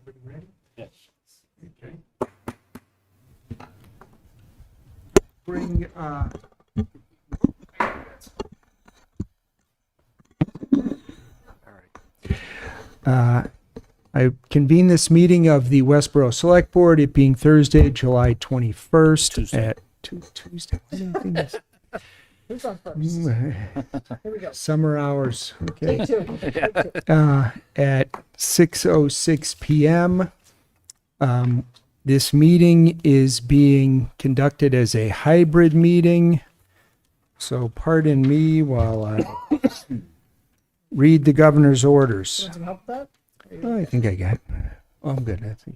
Everybody ready? Yes. Okay. Bring, I convene this meeting of the Westborough Select Board, it being Thursday, July 21st Tuesday. at Tuesday. Why do I think it's- Who's on first? Here we go. Summer hours, okay. Take two. Take two. At 6:06 p.m. This meeting is being conducted as a hybrid meeting. So pardon me while I read the governor's orders. Want some help with that? I think I got. Oh, I'm good. That's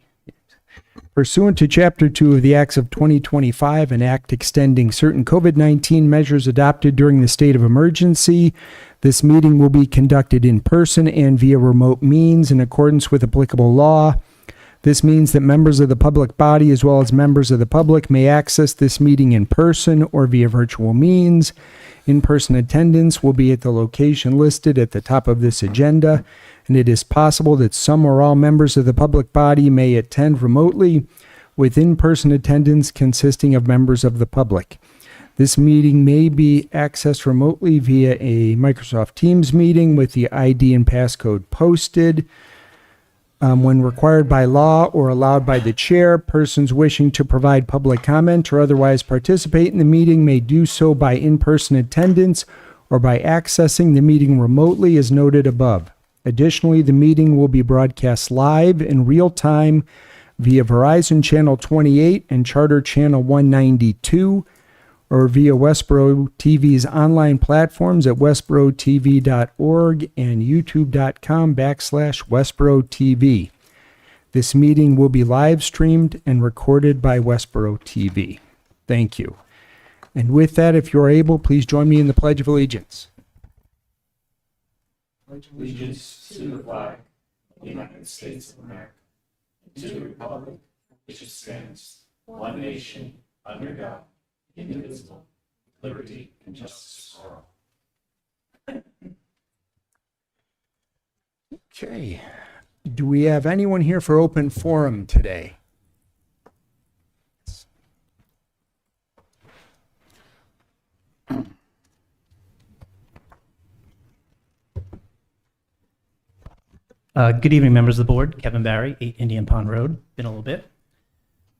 pursuant to Chapter 2 of the Acts of 2025, an act extending certain COVID-19 measures adopted during the state of emergency, this meeting will be conducted in person and via remote means in accordance with applicable law. This means that members of the public body as well as members of the public may access this meeting in person or via virtual means. In-person attendance will be at the location listed at the top of this agenda, and it is possible that some or all members of the public body may attend remotely, with in-person attendance consisting of members of the public. This meeting may be accessed remotely via a Microsoft Teams meeting with the ID and passcode posted. When required by law or allowed by the chair, persons wishing to provide public comment or otherwise participate in the meeting may do so by in-person attendance or by accessing the meeting remotely as noted above. Additionally, the meeting will be broadcast live in real time via Verizon Channel 28 and Charter Channel 192, or via Westborough TV's online platforms at westboroughTV.org and youtube.com/Westborough TV. This meeting will be live streamed and recorded by Westborough TV. Thank you. And with that, if you're able, please join me in the Pledge of Allegiance. Allegiance to the flag of the United States of America, and to the republic which stands, one nation, under God, indivisible, with liberty and justice for all. Okay. Do we have anyone here for open forum today? Good evening, members of the board. Kevin Barry, 8 Indian Pond Road. Been a little bit.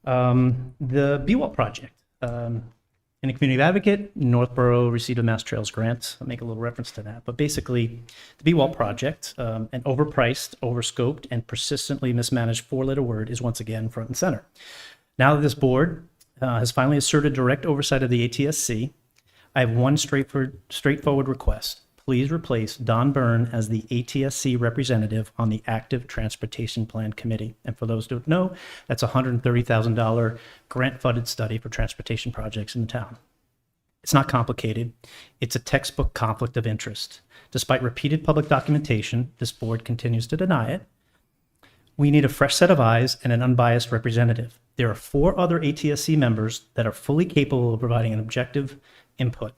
The BWAL project. In a community advocate, Northborough received a Mass Trails grant. I'll make a little reference to that. But basically, the BWAL project, an overpriced, overscoped, and persistently mismanaged four-letter word is once again front and center. Now that this board has finally asserted direct oversight of the ATSC, I have one straightforward request. Please replace Don Byrne as the ATSC representative on the Active Transportation Plan Committee. And for those who don't know, that's a $130,000 grant-funded study for transportation projects in the town. It's not complicated. It's a textbook conflict of interest. Despite repeated public documentation, this board continues to deny it. We need a fresh set of eyes and an unbiased representative. There are 4 other ATSC members that are fully capable of providing an objective input.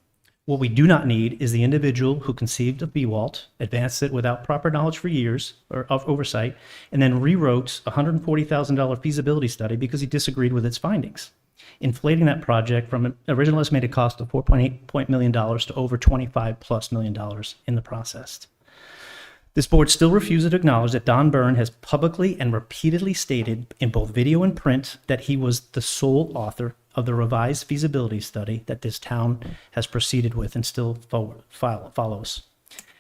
What we do not need is the individual who conceived of BWALT, advanced it without proper knowledge for years or of oversight, and then rewrote a $140,000 feasibility study because he disagreed with its findings, inflating that project from an original estimated cost of $4.8 million to over $25+ million in the process. This board still refuses to acknowledge that Don Byrne has publicly and repeatedly stated in both video and print that he was the sole author of the revised feasibility study that this town has proceeded with and still follows.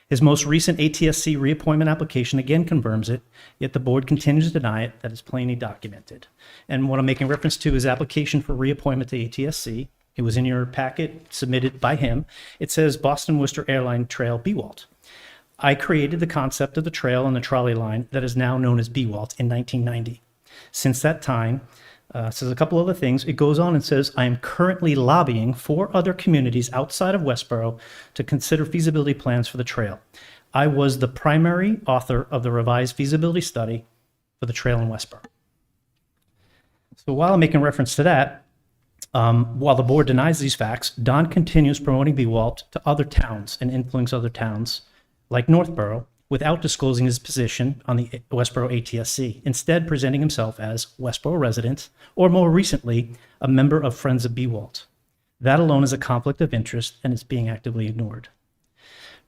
His most recent ATSC reappointment application again confirms it, yet the board continues to deny it. That is plainly documented. And what I'm making reference to is application for reappointment to ATSC. It was in your packet submitted by him. It says Boston Worcester Airline Trail BWALT. I created the concept of the trail and the trolley line that is now known as BWALT in 1990. Since that time, says a couple other things. It goes on and says, I am currently lobbying 4 other communities outside of Westborough to consider feasibility plans for the trail. I was the primary author of the revised feasibility study for the trail in Westborough. So while I'm making reference to that, while the board denies these facts, Don continues promoting BWALT to other towns and influence other towns like Northborough, without disclosing his position on the Westborough ATSC, instead presenting himself as Westborough resident, or more recently, a member of Friends of Bewalt. That alone is a conflict of interest and is being actively ignored.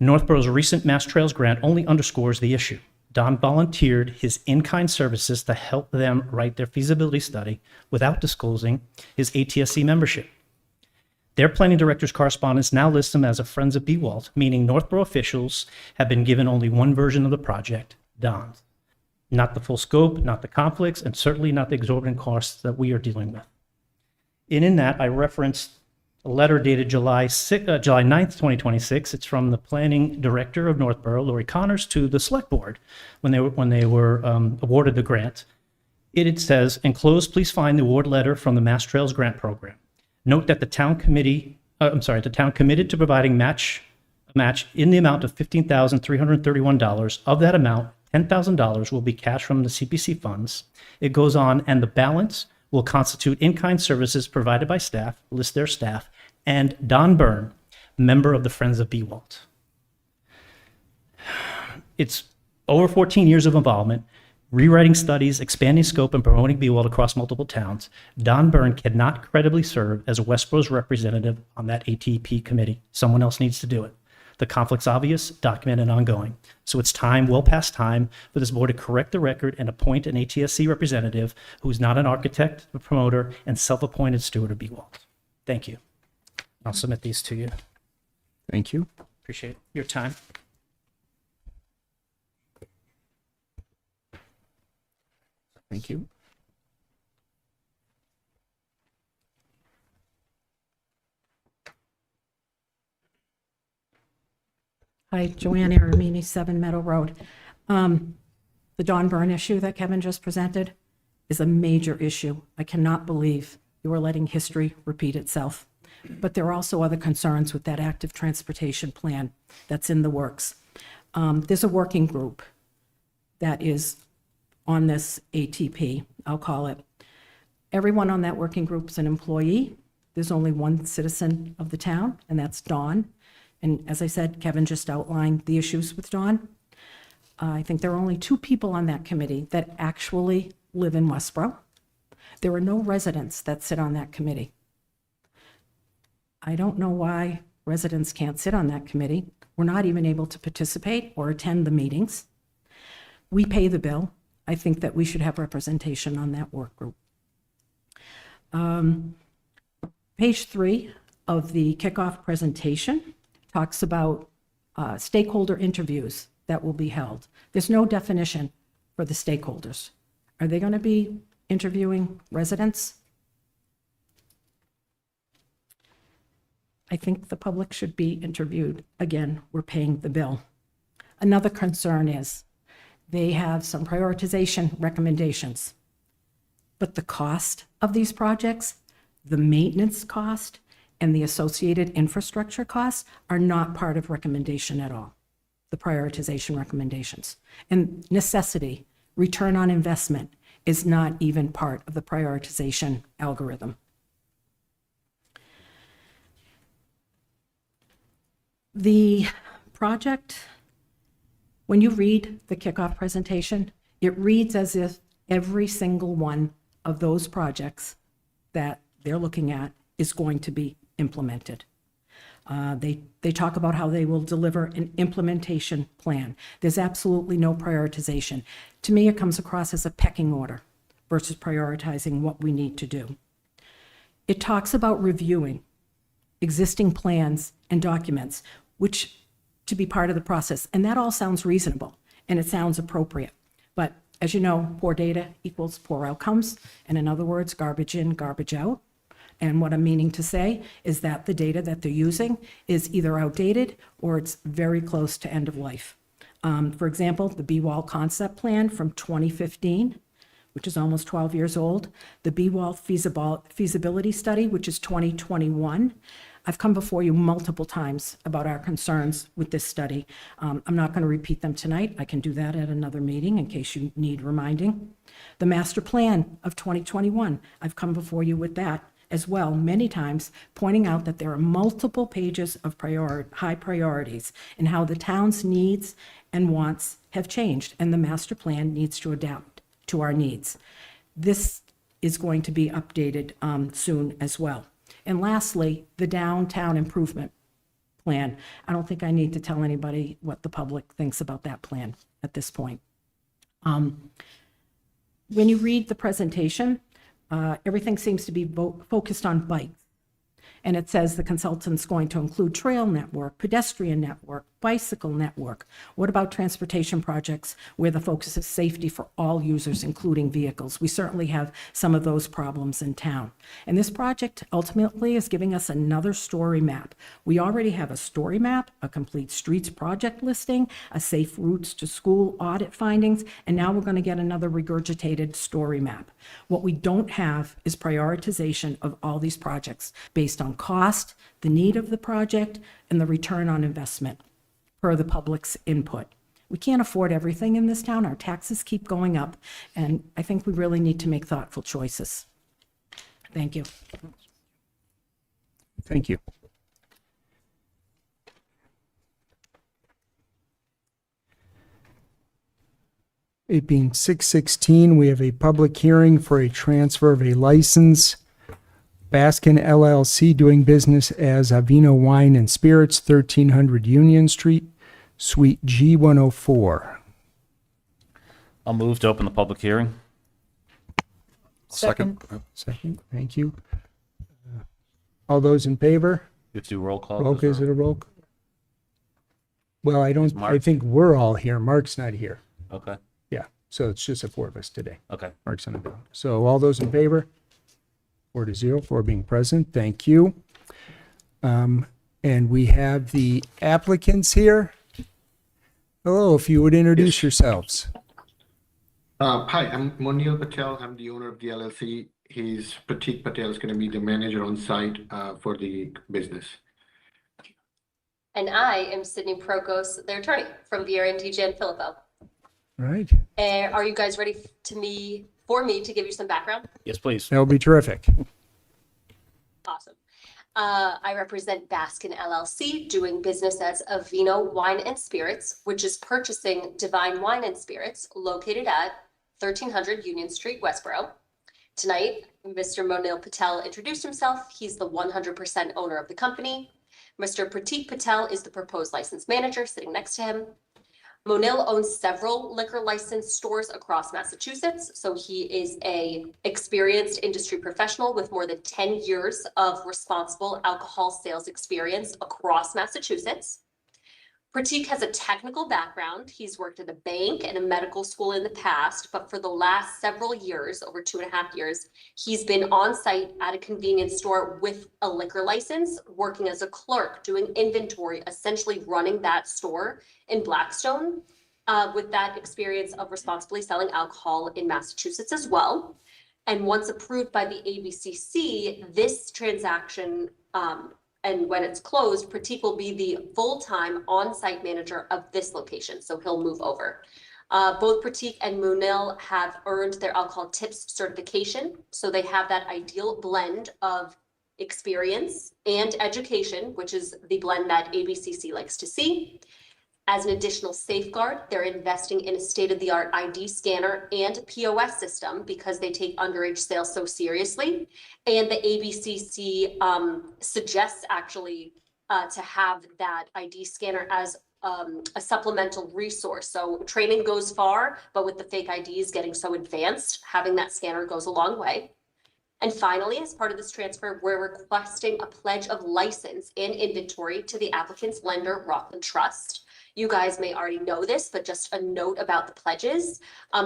Northborough's recent Mass Trails grant only underscores the issue. Don volunteered his in-kind services to help them write their feasibility study without disclosing his ATSC membership. Their planning director's correspondence now lists him as a Friends of Bewalt, meaning Northborough officials have been given only one version of the project, Don's. Not the full scope, not the conflicts, and certainly not the exorbitant costs that we are dealing with. In that, I referenced a letter dated July 9th, 2026. It's from the planning director of Northborough, Lori Connors, to the select board when they were awarded the grant. It says, enclosed, please find the award letter from the Mass Trails Grant Program. Note that the town committed to providing a match in the amount of $15,331. Of that amount, $10,000 will be cash from the CPC funds. It goes on, and the balance will constitute in-kind services provided by staff, list their staff, and Don Byrne, member of the Friends of Bewalt. It's over 14 years of involvement, rewriting studies, expanding scope, and promoting Bewalt across multiple towns. Don Byrne cannot credibly serve as Westborough's representative on that ATP committee. Someone else needs to do it. The conflict's obvious, documented, and ongoing. So it's time, well past time, for this board to correct the record and appoint an ATSC representative who's not an architect, a promoter, and self-appointed steward of Bewalt. Thank you. I'll submit these to you. Thank you. Appreciate your time. Thank you. Hi, Joanne Aramini, 7 Meadow Road. The Don Byrne issue that Kevin just presented is a major issue. I cannot believe you are letting history repeat itself. But there are also other concerns with that active transportation plan that's in the works. There's a working group that is on this ATP, I'll call it. Everyone on that working group is an employee. There's only one citizen of the town, and that's Don. And as I said, Kevin just outlined the issues with Don. I think there are only 2 people on that committee that actually live in Westborough. There are no residents that sit on that committee. I don't know why residents can't sit on that committee. We're not even able to participate or attend the meetings. We pay the bill. I think that we should have representation on that work group. Page 3 of the kickoff presentation talks about stakeholder interviews that will be held. There's no definition for the stakeholders. Are they going to be interviewing residents? I think the public should be interviewed. Again, we're paying the bill. Another concern is they have some prioritization recommendations, but the cost of these projects, the maintenance cost, and the associated infrastructure costs are not part of recommendation at all, the prioritization recommendations. And necessity, return on investment, is not even part of the prioritization algorithm. The project, when you read the kickoff presentation, it reads as if every single one of those projects that they're looking at is going to be implemented. They talk about how they will deliver an implementation plan. There's absolutely no prioritization. To me, it comes across as a pecking order versus prioritizing what we need to do. It talks about reviewing existing plans and documents, which to be part of the process. And that all sounds reasonable and it sounds appropriate. But as you know, poor data equals poor outcomes. And in other words, garbage in, garbage out. And what I'm meaning to say is that the data that they're using is either outdated or it's very close to end of life. For example, the B-Wall concept plan from 2015, which is almost 12 years old, the B-Wall feasibility study, which is 2021. I've come before you multiple times about our concerns with this study. I'm not going to repeat them tonight. I can do that at another meeting in case you need reminding. The master plan of 2021, I've come before you with that as well many times, pointing out that there are multiple pages of high priorities and how the town's needs and wants have changed, and the master plan needs to adapt to our needs. This is going to be updated soon as well. And lastly, the downtown improvement plan. I don't think I need to tell anybody what the public thinks about that plan at this point. When you read the presentation, everything seems to be focused on bikes. And it says the consultant's going to include trail network, pedestrian network, bicycle network. What about transportation projects where the focus is safety for all users, including vehicles? We certainly have some of those problems in town. And this project ultimately is giving us another story map. We already have a story map, a complete streets project listing, a safe routes to school audit findings, and now we're going to get another regurgitated story map. What we don't have is prioritization of all these projects based on cost, the need of the project, and the return on investment per the public's input. We can't afford everything in this town. Our taxes keep going up, and I think we really need to make thoughtful choices. Thank you. Thank you. It being 6:16, we have a public hearing for a transfer of a license. Baskin LLC doing business as Avino Wine and Spirits, 1300 Union Street, Suite G104. I'll move to open the public hearing. Second. Second, thank you. All those in favor? You have to do roll call. Roll, is it a roll? Well, I don't, Mark? I think we're all here. Mark's not here. Okay, Yeah, so it's just the four of us today. okay. Mark's on the bill. So all those in favor? 4-0 for being present. Thank you. And we have the applicants here. Hello, if you would introduce yourselves. Hi, I'm Monil Patel. I'm the owner of the LLC. Pratik Patel is going to be the manager on site for the business. And I am Sydney Prokos, their attorney from Vieira and TJ and Filippo. Right, Are you guys ready for me to give you some background? Yes, please. that'll be terrific. Awesome. I represent Baskin LLC, doing business as Avino Wine and Spirits, which is purchasing Divine Wine and Spirits located at 1300 Union Street, Westborough. Tonight, Mr. Monil Patel introduced himself. He's the 100% owner of the company. Mr. Pratik Patel is the proposed license manager sitting next to him. Monil owns several liquor license stores across Massachusetts, so he is an experienced industry professional with more than 10 years of responsible alcohol sales experience across Massachusetts. Pratik has a technical background. He's worked at a bank and a medical school in the past, but for the last several years, over 2.5 years, he's been on site at a convenience store with a liquor license, working as a clerk, doing inventory, essentially running that store in Blackstone, with that experience of responsibly selling alcohol in Massachusetts as well. And once approved by the ABCC, this transaction, and when it's closed, Pratik will be the full-time on-site manager of this location, so he'll move over. Both Pratik and Monil have earned their alcohol tips certification, so they have that ideal blend of experience and education, which is the blend that ABCC likes to see. As an additional safeguard, they're investing in a state-of-the-art ID scanner and POS system because they take underage sales so seriously. And the ABCC suggests actually to have that ID scanner as a supplemental resource. So training goes far, but with the fake IDs getting so advanced, having that scanner goes a long way. And finally, as part of this transfer, we're requesting a pledge of license and inventory to the applicant's lender, Rockland Trust. You guys may already know this, but just a note about the pledges.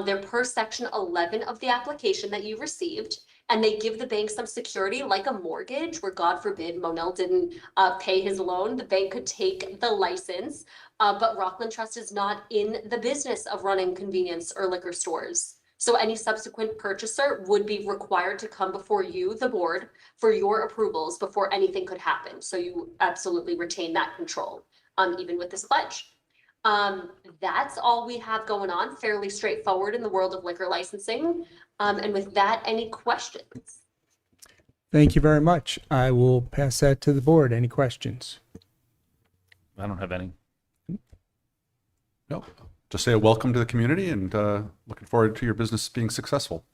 They're per section 11 of the application that you received, and they give the bank some security like a mortgage where, God forbid, Monil didn't pay his loan. The bank could take the license, but Rockland Trust is not in the business of running convenience or liquor stores. So any subsequent purchaser would be required to come before you, the board, for your approvals before anything could happen. So you absolutely retain that control, even with this pledge. That's all we have going on, fairly straightforward in the world of liquor licensing. And with that, any questions? Thank you very much. I will pass that to the board. Any questions? I don't have any. No, just say a welcome to the community and looking forward to your business being successful.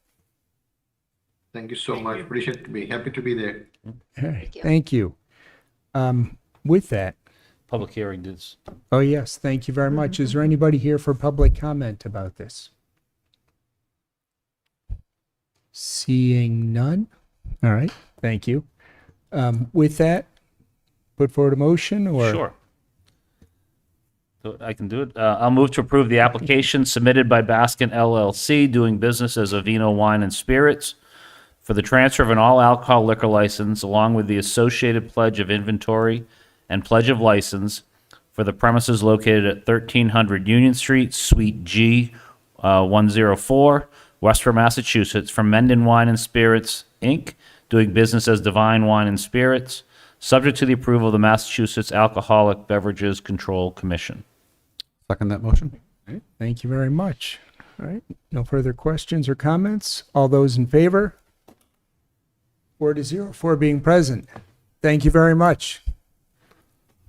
Thank you so much. Appreciate to be happy to be there. All right, you. thank you. With that, Public hearing is, oh yes, thank you very much. Is there anybody here for public comment about this? Seeing none? All right, thank you. With that, put forward a motion or? sure. So I can do it. I'll move to approve the application submitted by Baskin LLC, doing business as Avino Wine and Spirits, for the transfer of an all-alcohol liquor license, along with the associated pledge of inventory and pledge of license for the premises located at 1300 Union Street, Suite G, 104, Westborough, Massachusetts, from Mendon Wine and Spirits, Inc., doing business as Divine Wine and Spirits, subject to the approval of the Massachusetts Alcoholic Beverages Control Commission. Second that motion? Thank you very much. All right, no further questions or comments? All those in favor? 4-0, 4 being present. Thank you very much.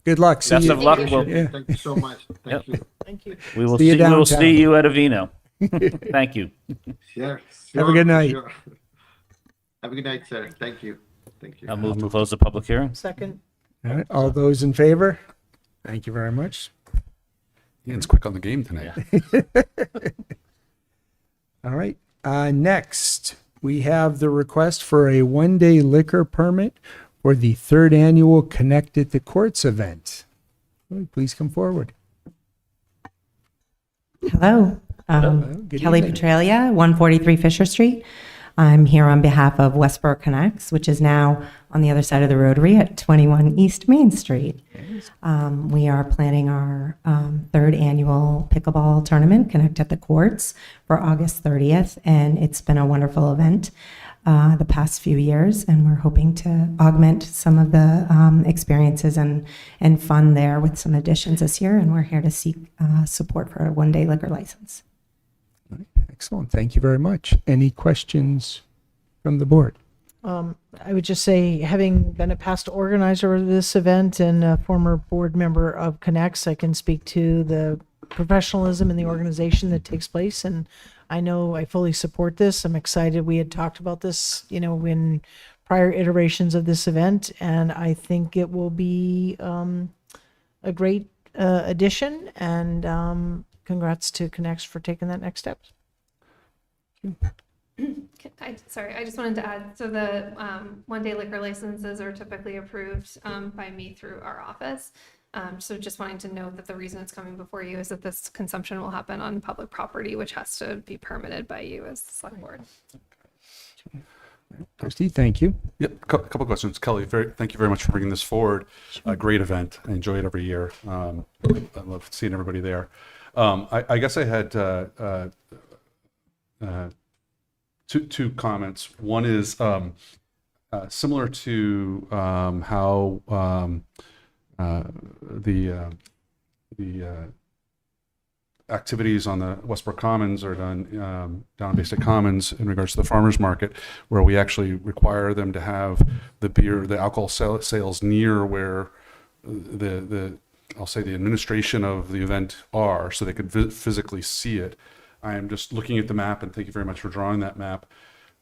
Good luck. See Best you. of luck. Thank you. Yeah. Thank you so much. Thank you. We will See you see, we will downtown. see you at Avino. Thank you. Sure. Have a good night. Sure. Have a good night, sir. Thank you. Thank you. I'll move to close the public hearing. Second. All right, all those in favor? Thank you very much. Ian's quick on the game tonight. All right, next, we have the request for a one-day liquor permit for the third annual Connect at the Courts event. Please come forward. Hello, Good Kelly evening. Petralia, 143 Fisher Street. I'm here on behalf of Westborough Connects, which is now on the other side of the Rotary at 21 East Main Street. We are planning our third annual pickleball tournament, Connect at the Courts, for August 30th, and it's been a wonderful event the past few years, and we're hoping to augment some of the experiences and fun there with some additions this year, and we're here to seek support for a one-day liquor license. Excellent, thank you very much. Any questions from the board? I would just say, having been a past organizer of this event and a former board member of Connects, I can speak to the professionalism in the organization that takes place. And I know I fully support this. I'm excited. We had talked about this, in prior iterations of this event, and I think it will be a great addition. And congrats to Connects for taking that next step. I just wanted to add, so the one-day liquor licenses are typically approved by me through our office. So just wanting to note that the reason it's coming before you is that this consumption will happen on public property, which has to be permitted by you as the select board. Trustee, thank you. Yep, couple questions. Kelly, thank you very much for bringing this forward. A great event. I enjoy it every year. I love seeing everybody there. I guess I had two comments. One is similar to how the activities on the Westborough Commons are done down Basic Commons in regards to the farmers market, where we actually require them to have the alcohol sales near where I'll say the administration of the event are, so they could physically see it. I am just looking at the map, and thank you very much for drawing that map.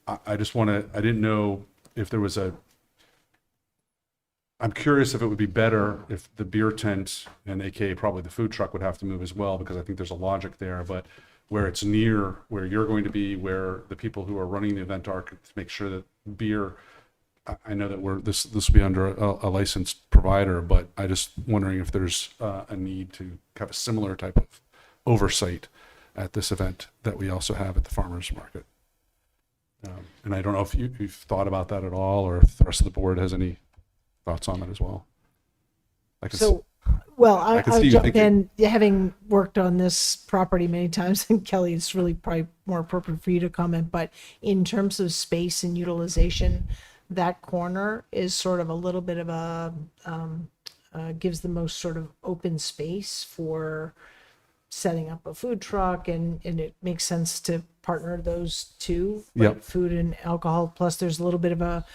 I didn't know if there was I'm curious if it would be better if the beer tent and AKA probably the food truck would have to move as well, because I think there's a logic there, but where it's near where you're going to be, where the people who are running the event are, to make sure that beer, I know that this will be under a licensed provider, but I just wondering if there's a need to have a similar type of oversight at this event that we also have at the farmers market. And I don't know if you've thought about that at all, or if the rest of the board has any thoughts on that as well. I'll can see you jump thinking. in, having worked on this property many times, and Kelly, it's really probably more appropriate for you to comment, but in terms of space and utilization, that corner is sort of a little bit of a, gives the most sort of open space for setting up a food truck, and it makes sense to partner those two, Yep. like food and alcohol. Plus there's a little bit of a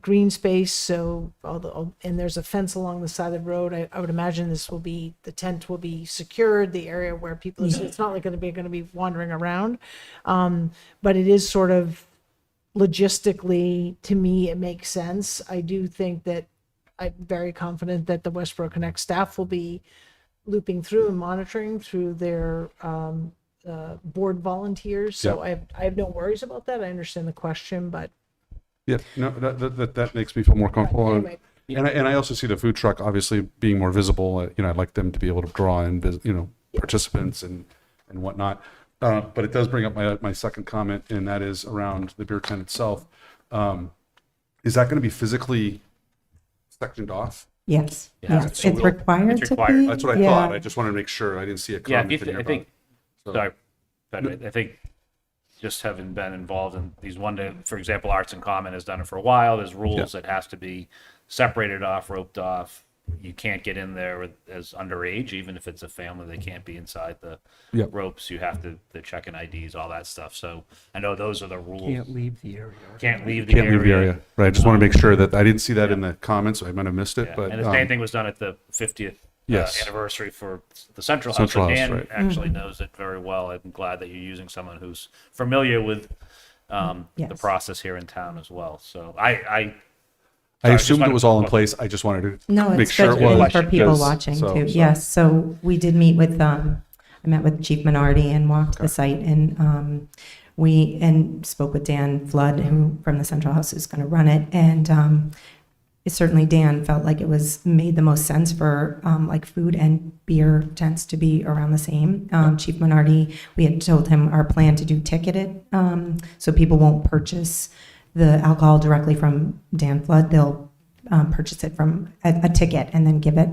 green space, so and there's a fence along the side of the road. I would imagine the tent will be secured, the area where people, so it's not like going to be wandering around. But it is sort of logistically, to me, it makes sense. I do think that I'm very confident that the Westboro Connect staff will be looping through and monitoring through their board volunteers. So I have no worries about that. I understand the question, but Yeah, no, that makes me feel more comfortable. anyway. And I also see the food truck obviously being more visible. I'd like them to be able to draw in, participants and whatnot. But it does bring up my second comment, and that is around the beer tent itself. Is that going to be physically sectioned off? Yes, Yeah, yes, so it's required it's to required. be. That's what I yeah. thought. I just wanted to make sure. I didn't see a Yeah, comment in here I about think, it. So- sorry, but I think just having been involved in these one day, for example, Arts in Common has done it for a while. There's rules that has to be separated off, roped off. You can't get in there as underage, even if it's a family. They can't be inside the Yep. ropes. You have to, they're checking IDs, all that stuff. So I know those are the rules. Can't leave the area. Can't leave the Can't area. leave the area. Right. I just want to make sure that I didn't see that in the comments. I might have missed it, Yeah. but And the same thing was done at the 50th Yes. anniversary for the Central House. Central So House, Dan right. actually knows it very well. I'm glad that you're using someone who's familiar with the Yes. process here in town as well. So I I just assumed it wanted- was all in place. I just wanted to No, make it's sure good it was. for people because- watching so- too. so- Yes, so we did meet with, I met with Chief Minardi and walked the site, and we spoke with Dan Flood, who from the Central House is going to run it, and certainly Dan felt like it made the most sense for like food and beer tents to be around the same. Chief Minardi, we had told him our plan to do ticketed, so people won't purchase the alcohol directly from Dan Flood. They'll purchase it from a ticket and then give it.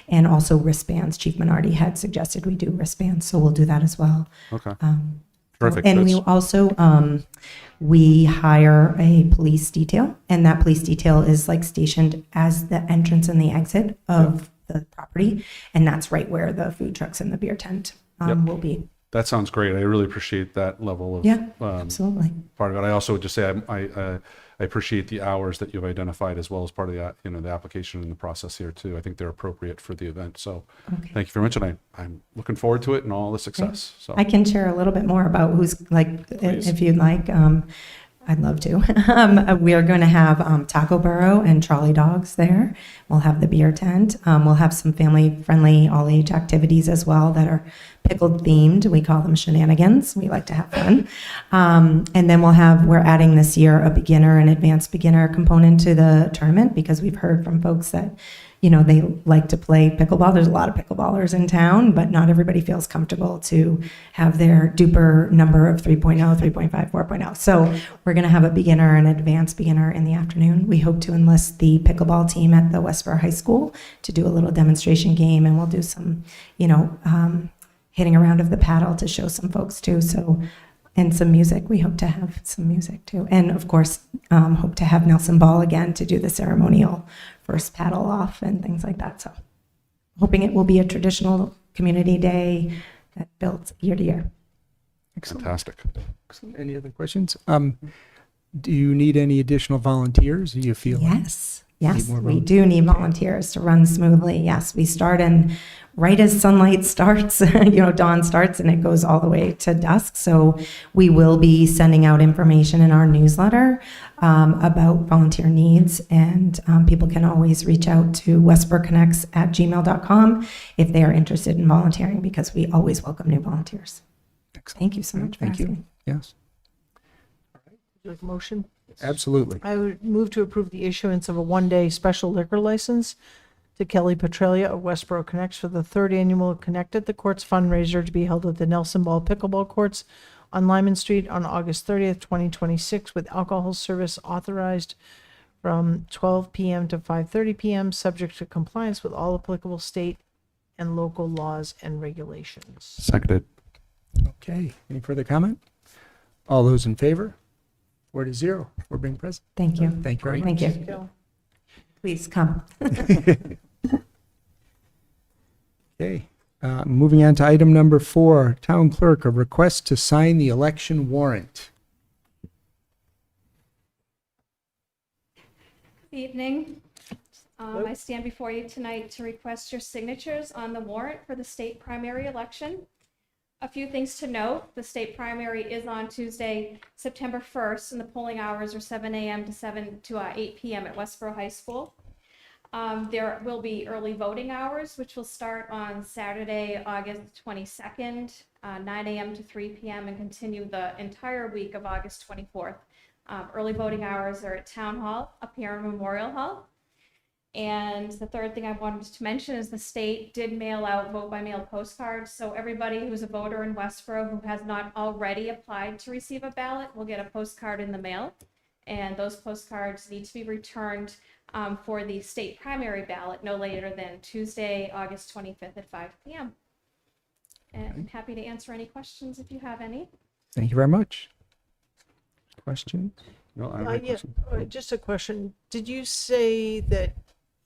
And also wristbands. Chief Minardi had suggested we do wristbands, so we'll do that as well. Okay. Terrific. And we That's- also, we hire a police detail, and that police detail is like stationed as the entrance and the exit of the property. And that's right where the food trucks and the beer tent will be. That sounds great. I really appreciate that level of Yeah, absolutely. part of it. I also would just say I appreciate the hours that you've identified as well as part of the the application and the process here too. I think they're appropriate for the event. So Okay. thank you very much, and I'm looking forward to it and all the success. So I can share a little bit more about who's like, Please. if you'd like. I'd love to. We are going to have Taco Burrow and Trolley Dogs there. We'll have the beer tent. We'll have some family-friendly all-age activities as well that are pickled themed. We call them shenanigans. We like to have fun. And then we're adding this year a beginner and advanced beginner component to the tournament because we've heard from folks that they like to play pickleball. There's a lot of pickleballers in town, but not everybody feels comfortable to have their duper number of 3.0, 3.5, 4.0. So we're going to have a beginner and advanced beginner in the afternoon. We hope to enlist the pickleball team at the Westborough High School to do a little demonstration game, and we'll do some, hitting around of the paddle to show some folks too. So, and some music. We hope to have some music too. And of course, hope to have Nelson Ball again to do the ceremonial first paddle off and things like that. So hoping it will be a traditional community day that builds year to year. fantastic. Excellent. Any other questions? Do you need any additional volunteers? Do you feel? Yes, yes, more we do need volunteers to run smoothly. Yes, we start in right as sunlight starts, dawn starts, and it goes all the way to dusk. So we will be sending out information in our newsletter about volunteer needs, and people can always reach out to westboroughconnects@gmail.com if they are interested in volunteering, because we always welcome new volunteers. Excellent. Thank you so much for Thank you. asking. Yes, Would you like a motion? absolutely. I would move to approve the issuance of a one-day special liquor license to Kelly Petralia of Westboro Connects for the third annual Connect at the Courts fundraiser to be held at the Nelson Ball Pickleball Courts on Lyman Street on August 30th, 2026, with alcohol service authorized from 12 p.m. to 5:30 p.m., subject to compliance with all applicable state and local laws and regulations. Seconded. Okay. Any further comment? All those in favor? 4-0. We're being present. Thank you. Thank you very much. Thank you. Please come. Okay. Moving on to item number 4, Town Clerk, a request to sign the election warrant. Evening. I stand before you tonight to request your signatures on the warrant for the state primary election. A few things to note, the state primary is on Tuesday, September 1st, and the polling hours are 7 a.m. to 8 p.m. at Westborough High School. There will be early voting hours, which will start on Saturday, August 22nd, 9 a.m. to 3 p.m. and continue the entire week of August 24th. Early voting hours are at Town Hall, up here in Memorial Hall. And the third thing I wanted to mention is the state did mail out vote by mail postcards. So everybody who's a voter in Westborough who has not already applied to receive a ballot will get a postcard in the mail. And those postcards need to be returned for the state primary ballot no later than Tuesday, August 25th at 5 p.m. And I'm happy to answer any questions if you have any. Thank you very much. Questions? No, I have a question. Just a question. Did you say that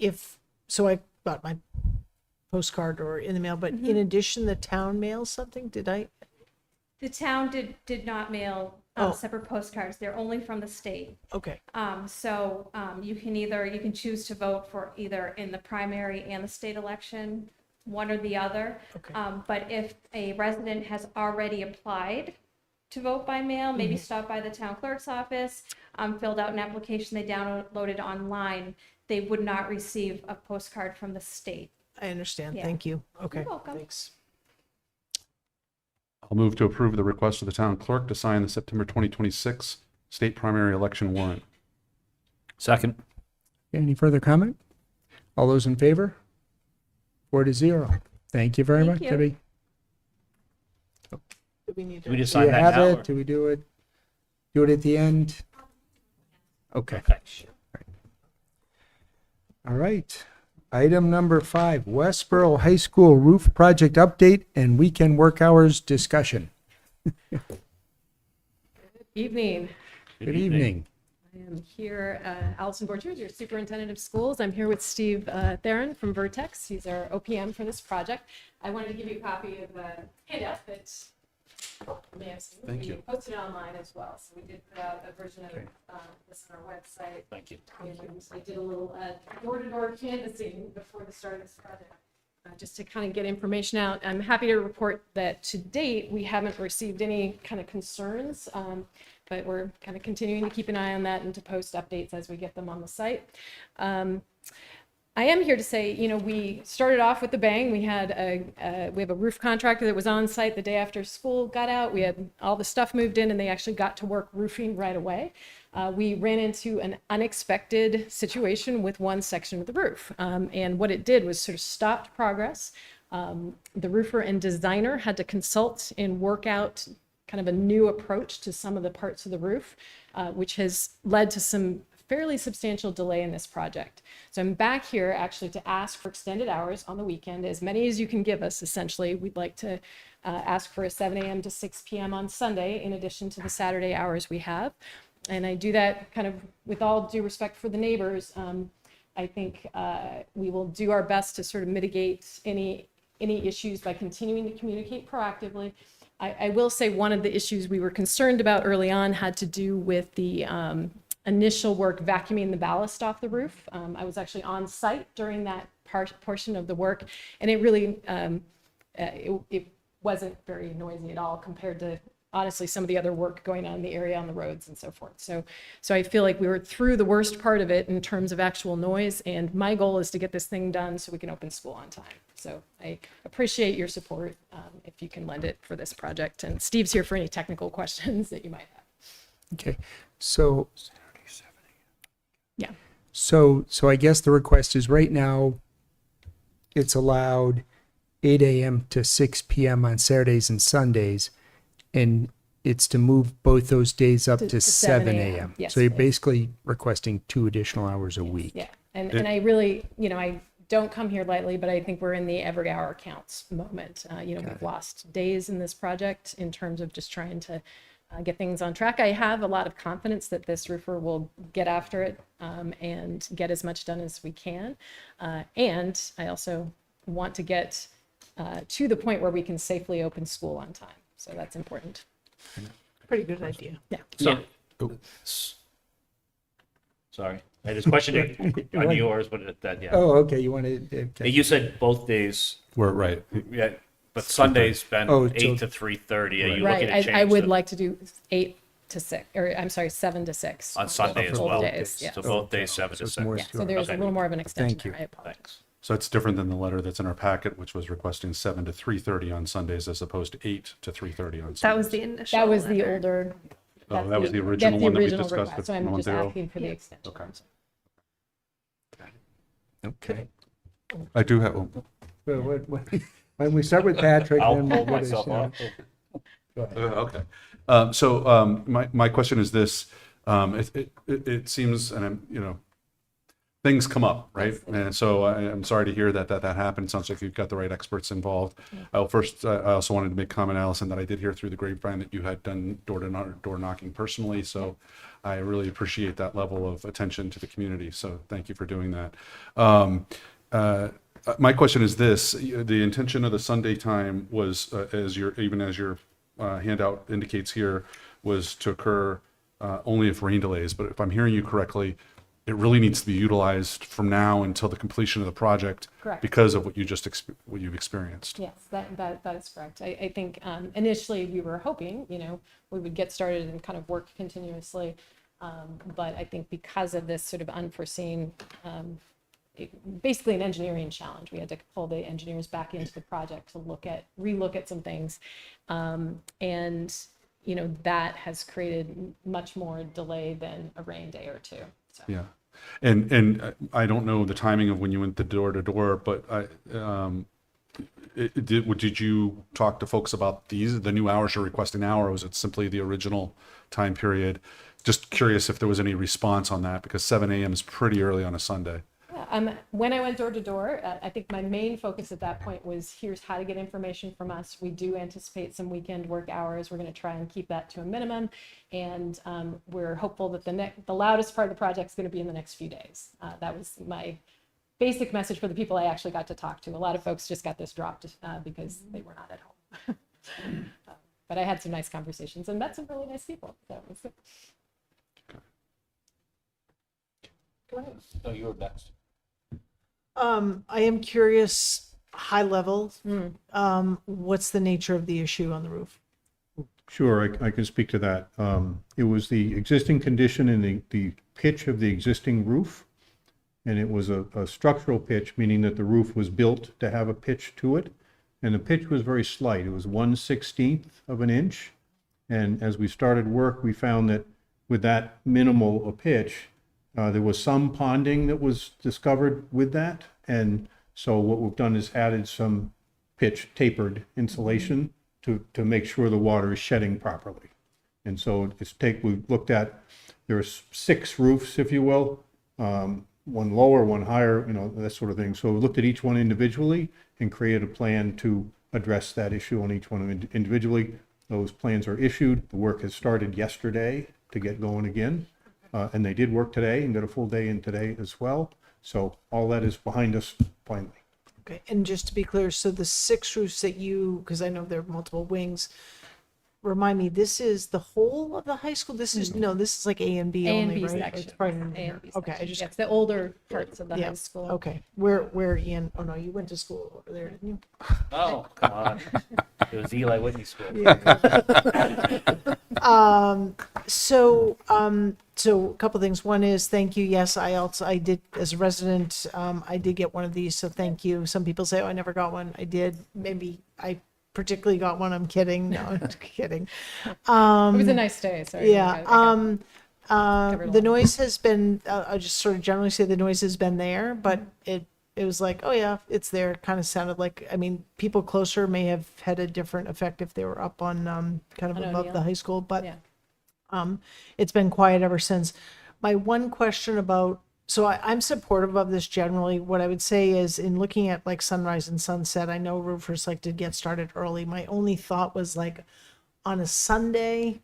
I got my postcard or in the mail, but in addition, the town mails something? The town did not mail separate postcards. They're only from the state. Okay. You can choose to vote for either in the primary and the state election, one or the other. Okay. But if a resident has already applied to vote by mail, maybe stop by the town clerk's office, filled out an application they downloaded online, they would not receive a postcard from the state. I understand. Yeah. Thank you. Okay. You're welcome. Thanks. I'll move to approve the request of the town clerk to sign the September 2026 state primary election warrant. Second. Any further comment? All those in favor? 4-0. Thank you very Thank much, you. Debbie. Do we need Do we to? just Do sign you that have now? it? Do we do it? Do it at the end? Okay. Okay. All right. Item number 5, Westborough High School roof project update and weekend work hours discussion. Evening. Good evening. I am here, Allison Borchers, your superintendent of schools. I'm here with Steve Theron from Vertex. He's our OPM for this project. I wanted to give you a copy of the handout that you may have seen. Thank you. We posted it online as well, so we did put out a version of this on our website. Thank you. And I did a little door-to-door canvassing before the start of this project, just to kind of get information out. I'm happy to report that to date, we haven't received any kind of concerns, but we're kind of continuing to keep an eye on that and to post updates as we get them on the site. I am here to say, we started off with a bang. We have a roof contractor that was on site the day after school got out. We had all the stuff moved in and they actually got to work roofing right away. We ran into an unexpected situation with one section of the roof. And what it did was sort of stopped progress. The roofer and designer had to consult and work out kind of a new approach to some of the parts of the roof, which has led to some fairly substantial delay in this project. So I'm back here actually to ask for extended hours on the weekend, as many as you can give us. Essentially, we'd like to ask for a 7 a.m. to 6 p.m. on Sunday, in addition to the Saturday hours we have. And I do that kind of with all due respect for the neighbors. I think we will do our best to sort of mitigate any issues by continuing to communicate proactively. I will say one of the issues we were concerned about early on had to do with the initial work vacuuming the ballast off the roof. I was actually on site during that portion of the work, and it really it wasn't very noisy at all compared to honestly some of the other work going on in the area on the roads and so forth. So I feel like we were through the worst part of it in terms of actual noise, and my goal is to get this thing done so we can open school on time. So I appreciate your support if you can lend it for this project, and Steve's here for any technical questions that you might have. Okay. So Yeah. So I guess the request is right now it's allowed 8 a.m. to 6 p.m. on Saturdays and Sundays, and it's to move both those days up to 7 a.m. Yes, So you're please. basically requesting 2 additional hours a week. Yeah, and I really, I don't come here lightly, but I think we're in the every hour counts moment. We've lost days in this project in terms of just trying to get things on track. I have a lot of confidence that this roofer will get after it and get as much done as we can. And I also want to get to the point where we can safely open school on time. So that's important. Pretty good idea. Yeah. So, sorry. I was questioning on yours, but that, yeah. Oh, okay, you want to, okay. You said both days, We're right. yeah, but Sunday's been Oh, 8 till- to 3:30. Are you Right, looking to change I would the- like to do 8 to 6, or I'm sorry, 7 to 6. on Sunday as both well? days, yeah. So both days, 7 So to it's 6. more Yeah, to so it. there's a Okay. little more of an extension Thank you. there. I apologize. Thanks. So it's different than the letter that's in our packet, which was requesting 7 to 3:30 on Sundays as opposed to 8 to 3:30 on Sundays. That was the initial. That was the letter. older. Oh, that was the that's original one that we original discussed request, with So I'm just Montero? asking for the extension. Okay. Okay. I do have, Well, when we start with Patrick, I'll then pull we'll go myself to, off. go ahead. okay. My question is this, it seems, and things come up, right? And so I'm sorry to hear that happened. It sounds like you've got the right experts involved. I also wanted to make comment, Allison, that I did hear through the grapevine that you had done door knocking personally. So I really appreciate that level of attention to the community. So thank you for doing that. My question is this: the intention of the Sunday time was, as your handout indicates here, was to occur only if rain delays. But if I'm hearing you correctly, it really needs to be utilized from now until the completion of the project. Correct. Because of what what you've experienced. Yes, that is correct. I think initially we were hoping, we would get started and kind of work continuously. But I think because of this sort of unforeseen, basically an engineering challenge, we had to pull the engineers back into the project to relook at some things. And, that has created much more delay than a rain day or two. So. Yeah. And I don't know the timing of when you went the door to door, but did you talk to folks about the new hours you're requesting now, or was it simply the original time period? Just curious if there was any response on that, because 7 a.m. is pretty early on a Sunday. Yeah, when I went door to door, I think my main focus at that point was here's how to get information from us. We do anticipate some weekend work hours. We're going to try and keep that to a minimum, and we're hopeful that the loudest part of the project is going to be in the next few days. That was my basic message for the people I actually got to talk to. A lot of folks just got this dropped because they were not at home. But I had some nice conversations and met some really nice people. So it was good. Go ahead. No, you were next. I am curious, high level, what's the nature of the issue on the roof? Sure, I can speak to that. It was the existing condition in the pitch of the existing roof, and it was a structural pitch, meaning that the roof was built to have a pitch to it, and the pitch was very slight. It was 1/16 of an inch, and as we started work, we found that with that minimal a pitch, there was some ponding that was discovered with that, and so what we've done is added some pitch tapered insulation to make sure the water is shedding properly. And so we looked at, there's 6 roofs, if you will, one lower, one higher, that sort of thing. So we looked at each one individually and created a plan to address that issue on each one individually. Those plans are issued. The work has started yesterday to get going again. And they did work today and got a full day in today as well. So all that is behind us finally. Okay, and just to be clear, so the 6 roofs that because I know there are multiple wings, remind me, this is the whole of the high school? This is like A and B A and only, B right? section. It's part of- A and B Okay, section. It's the older parts of the Yeah, high school. okay. Where Ian, oh no, you went to school over there, didn't you? Oh, come on. It was Eli Whitney School. So a couple things. One is thank you. Yes, I did as a resident, I did get one of these, so thank you. Some people say, oh, I never got one. I did. Maybe I particularly got one. I'm kidding. No, I'm kidding. It was a nice day. Sorry. Yeah. The noise has been, I'll just sort of generally say the noise has been there, but it was like, oh yeah, it's there. Kind of sounded like, people closer may have had a different effect if they were up on kind of On above O'Neill. the high school, but Yeah. it's been quiet ever since. My one question so I'm supportive of this generally. What I would say is in looking at like sunrise and sunset, I know roofers like to get started early. My only thought was like on a Sunday,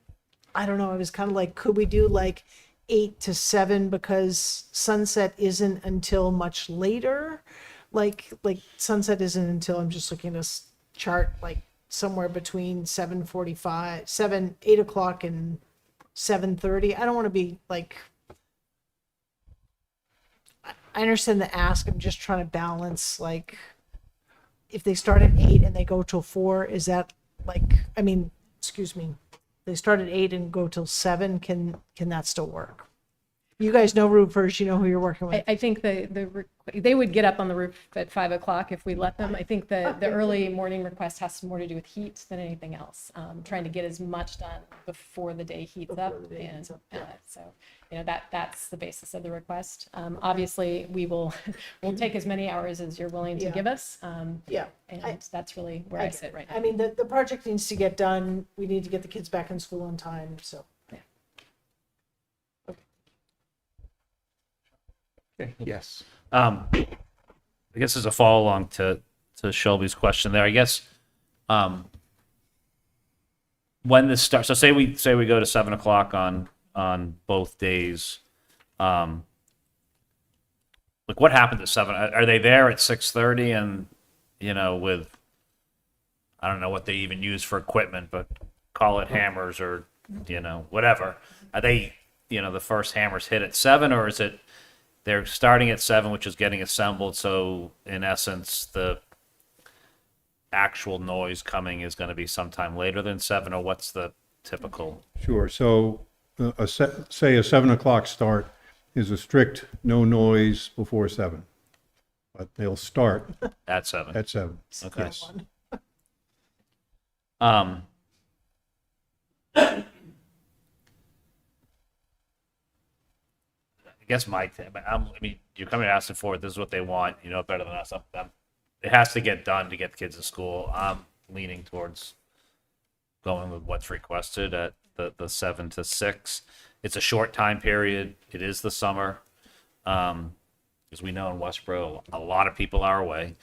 I don't know, I was kind of like, could we do like 8 to 7 because sunset isn't until much later? Like sunset isn't until, I'm just looking at a chart, like somewhere between 8 o'clock and 7:30. I don't want to be like I understand the ask. I'm just trying to balance, like, if they start at 8 and they go till 4, is that like, I mean, excuse me, they start at 8 and go till 7, can that still work? You guys know roofers, you know who you're working with. I think they would get up on the roof at 5 o'clock if we let them. I think the early morning request has more to do with heat than anything else. Trying to get as much done before the day heats up. So, you know, that's the basis of the request. Obviously, we'll take as many hours as you're willing to give us. Yeah. And that's really where I sit right now. I mean, the project needs to get done. We need to get the kids back in school on time, so. Okay, yes. I guess as a follow along to Shelby's question there, I guess when this starts, so say we go to 7 o'clock on both days, like what happens at 7? Are they there at 6:30 and, you know, with, I don't know what they even use for equipment, but call it hammers or, you know, whatever. Are they, you know, the first hammers hit at 7, or is it they're starting at 7, which is getting assembled, so in essence, the actual noise coming is going to be sometime later than 7, or what's the typical? Sure. So say a 7 o'clock start is a strict no noise before 7, but they'll start At 7. at 7. Okay. Yes. I guess I mean, you're coming asking for it. This is what they want. You know it better than us. It has to get done to get the kids to school. I'm leaning towards going with what's requested at the 7 to 6. It's a short time period. It is the summer. As we know in Westborough, a lot of people are away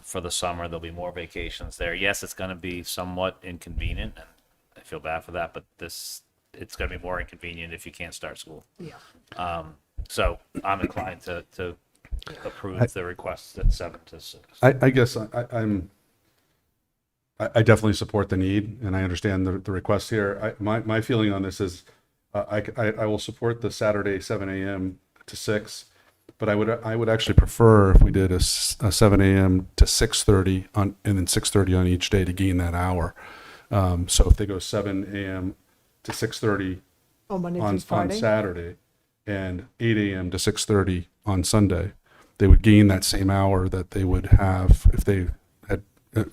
for the summer. There'll be more vacations there. Yes, it's going to be somewhat inconvenient, and I feel bad for that, but it's going to be more inconvenient if you can't start school. Yeah. So I'm inclined to approve the request at 7 to 6. I guess I definitely support the need, and I understand the request here. My feeling on this is I will support the Saturday 7 a.m. to 6, but I would actually prefer if we did a 7 a.m. to 6:30 and then 6:30 on each day to gain that hour. So if they go 7 a.m. to 6:30 Oh, Monday on through Friday? Saturday and 8 a.m. to 6:30 on Sunday, they would gain that same hour that they would have if they had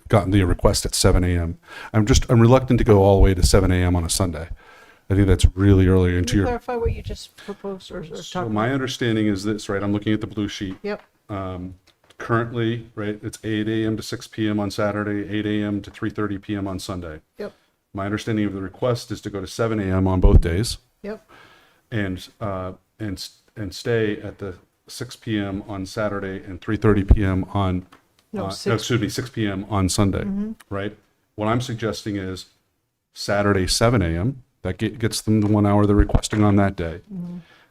gotten the request at 7 a.m. I'm reluctant to go all the way to 7 a.m. on a Sunday. I think that's really early into Can you your. clarify what you just proposed or So talked my about? understanding is this, right? I'm looking at the blue sheet. Yep. Currently, right, it's 8 a.m. to 6 p.m. on Saturday, 8 a.m. to 3:30 p.m. on Sunday. Yep. My understanding of the request is to go to 7 a.m. on both days Yep. and stay at the 6 p.m. on Saturday and 3:30 p.m. on, No, no, 6 excuse me, 6 p.m. on Sunday, right? What I'm suggesting is Saturday, 7 a.m. That gets them the 1 hour they're requesting on that day.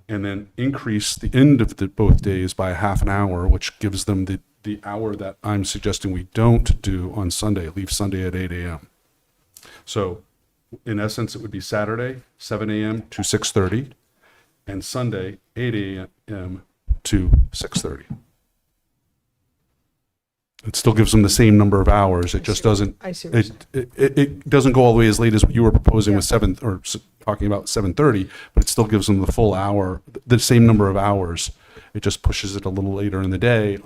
And then increase the end of both days by a half an hour, which gives them the hour that I'm suggesting we don't do on Sunday, leave Sunday at 8 a.m. So in essence, it would be Saturday, 7 a.m. to 6:30, and Sunday, 8 a.m. to 6:30. It still gives them the same number of hours. It just doesn't. I see what you're It doesn't go all the way as late as what you were proposing with 7 or talking about 7:30, but it still gives them the full hour, the same number of hours. It just pushes it a little later in the day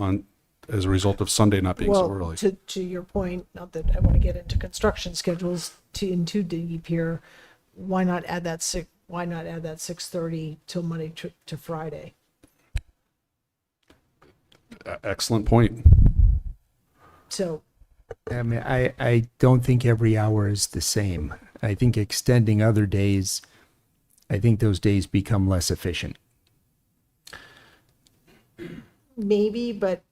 as a result of Sunday not being so early. To your point, not that I want to get into construction schedules into deep here, why not add that 6:30 till Monday to Friday? Excellent point. So, I mean, I don't think every hour is the same. I think extending other days, I think those days become less efficient. maybe, but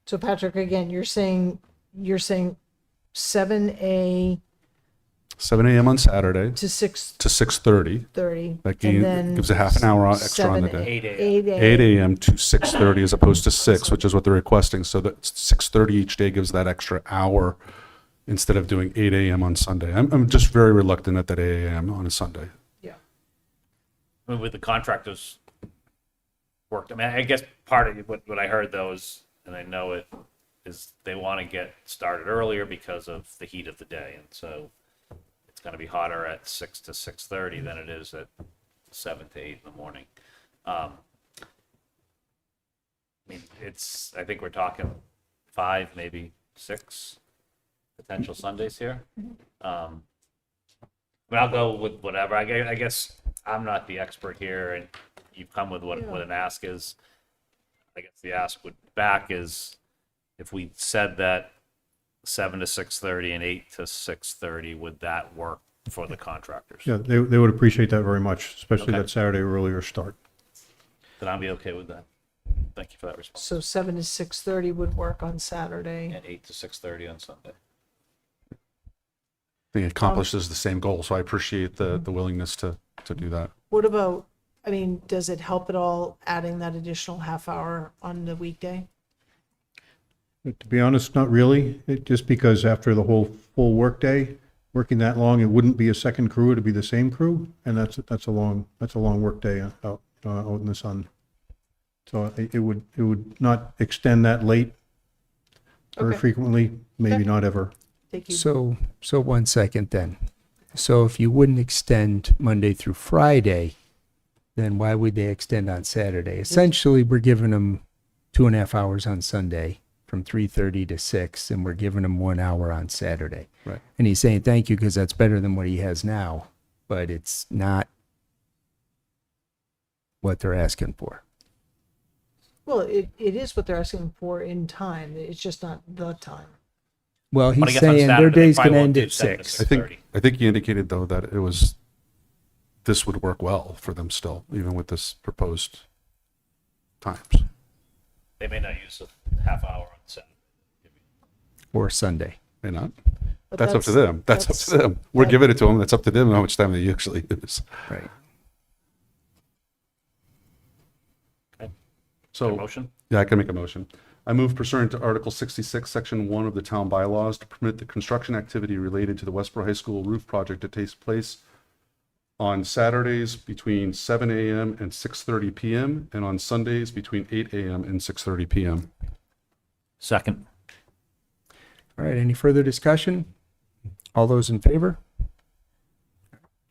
so Patrick, again, you're saying 7 a.m. on Saturday to 6:30. to 6:30. That And then gives a half an hour extra on the 7 day. 8 a.m. 8 a.m. to 6:30 as opposed to 6, which is what they're requesting. So that 6:30 each day gives that extra hour instead of doing 8 a.m. on Sunday. I'm just very reluctant at that 8 a.m. on a Sunday. Yeah. I mean, with the contractors worked, I mean, I guess part of what I heard though is, and I know it, is they want to get started earlier because of the heat of the day. And so it's going to be hotter at 6 to 6:30 than it is at 7 to 8 in the morning. I mean, I think we're talking 5, maybe 6 potential Sundays here. I mean, I'll go with whatever. I guess I'm not the expert here, and you've come with what an ask is. I guess the ask back is if we said that 7 to 6:30 and 8 to 6:30, would that work for the contractors? Yeah, they would appreciate that very much, especially Okay. that Saturday earlier start. Then I'll be okay with that. Thank you for that response. So 7 to 6:30 would work on Saturday. And 8 to 6:30 on Sunday. I think it accomplishes the same goal, so I appreciate the willingness to do that. What about, I mean, does it help at all adding that additional half hour on the weekday? To be honest, not really. Just because after the whole full workday, working that long, it wouldn't be a second crew, it'd be the same crew, and that's a long workday out in the sun. So it would not extend that late very Okay. frequently, maybe Okay. not ever. Thank you. So 1 second then. So if you wouldn't extend Monday through Friday, then why would they extend on Saturday? Essentially, we're giving them 2.5 hours on Sunday from 3:30 to 6, and we're giving them 1 hour on Saturday. Right. And he's saying thank you because that's better than what he has now, but it's not what they're asking for. Well, it is what they're asking for in time. It's just not the time. Well, But I he's guess on saying their Saturday, they days probably can won't end do at 7 to 6. I think he indicated though that this would work well for them still, even with this proposed times. They may not use a half hour on Saturday. Or Sunday. May not. But That's up to them. That's up to them. We're giving it to them. That's up to them how much time they usually use. Right. So, Motion? yeah, I can make a motion. I move pursuant to Article 66, Section 1 of the town bylaws to permit the construction activity related to the Westborough High School roof project that takes place on Saturdays between 7 a.m. and 6:30 p.m. and on Sundays between 8 a.m. and 6:30 p.m. Second. All right, any further discussion? All those in favor?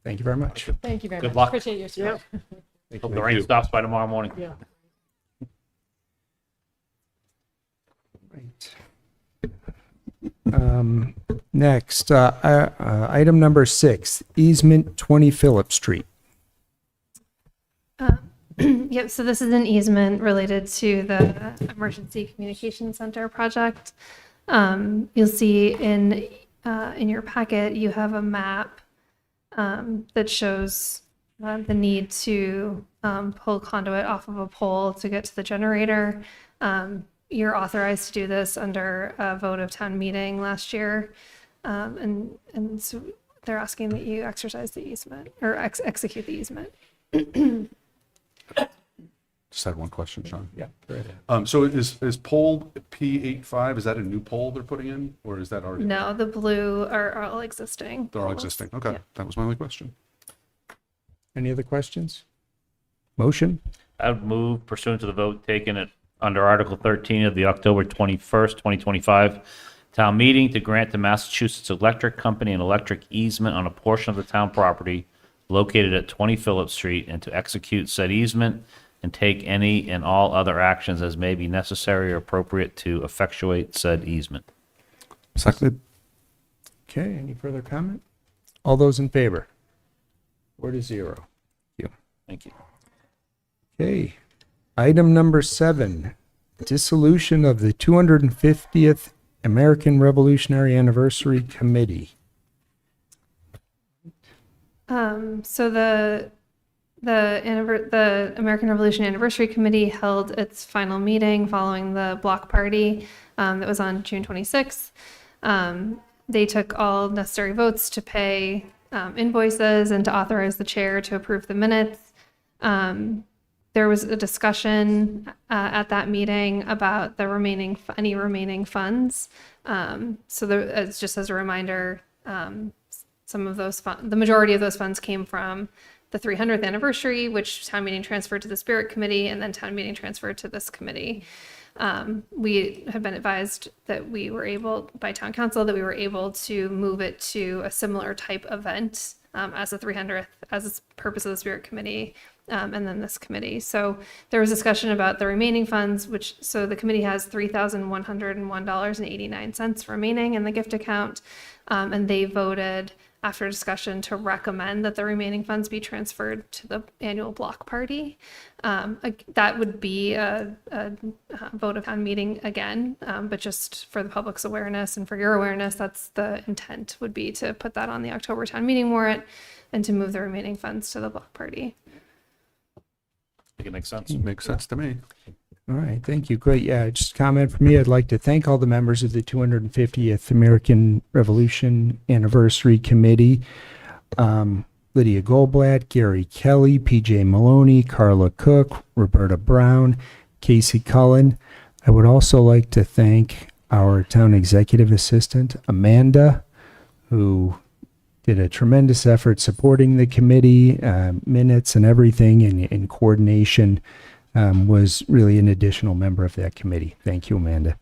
Thank you very much. Thank you very Good much. luck. Appreciate your support. Hope the rain stops by tomorrow morning. Yeah. Right. Next, item number 6, easement 20 Phillip Street. Yep, so this is an easement related to the Emergency Communication Center project. You'll see in your packet, you have a map that shows the need to pull conduit off of a pole to get to the generator. You're authorized to do this under a vote of town meeting last year. And so they're asking that you exercise the easement or execute the easement. Just had one question, Sean. Yeah. Go ahead. So is pole P85, is that a new pole they're putting in, or is that already? No, the blue are all existing. They're all existing. Okay, that was my only question. Any other questions? Motion? I would move pursuant to the vote taken under Article 13 of the October 21st, 2025 town meeting to grant to Massachusetts Electric Company an electric easement on a portion of the town property located at 20 Phillip Street and to execute said easement and take any and all other actions as may be necessary or appropriate to effectuate said easement. Seconded. Okay, any further comment? All those in favor? 4-0. Thank you. Okay. Item number 7, dissolution of the 250th American Revolutionary Anniversary Committee. So the American Revolution Anniversary Committee held its final meeting following the block party that was on June 26th. They took all necessary votes to pay invoices and to authorize the chair to approve the minutes. There was a discussion at that meeting about the any remaining funds. It's just as a reminder, some of those the majority of those funds came from the 300th anniversary, which town meeting transferred to the Spirit Committee, and then town meeting transferred to this committee. We have been advised that we were able, by town council, that we were able to move it to a similar type event as the 300th, as the purpose of the Spirit Committee, and then this committee. So there was discussion about the remaining funds, so the committee has $3,101.89 remaining in the gift account, and they voted after discussion to recommend that the remaining funds be transferred to the annual block party. That would be a vote of town meeting again, but just for the public's awareness and for your awareness, that's the intent, would be to put that on the October town meeting warrant and to move the remaining funds to the block party. I think it makes sense. Makes sense to me. All right, thank you. Great. Yeah, just a comment from me. I'd like to thank all the members of the 250th American Revolution Anniversary Committee. Lydia Goldblatt, Gary Kelly, PJ Maloney, Carla Cook, Roberta Brown, Casey Cullen. I would also like to thank our town executive assistant, Amanda, who did a tremendous effort supporting the committee, minutes and everything in coordination. Was really an additional member of that committee. Thank you, Amanda.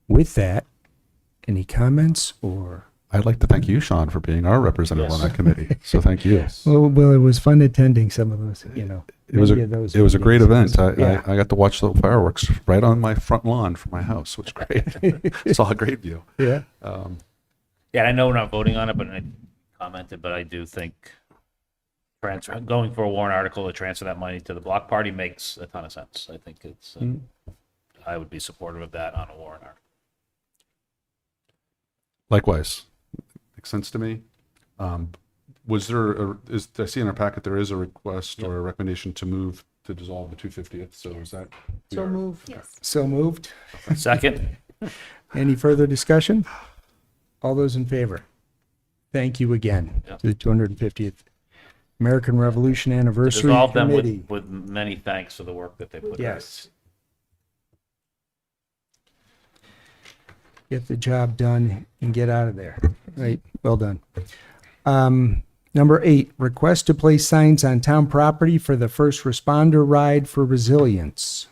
With that, any comments or? I'd like to thank you, Sean, for being our representative on that committee. So thank you. Well, it was fun attending some of those, It was many of those a great meetings. event. Yeah. I got to watch the fireworks right on my front lawn from my house, which was great. Saw a great view. Yeah. Yeah, I know we're not voting on it, but I commented, but I do think going for a warrant article to transfer that money to the block party makes a ton of sense. I think it's, I would be supportive of that on a warrant article. Likewise, makes sense to me. Was there I see in our packet there is a request or a recommendation to move to dissolve the 250th. So is that? So move. Yes. So moved. Second? Any further discussion? All those in favor? Thank you again Yeah. to the 250th American Revolution Anniversary Dissolve them Committee. with many thanks for the work that they put in. Yes. Get the job done and get out of there. Right, well done. Number 8, request to place signs on town property for the first responder ride for resilience.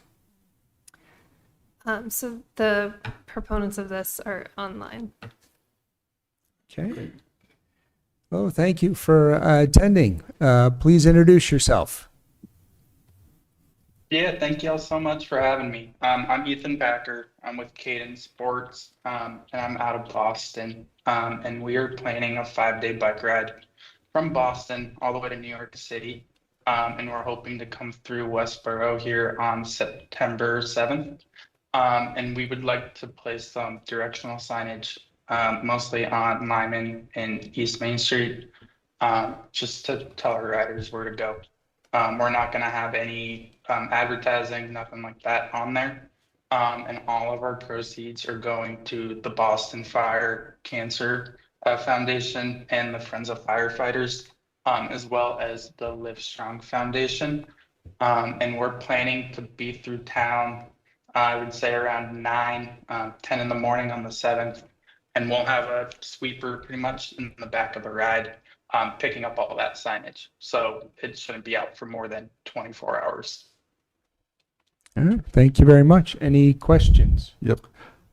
So the proponents of this are online. Okay. Oh, thank you for attending. Please introduce yourself. Yeah, thank y'all so much for having me. I'm Ethan Packer. I'm with Cadence Sports, and I'm out of Boston. And we are planning a 5-day bike ride from Boston all the way to New York City. And we're hoping to come through Westborough here on September 7th. And we would like to place some directional signage, mostly on Lyman and East Main Street, just to tell our riders where to go. We're not going to have any advertising, nothing like that on there. And all of our proceeds are going to the Boston Fire Cancer Foundation and the Friends of Firefighters, as well as the Live Strong Foundation. And we're planning to be through town, I would say around 10 in the morning on the 7th. And we'll have a sweeper pretty much in the back of a ride, picking up all that signage. So it shouldn't be out for more than 24 hours. All right, thank you very much. Any questions? Yep.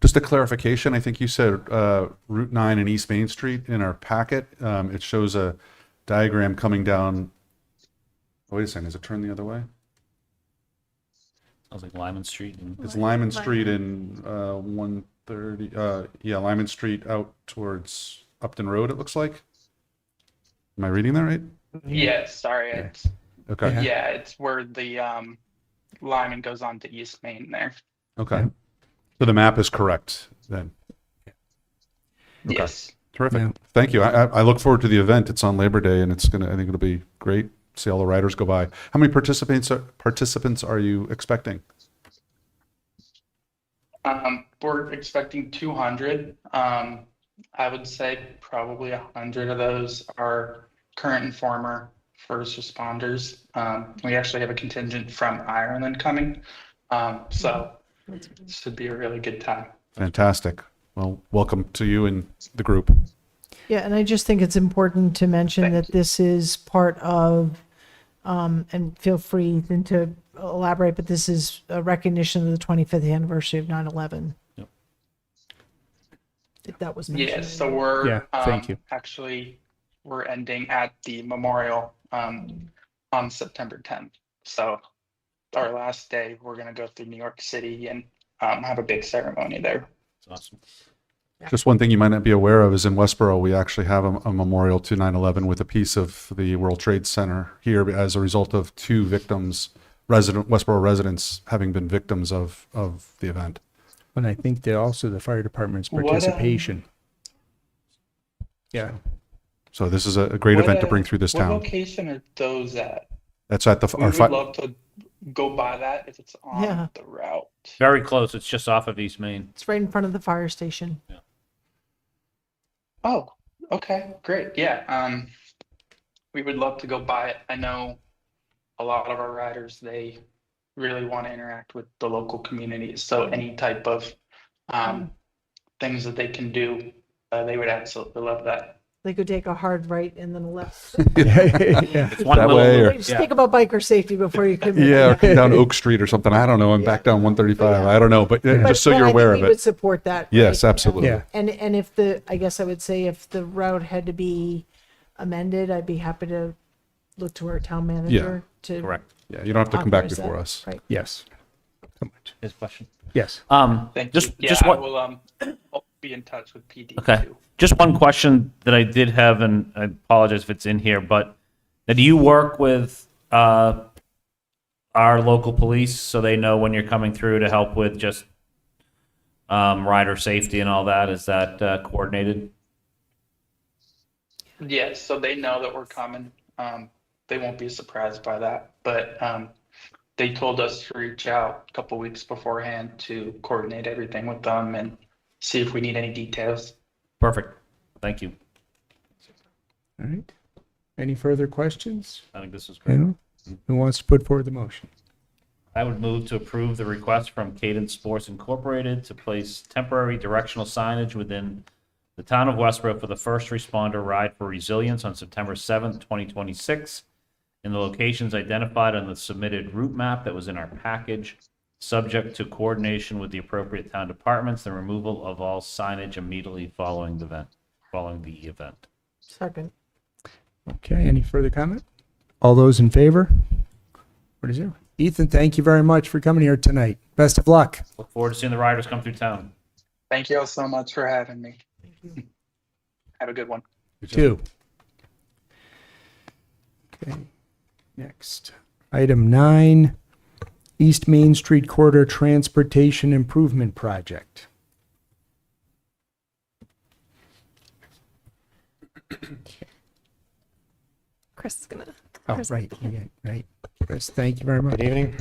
Just a clarification. I think you said Route 9 and East Main Street in our packet. It shows a diagram coming down. Oh, wait a second. Is it turned the other way? Sounds like Lyman Street. And It's Lyman Street and 130. Yeah, Lyman Street out towards Upton Road, it looks like. Am I reading that right? Yeah, sorry. Yeah. It's, Okay. yeah, it's where the Lyman goes on to East Main there. Okay. So the map is correct then. Okay. Yes. Terrific. Yeah. Thank you. I look forward to the event. It's on Labor Day and I think it'll be great. See all the riders go by. How many participants are you expecting? We're expecting 200. I would say probably 100 of those are current and former first responders. We actually have a contingent from Ireland coming. So it should be a really good time. Fantastic. Well, welcome to you and the group. Yeah, and I just think it's important to mention that this is part of, and feel free then to elaborate, but this is a recognition of the 25th anniversary of 9/11. Yep. If that was mentioned. Yes, so we're Yeah, thank you. actually we're ending at the memorial on September 10th. So our last day, we're gonna go through New York City and have a big ceremony there. It's awesome. Just one thing you might not be aware of is in Westborough, we actually have a memorial to 9/11 with a piece of the World Trade Center here as a result of two victims, Westborough residents having been victims of the event. And I think that also the fire department's What, participation. Yeah. So this is a great event to bring through this What town. location are those at? That's at the We would love to go by that if it's on Yeah. the route. Very close. It's just off of East Main. It's right in front of the fire station. Oh, okay, great. Yeah, we would love to go by it. I know a lot of our riders, they really want to interact with the local communities. So any type of things that they can do, they would absolutely love that. They could take a hard right and then a left. Yeah. It's one That little way, or- loop. Just Yeah. think about biker safety before you commit. Yeah, or come down Oak Street or something. I don't know. I'm back down 135. I don't know, but But- just so but you're I aware think of we would it. support that. Yes, right? absolutely. Yeah. And I guess I would say if the route had to be amended, I'd be happy to look to our town manager to. Correct. Yeah, you don't have to come back authorize before that. us. Right. Yes. So much. His question. Yes. Thank Just you. just Yeah, I what? will I'll be in touch with PD Okay. too. Just one question that I did have, and I apologize if it's in here, but now do you work with our local police so they know when you're coming through to help with just rider safety and all that? Is that coordinated? Yes, so they know that we're coming. They won't be surprised by that, but they told us to reach out a couple weeks beforehand to coordinate everything with them and see if we need any details. Perfect. Thank you. All right. Any further questions? I think this is great. No? Who wants to put forward the motion? I would move to approve the request from Cadence Sports Incorporated to place temporary directional signage within the town of Westborough for the first responder ride for resilience on September 7th, 2026, in the locations identified on the submitted route map that was in our package, subject to coordination with the appropriate town departments and removal of all signage immediately following the event. Second. Okay. Any further comment? All those in favor? 4-0. Ethan, thank you very much for coming here tonight. Best of luck. Look forward to seeing the riders come through town. Thank you all so much for having me. Have a good one. Two. Okay. Next. Item 9, East Main Street Corridor Transportation Improvement Project. Chris is gonna. Oh, Chris- right. Yeah, right. Chris, thank you very much. Good evening.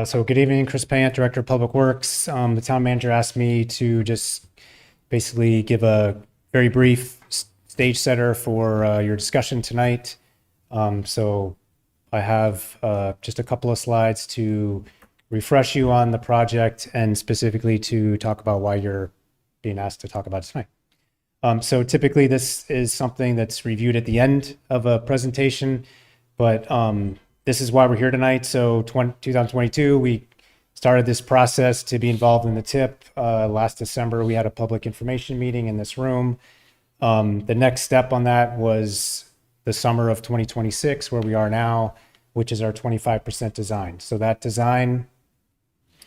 So good evening, Chris Payant, Director of Public Works. The town manager asked me to just basically give a very brief stage setter for your discussion tonight. So I have just a couple of slides to refresh you on the project and specifically to talk about why you're being asked to talk about it tonight. So typically this is something that's reviewed at the end of a presentation, but this is why we're here tonight. So 2022, we started this process to be involved in the TIP. Last December, we had a public information meeting in this room. The next step on that was the summer of 2026, where we are now, which is our 25% design. So that design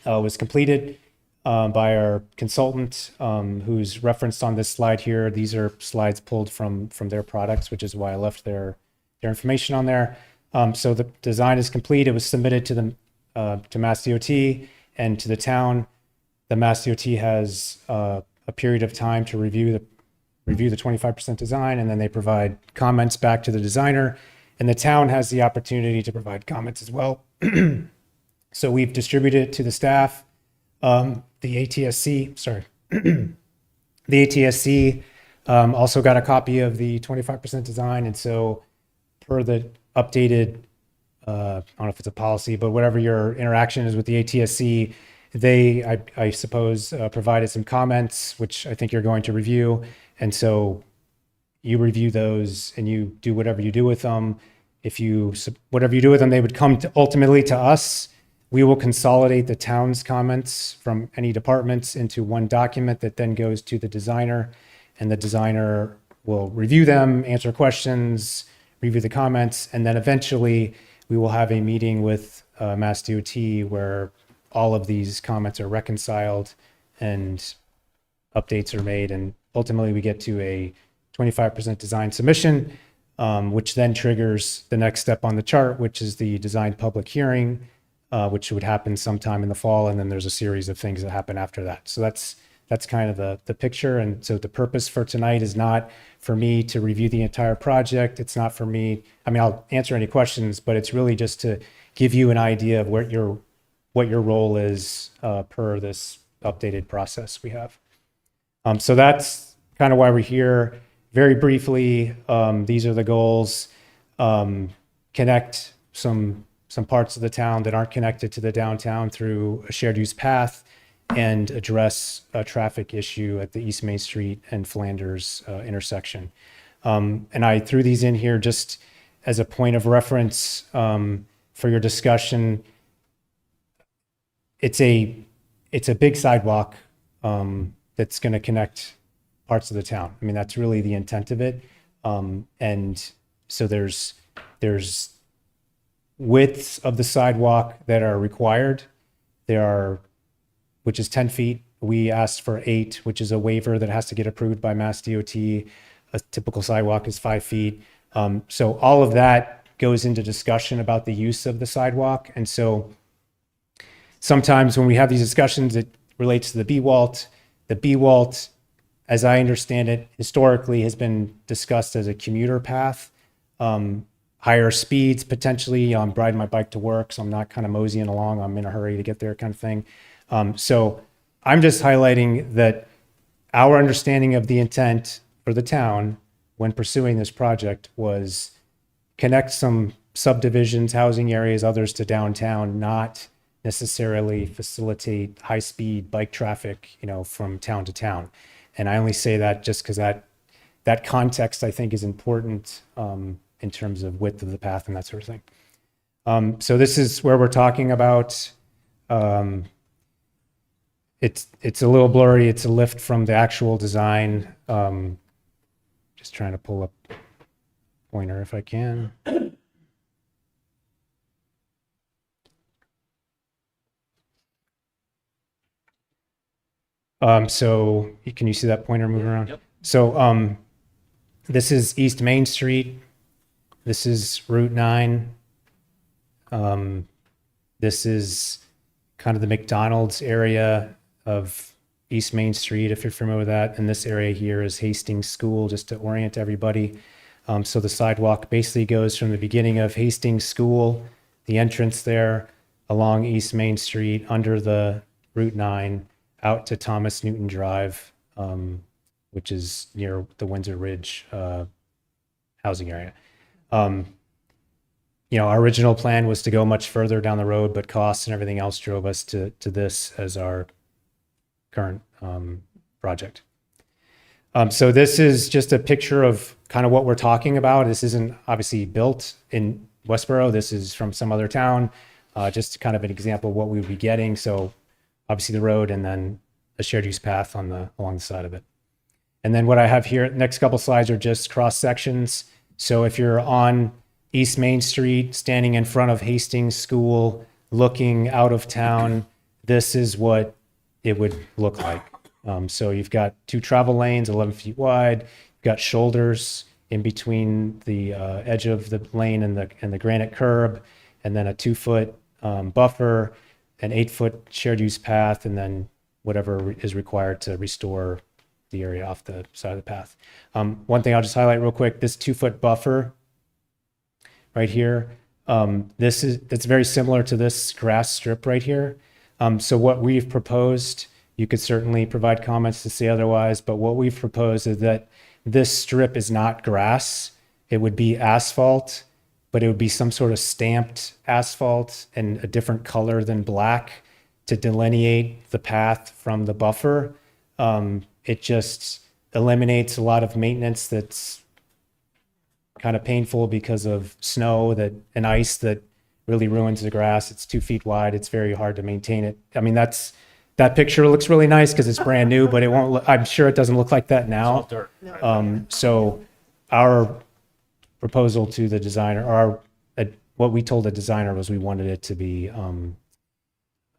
was completed by our consultant, who's referenced on this slide here. These are slides pulled from their products, which is why I left their information on there. So the design is complete. It was submitted to the to Mass DOT and to the town. The Mass DOT has a period of time to review the 25% design, and then they provide comments back to the designer. And the town has the opportunity to provide comments as well. So we've distributed it to the staff. The ATSC, sorry, the ATSC also got a copy of the 25% design. And so per the updated, I don't know if it's a policy, but whatever your interaction is with the ATSC, they, I suppose, provided some comments, which I think you're going to review. And so you review those and you do whatever you do with them. If you, whatever you do with them, they would come to, ultimately to us. We will consolidate the town's comments from any departments into one document that then goes to the designer, and the designer will review them, answer questions, review the comments, and then eventually we will have a meeting with Mass DOT where all of these comments are reconciled and updates are made, and ultimately we get to a 25% design submission, which then triggers the next step on the chart, which is the design public hearing, which would happen sometime in the fall, and then there's a series of things that happen after that. So that's kind of the picture. And so the purpose for tonight is not for me to review the entire project. It's not for me, I mean, I'll answer any questions, but it's really just to give you an idea of what your role is per this updated process we have. So that's kind of why we're here. Very briefly, these are the goals. Connect some parts of the town that aren't connected to the downtown through a shared use path, and address a traffic issue at the East Main Street and Flanders intersection. And I threw these in here just as a point of reference for your discussion. It's a big sidewalk that's going to connect parts of the town. I mean, that's really the intent of it. And so there's widths of the sidewalk that are required. Which is 10 feet. We asked for 8, which is a waiver that has to get approved by Mass DOT. A typical sidewalk is 5 feet. So all of that goes into discussion about the use of the sidewalk. And so sometimes when we have these discussions, it relates to the B-Walt. The B-Walt, as I understand it, historically has been discussed as a commuter path. Higher speeds potentially. I'm riding my bike to work, so I'm not kind of moseying along. I'm in a hurry to get there kind of thing. So I'm just highlighting that our understanding of the intent for the town when pursuing this project was connect some subdivisions, housing areas, others to downtown, not necessarily facilitate high-speed bike traffic, from town to town. And I only say that just because that context, I think, is important in terms of width of the path and that sort of thing. So this is where we're talking about. It's a little blurry. It's a lift from the actual design. Just trying to pull up pointer if I can. So can you see that pointer moving around? Yep. So this is East Main Street. This is Route 9. This is kind of the McDonald's area of East Main Street, if you're familiar with that. And this area here is Hastings School, just to orient everybody. So the sidewalk basically goes from the beginning of Hastings School, the entrance there, along East Main Street, under the Route 9, out to Thomas Newton Drive, which is near the Windsor Ridge housing area. Our original plan was to go much further down the road, but costs and everything else drove us to this as our current project. So this is just a picture of kind of what we're talking about. This isn't obviously built in Westborough. This is from some other town, just kind of an example of what we would be getting. So obviously the road and then a shared use path along the side of it. And then what I have here, next couple slides are just cross sections. So if you're on East Main Street, standing in front of Hastings School, looking out of town, this is what it would look like. So you've got 2 travel lanes, 11 feet wide. You've got shoulders in between the edge of the lane and the granite curb, and then a 2-foot buffer, an 8-foot shared use path, and then whatever is required to restore the area off the side of the path. One thing I'll just highlight real quick, this 2-foot buffer right here. It's very similar to this grass strip right here. So what we've proposed, you could certainly provide comments to say otherwise, but what we've proposed is that this strip is not grass. It would be asphalt, but it would be some sort of stamped asphalt and a different color than black to delineate the path from the buffer. It just eliminates a lot of maintenance that's kind of painful because of snow and ice that really ruins the grass. It's 2 feet wide. It's very hard to maintain it. I mean, that picture looks really nice because it's brand new, but it won't. I'm sure it doesn't look like that now. So our proposal to the designer, what we told the designer was we wanted it to be a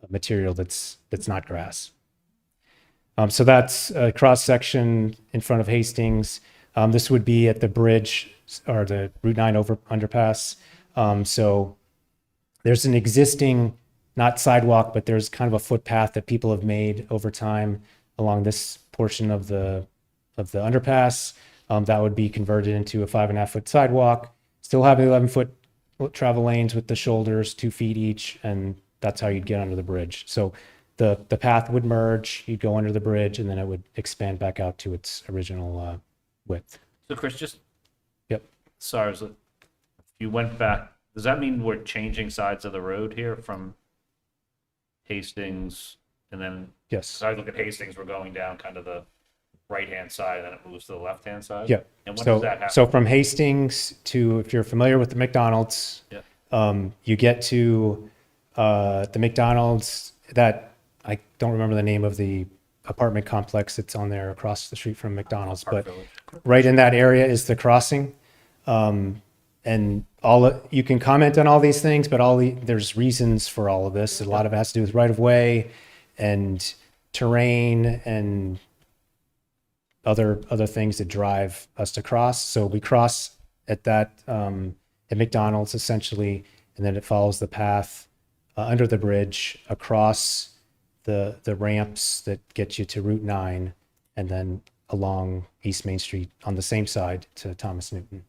material that's not grass. So that's a cross section in front of Hastings. This would be at the bridge or the Route 9 underpass. So there's an existing, not sidewalk, but there's kind of a footpath that people have made over time along this portion of the underpass. That would be converted into a 5.5-foot sidewalk. Still have 11-foot travel lanes with the shoulders, 2 feet each, and that's how you'd get under the bridge. So the path would merge, you'd go under the bridge, and then it would expand back out to its original width. So Chris, just, Yep. sorry, so if you went back, does that mean we're changing sides of the road here from Hastings and then? Yes. So I look at Hastings, we're going down kind of the right-hand side, and then it moves to the left-hand side? Yeah. And when does that happen? So from Hastings to, if you're familiar with the McDonald's, you get to the McDonald's that, I don't remember the name of the apartment complex that's on there across the street from McDonald's, but right in that area is the crossing. And you can comment on all these things, but there's reasons for all of this. A lot of it has to do with right of way and terrain and other things that drive us to cross. So we cross at McDonald's essentially, and then it follows the path under the bridge across the ramps that get you to Route 9 and then along East Main Street on the same side to Thomas Newton.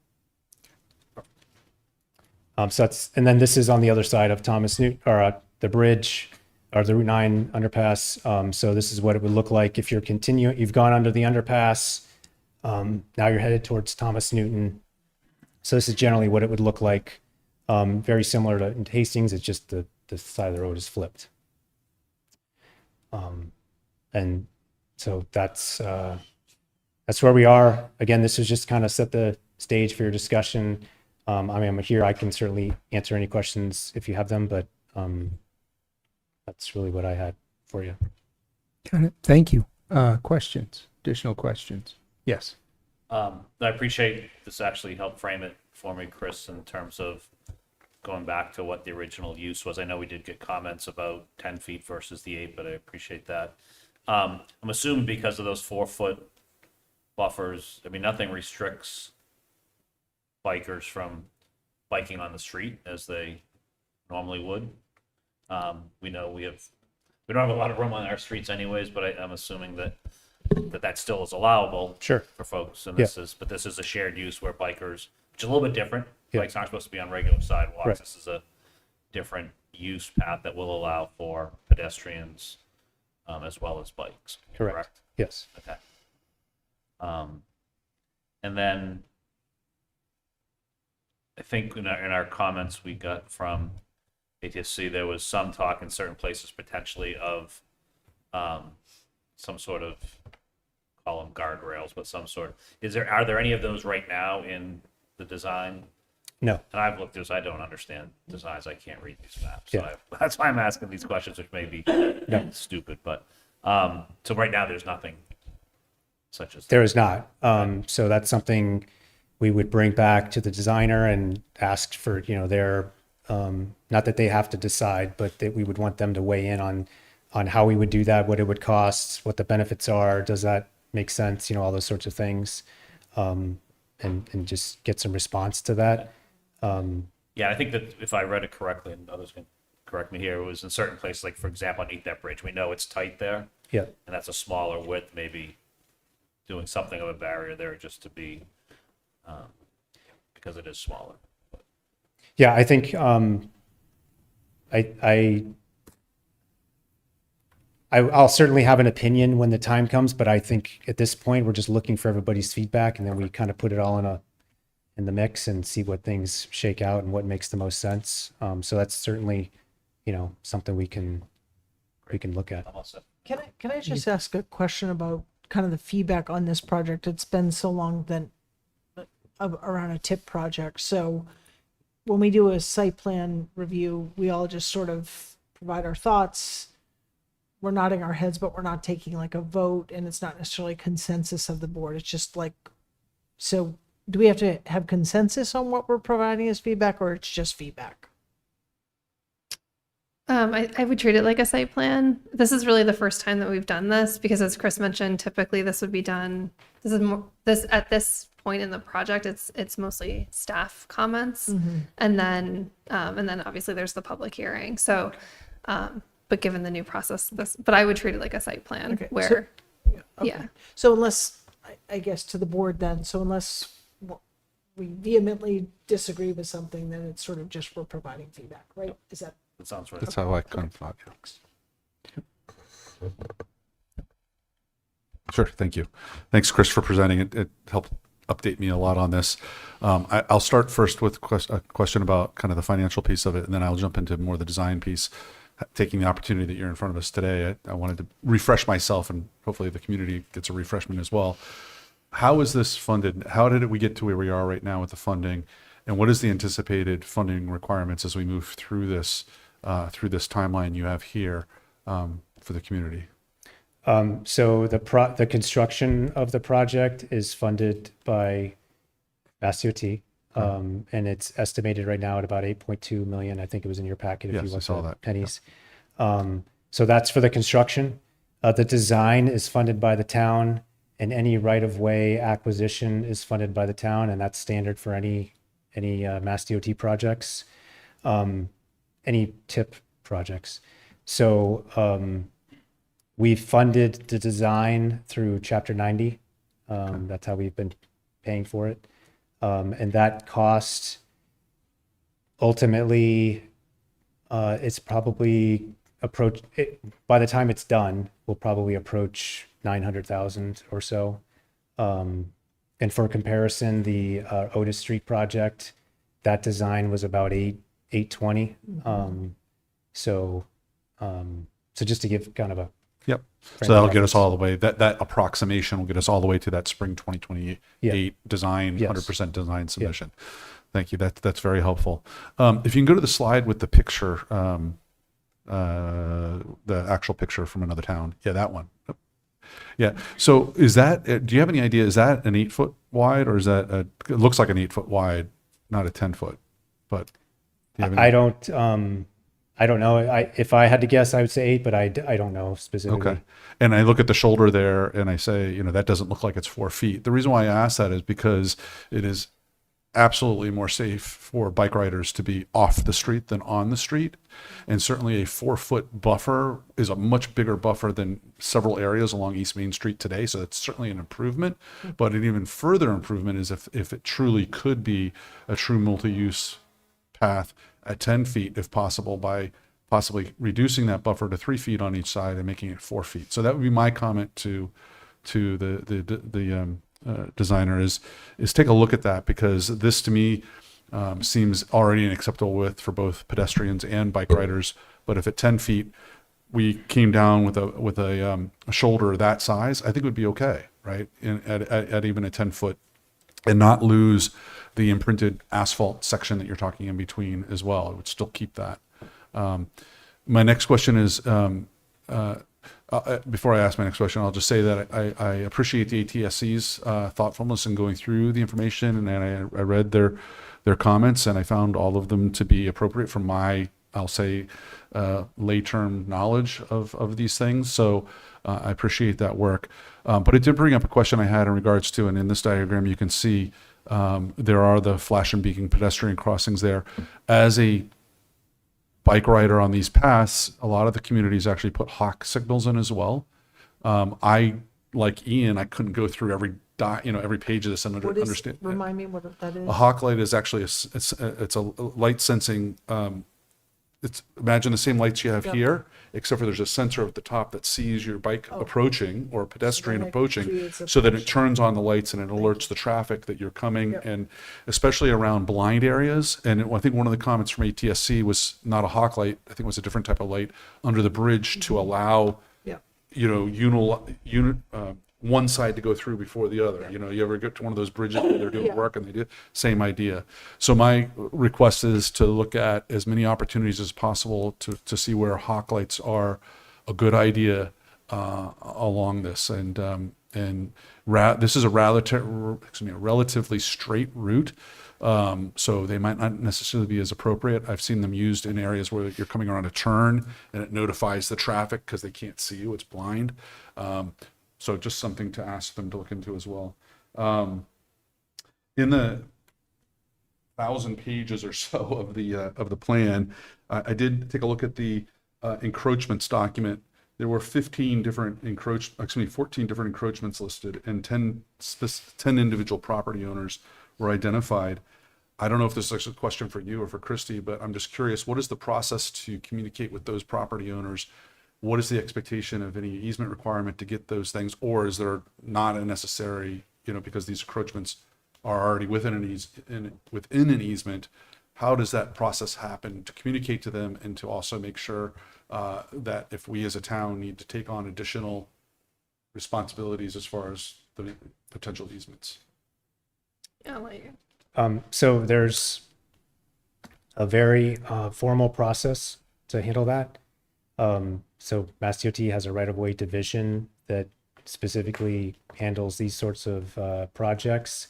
And then this is on the other side of Thomas Newton, or the bridge, or the Route 9 underpass. So this is what it would look like if you've gone under the underpass. Now you're headed towards Thomas Newton. So this is generally what it would look like. Very similar to Hastings. It's just the side of the road is flipped. And so that's where we are. Again, this is just kind of set the stage for your discussion. I mean, I'm here. I can certainly answer any questions if you have them, but that's really what I had for you. Got it. Thank you. Questions? Additional questions? Yes. I appreciate this actually helped frame it for me, Chris, in terms of going back to what the original use was. I know we did get comments about 10 feet versus the 8, but I appreciate that. I'm assuming because of those 4-foot buffers, I mean, nothing restricts bikers from biking on the street as they normally would. We know we don't have a lot of room on our streets anyways, but I'm assuming that still is allowable Sure. for folks. And Yeah. this is a shared use where bikers, which is a little bit different. Yeah. Bikes aren't supposed to be on regular sidewalks. Right. This is a different use path that will allow for pedestrians as well as bikes. Correct. Yes. Okay. And then I think in our comments we got from ATSC, there was some talk in certain places potentially of some sort of, call them guardrails, but some sort. Are there any of those right now in the design? No. And I've looked at this, I don't understand designs, I can't read these maps. Yeah. So that's why I'm asking these questions, which may be stupid, but so right now there's nothing such as There is not. So that's something we would bring back to the designer and ask for, their, not that they have to decide, but that we would want them to weigh in on how we would do that, what it would cost, what the benefits are, does that make sense, all those sorts of things, and just get some response to that. Yeah, I think that if I read it correctly, and others can correct me here, it was in certain places, like for example, underneath that bridge, we know it's tight there. Yeah. And that's a smaller width, maybe doing something of a barrier there just to be, because it is smaller. Yeah, I think I'll certainly have an opinion when the time comes, but I think at this point we're just looking for everybody's feedback, and then we kind of put it all in the mix and see what things shake out and what makes the most sense. So that's certainly, something we can look at. Can I just ask a question about kind of the feedback on this project? It's been so long around a TIP project. So when we do a site plan review, we all just sort of provide our thoughts. We're nodding our heads, but we're not taking like a vote, and it's not necessarily consensus of the board. It's just like, so do we have to have consensus on what we're providing as feedback, or it's just feedback? I would treat it like a site plan. This is really the first time that we've done this because, as Chris mentioned, typically this would be done. This at this point in the project, it's mostly staff comments, and then obviously there's the public hearing. So, but given the new process, but I would treat it like a site plan where, yeah. So unless, I guess to the board then, so unless we vehemently disagree with something, then it's sort of just we're providing feedback, right? Is that? That sounds right. That's how I kind of thought. Sure. Thank you. Thanks, Chris, for presenting it. It helped update me a lot on this. I'll start first with a question about kind of the financial piece of it, and then I'll jump into more the design piece. Taking the opportunity that you're in front of us today, I wanted to refresh myself, and hopefully the community gets a refreshment as well. How is this funded? How did we get to where we are right now with the funding? And what is the anticipated funding requirements as we move through this timeline you have here for the community? So the construction of the project is funded by MassDOT, and it's estimated right now at about 8.2 million. I think it was in your packet. If Yes, you I saw that. Pennies. So that's for the construction. The design is funded by the town, and any right-of-way acquisition is funded by the town, and that's standard for any MassDOT projects, any TIP projects. So we funded the design through Chapter 90. That's how we've been paying for it. And that cost, ultimately, it's probably by the time it's done, we'll probably approach 900,000 or so. And for comparison, the Otis Street project, that design was about 820. So just to give kind of a Yep. So that'll get us all the way. That approximation will get us all the way to that spring 2028 design, 100% design submission. Yeah. Thank you. That's very helpful. If you can go to the slide with the picture, the actual picture from another town. Yeah, that one. Yeah. So is that? Do you have any idea? Is that an 8 foot wide, or is that? It looks like an 8 foot wide, not a 10 foot. But do you have any? I don't know. If I had to guess, I would say 8, but I don't know specifically. Okay. And I look at the shoulder there and I say, that doesn't look like it's 4 feet. The reason why I ask that is because it is absolutely more safe for bike riders to be off the street than on the street. And certainly a 4-foot buffer is a much bigger buffer than several areas along East Main Street today. So it's certainly an improvement, but an even further improvement is if it truly could be a true multi-use path at 10 feet, if possible, by possibly reducing that buffer to 3 feet on each side and making it 4 feet. So that would be my comment to the designer is take a look at that, because this to me seems already an acceptable width for both pedestrians and bike riders. But if at 10 feet we came down with a shoulder that size, I think it would be okay, right? At even a 10 foot, and not lose the imprinted asphalt section that you're talking in between as well. It would still keep that. My next question is, before I ask my next question, I'll just say that I appreciate the ATSC's thoughtfulness in going through the information, and I read their comments, and I found all of them to be appropriate from my, I'll say, lay-term knowledge of these things. So I appreciate that work. But it did bring up a question I had in regards to, and in this diagram you can see there are the flash and beacon pedestrian crossings there. As a bike rider on these paths, a lot of the communities actually put hawk signals in as well. I, like Ian, I couldn't go through every every page of this and What is, understand. remind me what that is? A hawk light is actually it's a light sensing. Imagine the same lights you have Yep. here, except for there's a sensor at the top that sees your bike approaching or a pedestrian it approaching, creates a so that it flash. turns on the lights and it alerts the traffic that you're coming, Yep. and especially around blind areas. And I think one of the comments from ATSC was not a hawk light. I think it was a different type of light under the bridge to allow, Yeah. one side to go through before the other. You ever get to one of those bridges where they're doing Yeah. work and they do same idea. So my request is to look at as many opportunities as possible to see where hawk lights are a good idea along this. And this is a relatively straight route. So they might not necessarily be as appropriate. I've seen them used in areas where you're coming around a turn and it notifies the traffic because they can't see you, it's blind. So just something to ask them to look into as well. In the 1,000 pages or so of the plan, I did take a look at the encroachments document. There were 14 different encroachments listed, and 10 individual property owners were identified. I don't know if this is a question for you or for Christy, but I'm just curious, what is the process to communicate with those property owners? What is the expectation of any easement requirement to get those things, or is there not a necessary, because these encroachments are already within an easement? How does that process happen to communicate to them and to also make sure that if we as a town need to take on additional responsibilities as far as the potential easements? I'll let you. So there's a very formal process to handle that. So Mass DOT has a right-of-way division that specifically handles these sorts of projects.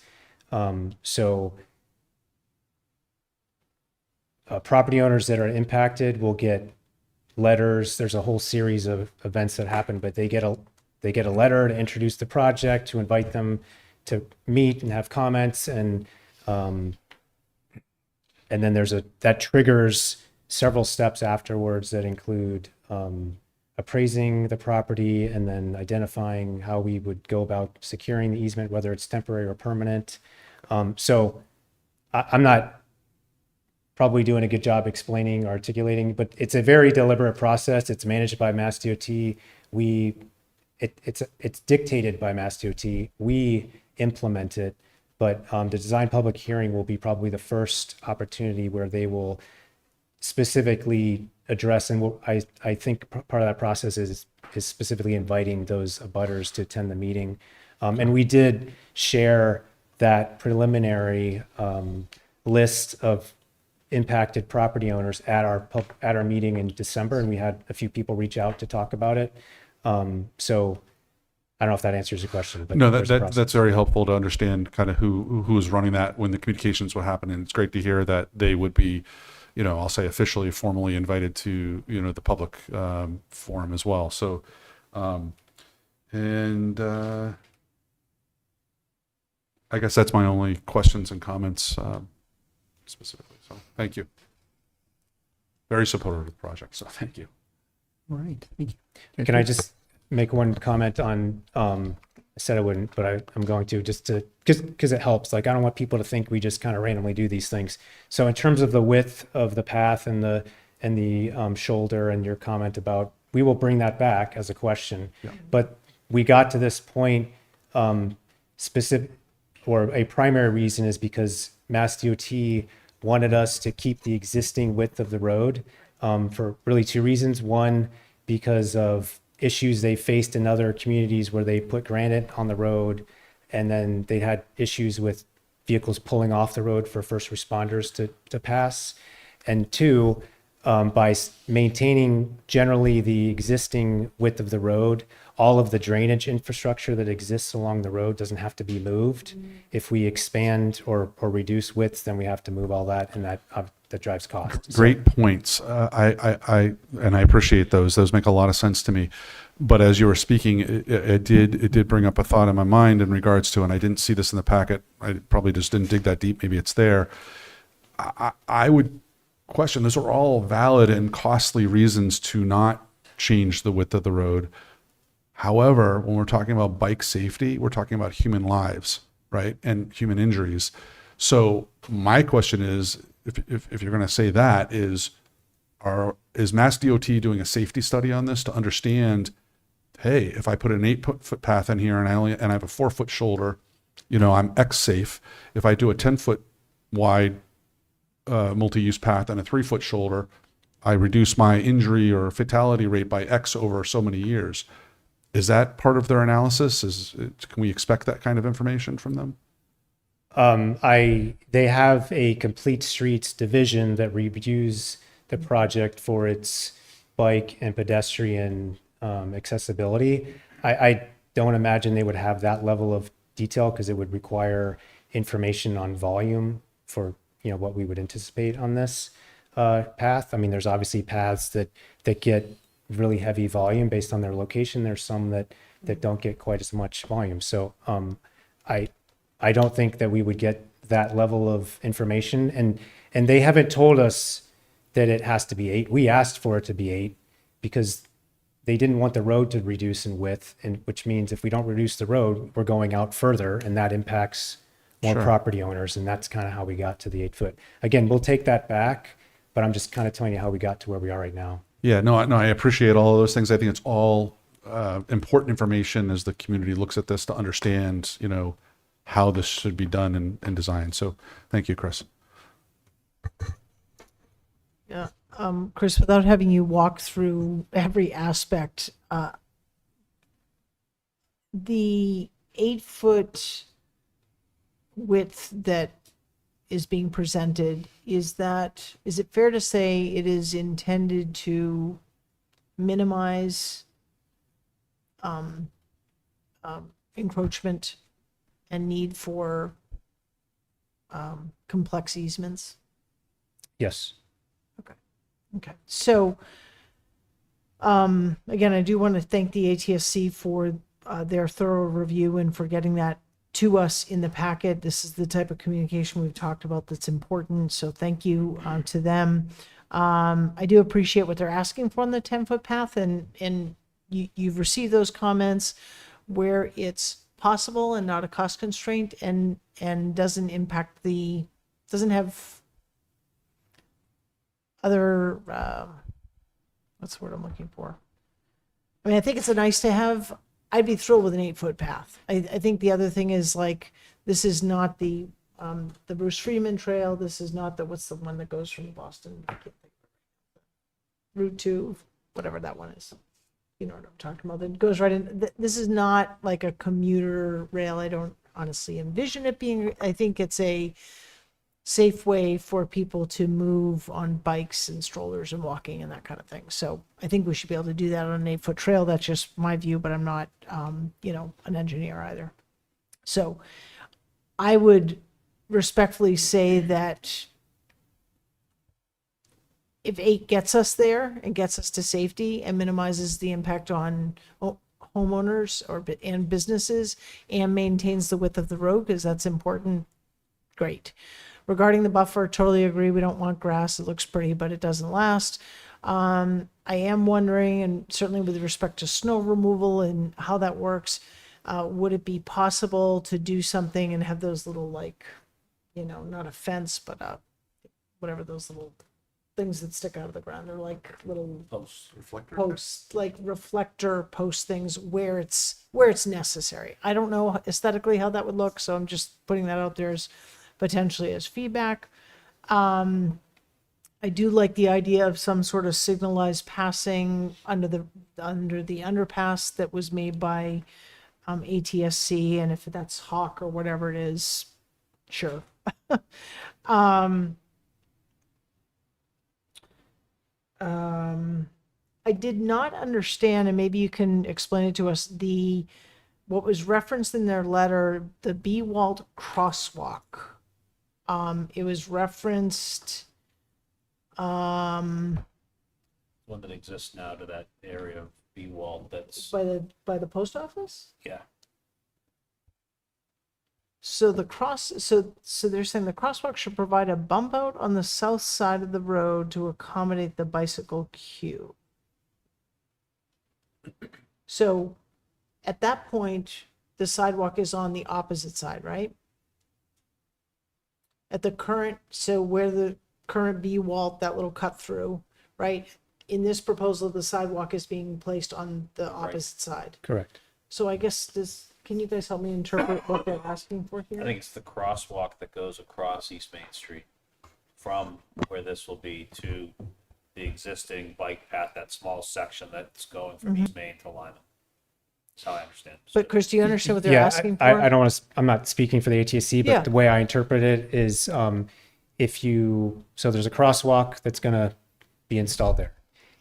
So property owners that are impacted will get letters. There's a whole series of events that happen, but they get a letter to introduce the project, to invite them to meet and have comments, and then that triggers several steps afterwards that include appraising the property and then identifying how we would go about securing the easement, whether it's temporary or permanent. So I'm not probably doing a good job explaining, articulating, but it's a very deliberate process. It's managed by Mass DOT. It's dictated by Mass DOT. We implement it, but the design public hearing will be probably the first opportunity where they will specifically address, and I think part of that process is specifically inviting those abutters to attend the meeting. And we did share that preliminary list of impacted property owners at our meeting in December, and we had a few people reach out to talk about it. So I don't know if that answers your question, but No, there's a process. that's very helpful to understand kind of who is running that when the communications will happen. And it's great to hear that they would be, I'll say officially, formally invited to, the public forum as well. So, I guess that's my only questions and comments specifically. So thank you. Very supportive of the project. So thank you. All right. Thank you. Can I just make one comment on, I said I wouldn't, but I'm going to, because it helps. Like, I don't want people to think we just kind of randomly do these things. So in terms of the width of the path and the shoulder, and your comment about, we will bring that back as a question. Yeah. But we got to this point, specific, or a primary reason is because Mass DOT wanted us to keep the existing width of the road for really two reasons. One, because of issues they faced in other communities where they put granite on the road, and then they had issues with vehicles pulling off the road for first responders to pass. And two, by maintaining generally the existing width of the road, all of the drainage infrastructure that exists along the road doesn't have to be moved. If we expand or reduce widths, then we have to move all that, and that drives cost. Great points. I appreciate those. Those make a lot of sense to me. But as you were speaking, it did bring up a thought in my mind in regards to, and I didn't see this in the packet. I probably just didn't dig that deep. Maybe it's there. I would question, those are all valid and costly reasons to not change the width of the road. However, when we're talking about bike safety, we're talking about human lives, right? And human injuries. So my question is, if you're going to say that, is Mass DOT doing a safety study on this to understand, hey, if I put an 8-foot path in here and I have a 4-foot shoulder, I'm X safe. If I do a 10-foot wide multi-use path and a 3-foot shoulder, I reduce my injury or fatality rate by X over so many years. Is that part of their analysis? Can we expect that kind of information from them? They have a complete streets division that reviews the project for its bike and pedestrian accessibility. I don't imagine they would have that level of detail because it would require information on volume for what we would anticipate on this path. I mean, there's obviously paths that get really heavy volume based on their location. There's some that don't get quite as much volume. So I don't think that we would get that level of information. And they haven't told us that it has to be 8. We asked for it to be 8 because they didn't want the road to reduce in width, and which means if we don't reduce the road, we're going out further, and that impacts more Sure. property owners. And that's kind of how we got to the 8-foot. Again, we'll take that back, but I'm just kind of telling you how we got to where we are right now. Yeah, no, I appreciate all of those things. I think it's all important information as the community looks at this to understand, how this should be done and designed. So thank you, Chris. Yeah. Chris, without having you walk through every aspect, the 8-foot width that is being presented, is it fair to say it is intended to minimize encroachment and need for complex easements? Yes. Okay. So, again, I do want to thank the ATSC for their thorough review and for getting that to us in the packet. This is the type of communication we've talked about that's important. So thank you to them. I do appreciate what they're asking for on the 10-foot path, and you've received those comments where it's possible and not a cost constraint and doesn't have other, what's the word I'm looking for? I mean, I think it's a nice to have. I'd be thrilled with an 8-foot path. I think the other thing is, like, this is not the Bruce Freeman Trail. This is not what's the one that goes from Boston? I can't think. Route 2, whatever that one is. You know what I'm talking about. That goes right in. This is not like a commuter rail. I don't honestly envision it being. I think it's a safe way for people to move on bikes and strollers and walking and that kind of thing. So I think we should be able to do that on an 8-foot trail. That's just my view, but I'm not, an engineer either. So I would respectfully say that if 8 gets us there and gets us to safety and minimizes the impact on homeowners and businesses and maintains the width of the road, because that's important, great. Regarding the buffer, totally agree. We don't want grass. It looks pretty, but it doesn't last. I am wondering, and certainly with respect to snow removal and how that works, would it be possible to do something and have those little, like, not a fence, but whatever those little things that stick out of the ground. They're like little posts, like reflector post things where it's necessary. I don't know aesthetically how that would look, so I'm just putting that out there as potentially as feedback. I do like the idea of some sort of signalized passing under the underpass that was made by ATSC, and if that's Hawk or whatever it is, sure. I did not understand, and maybe you can explain it to us, what was referenced in their letter, the Bewalt crosswalk. It was referenced, One that exists now to that area of B-Wall that's, by the post office? yeah. So so they're saying the crosswalk should provide a bump out on the south side of the road to accommodate the bicycle queue. So at that point, the sidewalk is on the opposite side, right? At the current, so where the current B wall, that little cut through, right? In this proposal, the sidewalk is being placed on the opposite side. Correct. So I guess can you guys help me interpret what they're asking for here? I think it's the crosswalk that goes across East Main Street from where this will be to the existing bike path, that small section that's going from East Main to Lyman. That's how I understand it. But Chris, do you understand what they're Yeah, asking for? I don't want to, I'm not speaking for the ATSC, but Yeah. the way I interpret it is so there's a crosswalk that's going to be installed there.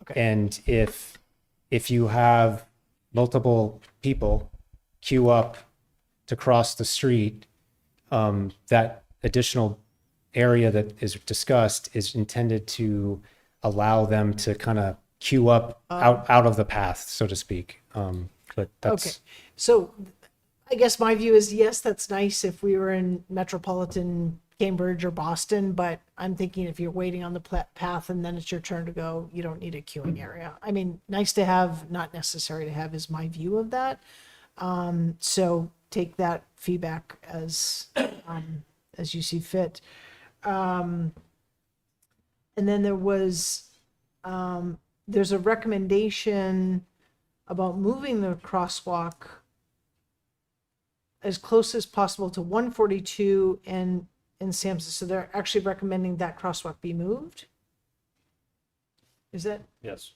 Okay. And if you have multiple people queue up to cross the street, that additional area that is discussed is intended to allow them to kind of queue up out of the path, so to speak. But that's Okay, so I guess my view is, yes, that's nice if we were in metropolitan Cambridge or Boston, but I'm thinking if you're waiting on the path and then it's your turn to go, you don't need a queuing area. I mean, nice to have, not necessary to have is my view of that. So take that feedback as you see fit. And then there's a recommendation about moving the crosswalk as close as possible to 142 and Sampson. So they're actually recommending that crosswalk be moved? Is that? Yes.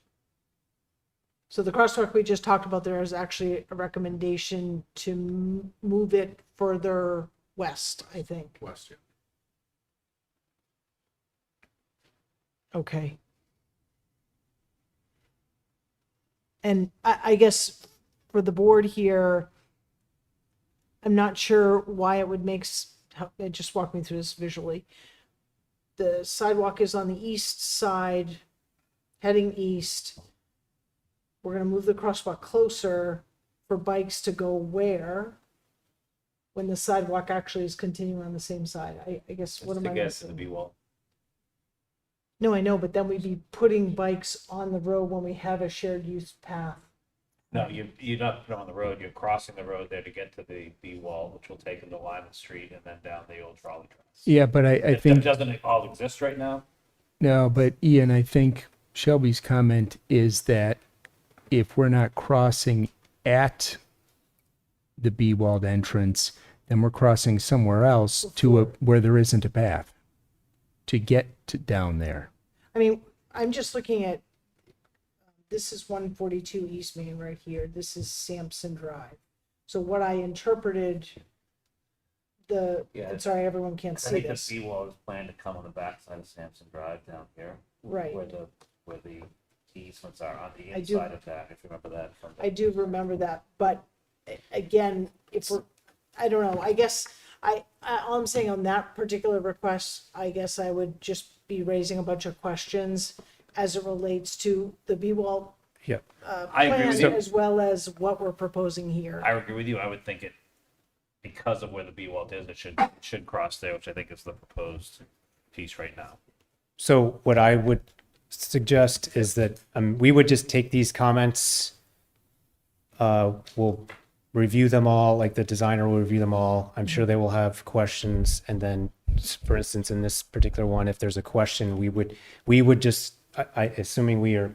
So the crosswalk we just talked about, there is actually a recommendation to move it further west, I think. West, yeah. Okay. And I guess for the board here, I'm not sure why it would just walk me through this visually. The sidewalk is on the east side, heading east. We're going to move the crosswalk closer for bikes to go where? When the sidewalk actually is continuing on the same side. I guess, what am I missing? B-wall. No, I know, but then we'd be putting bikes on the road when we have a shared use path. No, you're not putting them on the road, you're crossing the road there to get to the B-wall, which will take them to Lyman Street and then down the old trolley tracks. Yeah, but I It think, doesn't all exist right now? no, but Ian, I think Shelby's comment is that if we're not crossing at the B-walled entrance, then we're crossing somewhere else where there isn't a path to get down there. I mean, I'm just looking at, this is 142 East Main right here. This is Sampson Drive. So what I interpreted I'm sorry, everyone can't I see think this. the B-wall is planned to come on the backside of Sampson Drive down here. Right. Where the easements are on the I do- inside of that, if you remember that. From the- I do remember that, but again, I don't know, I guess, all I'm saying on that particular request, I guess I would just be raising a bunch of questions as it relates to the B-wall yeah. I agree plan with you. as well as what we're proposing here. I agree with you. I would think it, because of where the B-wall is, it should cross there, which I think is the proposed piece right now. So what I would suggest is that we would just take these comments. We'll review them all, like the designer will review them all. I'm sure they will have questions. And then, for instance, in this particular one, if there's a question, we would just, assuming we are,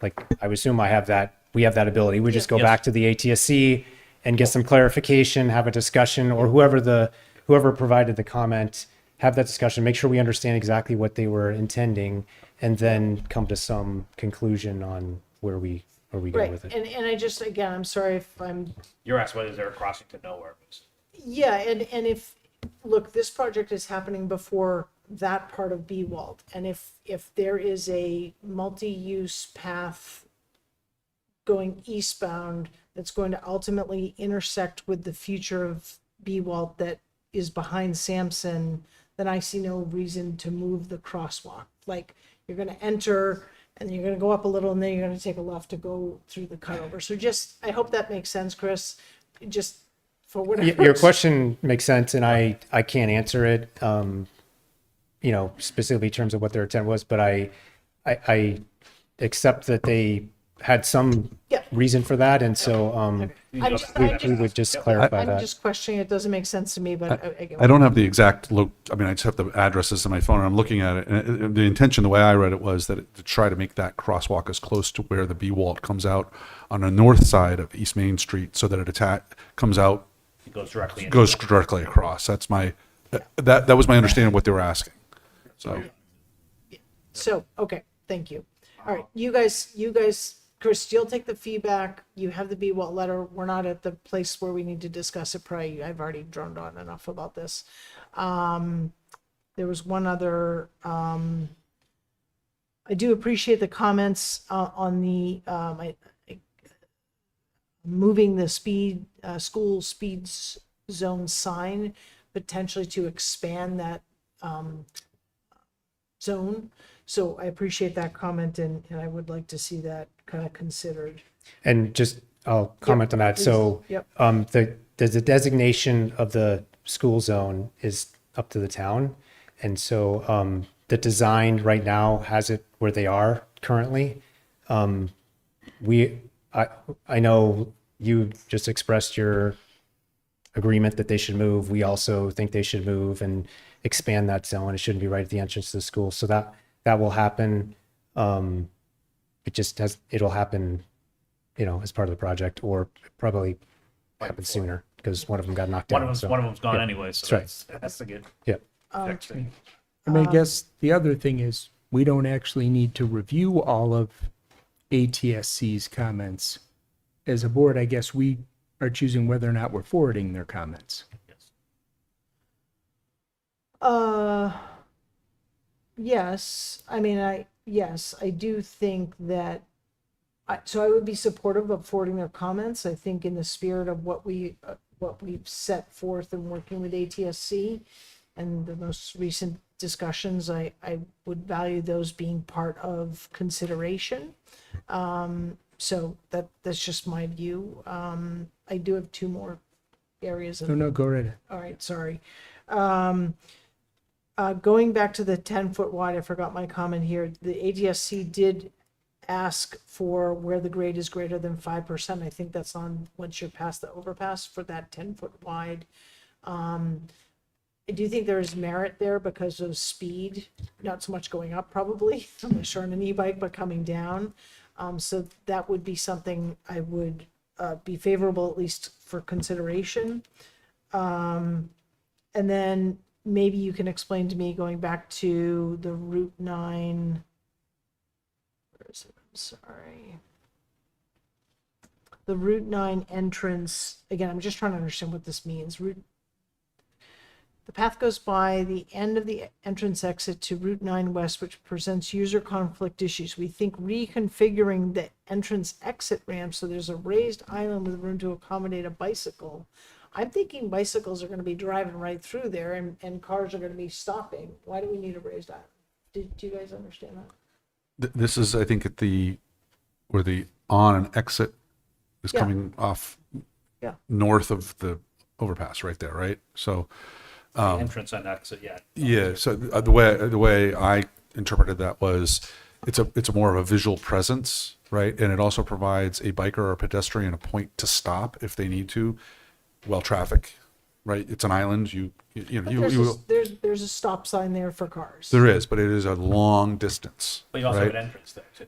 I would assume we have that ability. We just go Yes. back to the ATSC and get some clarification, have a discussion, or whoever provided the comment, have that discussion, make sure we understand exactly what they were intending, and then come to some conclusion on where we go Right, with it. and I just, again, I'm sorry if I'm, You're asking whether they're crossing to nowhere. yeah, and if, look, this project is happening before that part of B-Wald, and if there is a multi-use path going eastbound that's going to ultimately intersect with the future of B-Wald that is behind Sampson, then I see no reason to move the crosswalk. Like, you're gonna enter, and you're gonna go up a little, and then you're gonna take a left to go through the cutover. So just, I hope that makes sense, Chris, just for whatever. Your question makes sense, and I can't answer it, specifically in terms of what their intent was, but I accept that they had some Yeah. reason for that, and so we would just clarify I'm that. just questioning, it doesn't make sense to me, but I don't have the exact I mean, I just have the addresses on my phone and I'm looking at it. And the intention, the way I read it was that to try to make that crosswalk as close to where the B-Walt comes out on the north side of East Main Street so that it comes out, It goes directly into goes directly across. That's that was my understanding of what they were asking. So, okay, thank you. All right, you guys, Chris, you'll take the feedback. You have the BWAT letter. We're not at the place where we need to discuss it. Probably, I've already droned on enough about this. There was one other, I do appreciate the comments on the, moving the school speeds zone sign, potentially to expand that zone. So I appreciate that comment, and I would like to see that kind of considered. And just, I'll comment on that. So, Yep. the designation of the school zone is up to the town. And so, the design right now has it where they are currently. I know you just expressed your agreement that they should move. We also think they should move and expand that zone. It shouldn't be right at the entrance to the school. So that will happen. It'll happen, as part of the project, or probably happen sooner because one of them got knocked down. One of them's gone yeah, anyway, so that's that's the good. Yeah. I mean, I guess the other thing is we don't actually need to review all of ATSC's comments. As a board, I guess we are choosing whether or not we're forwarding their comments. Yes, I mean, I do think that, so I would be supportive of forwarding their comments. I think in the spirit of what we've set forth in working with ATSC and the most recent discussions, I would value those being part of consideration. So that's just my view. I do have two more areas. No, go right ahead. All right, sorry. Going back to the 10-foot wide, I forgot my comment here. The ADSC did ask for where the grade is greater than 5%. I think that's on once you're past the overpass for that 10-foot wide. I do think there is merit there because of speed, not so much going up probably, unless you're on an e-bike, but coming down. So that would be something I would be favorable, at least for consideration. And then maybe you can explain to me, going back to the Route 9, where is it? I'm sorry. The Route 9 entrance, again, I'm just trying to understand what this means. The path goes by the end of the entrance exit to Route 9 West, which presents user conflict issues. We think reconfiguring the entrance exit ramp so there's a raised island with room to accommodate a bicycle. I'm thinking bicycles are going to be driving right through there and cars are going to be stopping. Why do we need a raised island? Do you guys understand that? This is, I think, where the on and exit is Yeah. coming off north of the overpass right there, right? So, Entrance and exit, yeah. yeah. So the way I interpreted that was it's more of a visual presence, right? And it also provides a biker or a pedestrian a point to stop if they need to, while traffic, right? It's an island. There's a stop sign there for cars. There is, but it is a long distance. But you also right? have an entrance there too.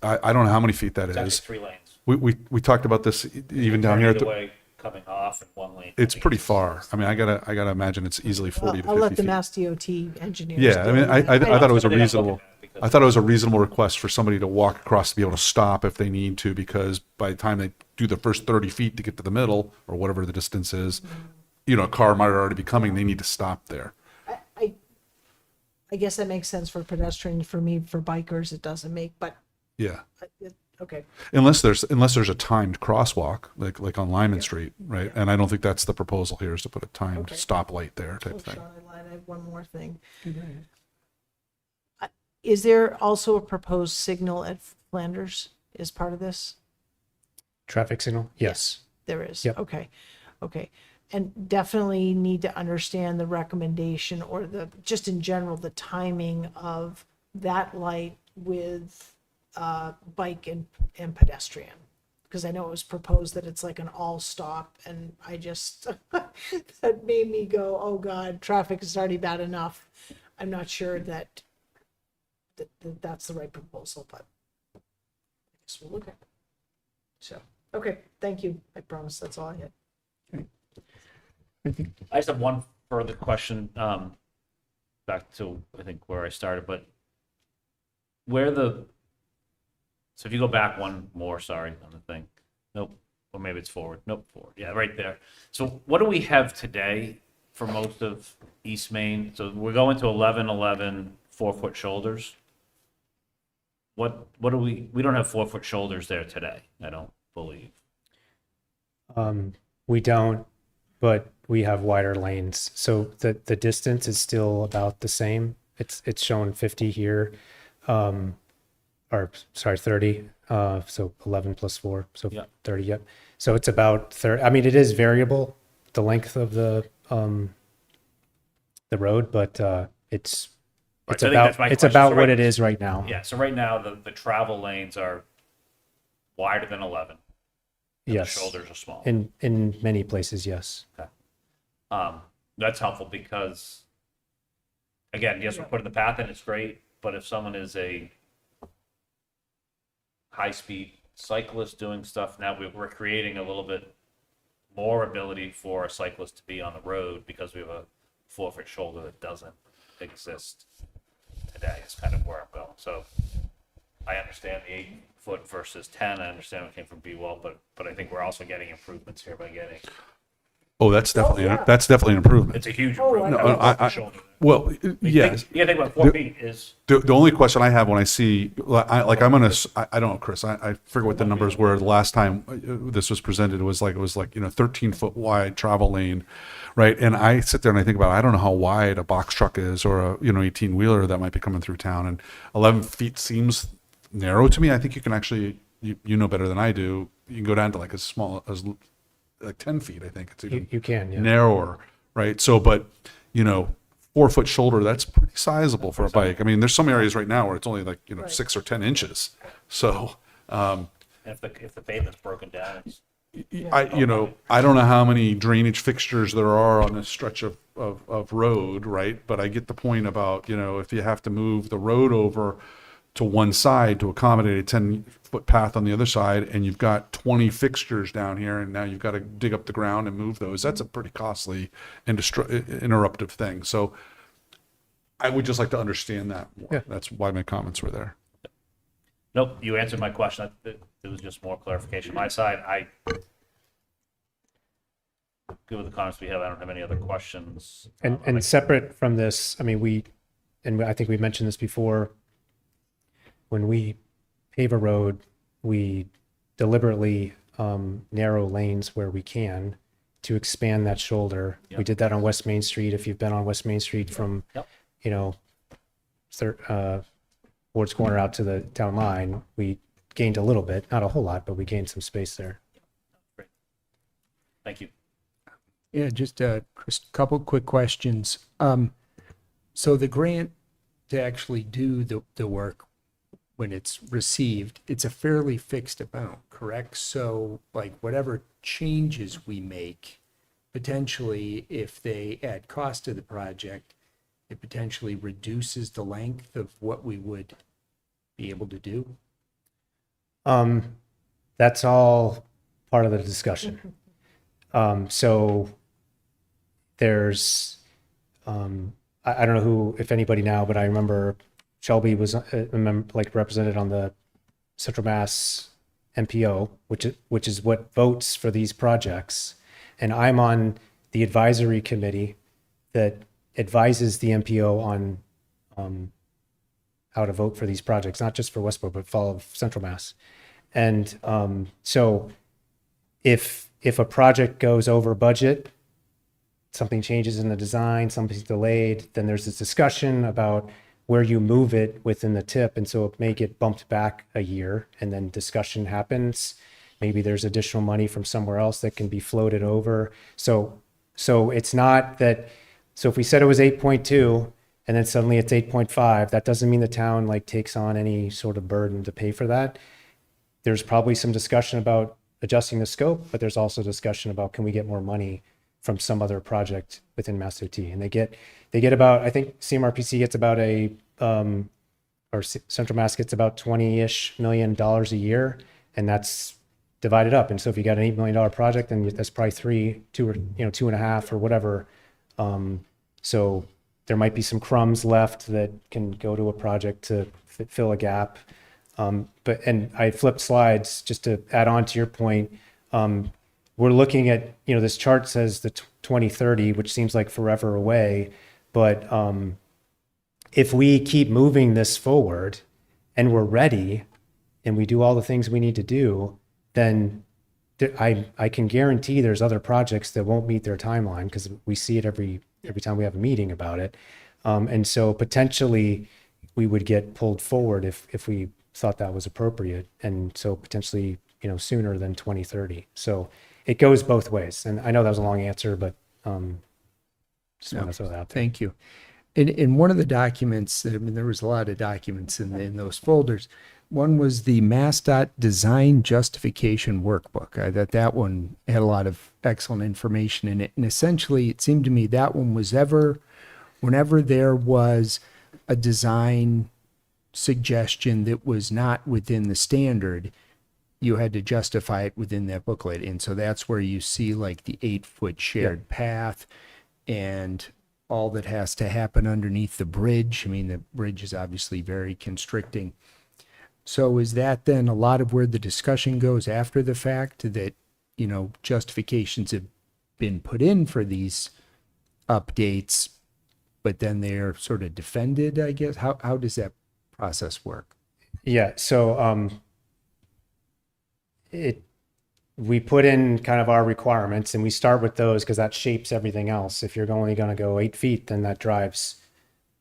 I don't know how many feet that It's actually is. 3 lanes. We talked about this even down here at Either the. way, coming off and 1 lane. It's coming pretty in. far. I mean, I gotta imagine it's easily 40 to 50 I'll let the feet. Mass DOT engineers. Yeah, I mean, do I it. thought it was a Something I'm reasonable. looking at because- I thought it was a reasonable request for somebody to walk across to be able to stop if they need to, because by the time they do the first 30 feet to get to the middle or whatever the distance is, a car might already be coming. They need to stop there. I guess that makes sense for pedestrians. For me, for bikers, it doesn't make. But Yeah, okay, unless there's a timed crosswalk like on Lyman Street, right? And I don't think that's the proposal here, is to put a timed Okay. stoplight there type oh, thing. Sean, I lied. I have one more thing. Is there also a proposed signal at Flanders as part of this? Traffic signal? Yes. There is. Yep. Okay. And definitely need to understand the recommendation or just in general, the timing of that light with bike and pedestrian. Because I know it was proposed that it's like an all stop, and I just, that made me go, oh God, traffic is already bad enough. I'm not sure that that's the right proposal, but I guess we'll look at it. So, okay, thank you. I promise that's all I had. I just have one further question, back to, I think, where I started, but so if you go back one more, sorry, on the thing. Nope. Or maybe it's forward. Nope, forward. Yeah, right there. So what do we have today for most of East Main? So we're going to 1111 4-foot shoulders. What do we don't have 4-foot shoulders there today, I don't believe. We don't, but we have wider lanes. So the distance is still about the same. It's shown 50 here. Or sorry, 30. So 11 plus 4, so Yeah. 30. Yep. So it's about 30. I mean, it is variable, the length of the road, but it's Right, so I think that's my question. about So what right- it is right now. Yeah, so right now the travel lanes are wider than 11. And Yes. The shoulders are small. In many places, yes. That's helpful because, again, yes, we're putting the path in, it's great, but if someone is a high-speed cyclist doing stuff, now we're creating a little bit more ability for a cyclist to be on the road because we have a 4-foot shoulder that doesn't exist today. It's kind of where I'm going. So I understand the 8-foot versus 10. I understand it came from B-Well, but I think we're also getting improvements here by getting. Oh, that's definitely an improvement. It's a huge Oh, improvement. No, I- Shoulder. Well, yes. Yeah, think about 4 feet is. The only question I have when I see, I don't know, Chris, I forget what the numbers were the last time this was presented. It was like 13-foot wide travel lane, right? And I sit there and I think about, I don't know how wide a box truck is or a 18-wheeler that might be coming through town. And 11 feet seems narrow to me. I think you can actually, you know better than I do, you can go down to like as small as like 10 feet. I think it's even You can, yeah. narrower, right? So, but 4-foot shoulder, that's pretty sizable for a bike. I mean, there's some areas right now where it's only like 6 or 10 inches. So, And if the pavement's broken down, it's. I don't know how many drainage fixtures there are on this stretch of road, right? But I get the point about if you have to move the road over to one side to accommodate a 10-foot path on the other side, and you've got 20 fixtures down here, and now you've got to dig up the ground and move those. That's a pretty costly and interruptive thing. So I would just like to understand that more. Yeah. That's why my comments were there. Nope, you answered my question. It was just more clarification. My side, good with the comments we have. I don't have any other questions. And separate from this, I mean, I think we mentioned this before, when we pave a road, we deliberately narrow lanes where we can to expand that shoulder. Yep. We did that on West Main Street. If you've been on West Main Street from, Yep. Ward's Corner out to the town line, we gained a little bit, not a whole lot, but we gained some space there. Great. Thank you. Yeah, just a couple quick questions. So the grant to actually do the work when it's received, it's a fairly fixed amount, correct? So like whatever changes we make, potentially if they add cost to the project, it potentially reduces the length of what we would be able to do. That's all part of the discussion. So there's, I don't know if anybody now, but I remember Shelby was represented on the Central Mass MPO, which is what votes for these projects. And I'm on the advisory committee that advises the MPO on how to vote for these projects, not just for Westborough, but for all of Central Mass. And so if a project goes over budget, something changes in the design, something's delayed, then there's this discussion about where you move it within the tip. And so it may get bumped back a year, and then discussion happens. Maybe there's additional money from somewhere else that can be floated over. So it's not that, so if we said it was 8.2 and then suddenly it's 8.5, that doesn't mean the town like takes on any sort of burden to pay for that. There's probably some discussion about adjusting the scope, but there's also discussion about, can we get more money from some other project within Mass DOT? And they get about, I think CMRPC gets about Central Mass gets about $20-ish million a year, and that's divided up. And so if you got an $8 million project, then that's probably two or 2.5 or whatever. So there might be some crumbs left that can go to a project to fill a gap. And I flipped slides just to add on to your point. We're looking at, this chart says the 2030, which seems like forever away, but if we keep moving this forward and we're ready and we do all the things we need to do, then I can guarantee there's other projects that won't meet their timeline, because we see it every time we have a meeting about it. And so potentially we would get pulled forward if we thought that was appropriate. And so potentially, sooner than 2030. So it goes both ways. And I know that was a long answer, but just want to throw that out there. Thank you. In one of the documents, there was a lot of documents in those folders. One was the MassDOT Design Justification Workbook. I thought that one had a lot of excellent information in it. And essentially, it seemed to me that one was whenever there was a design suggestion that was not within the standard, you had to justify it within that booklet. And so that's where you see like the 8-foot shared path and all that has to happen underneath the bridge. I mean, the bridge is obviously very constricting. So is that then a lot of where the discussion goes after the fact, that, justifications have been put in for these updates, but then they're sort of defended, I guess? How does that process work? Yeah. So we put in kind of our requirements, and we start with those because that shapes everything else. If you're only going to go 8 feet, then that drives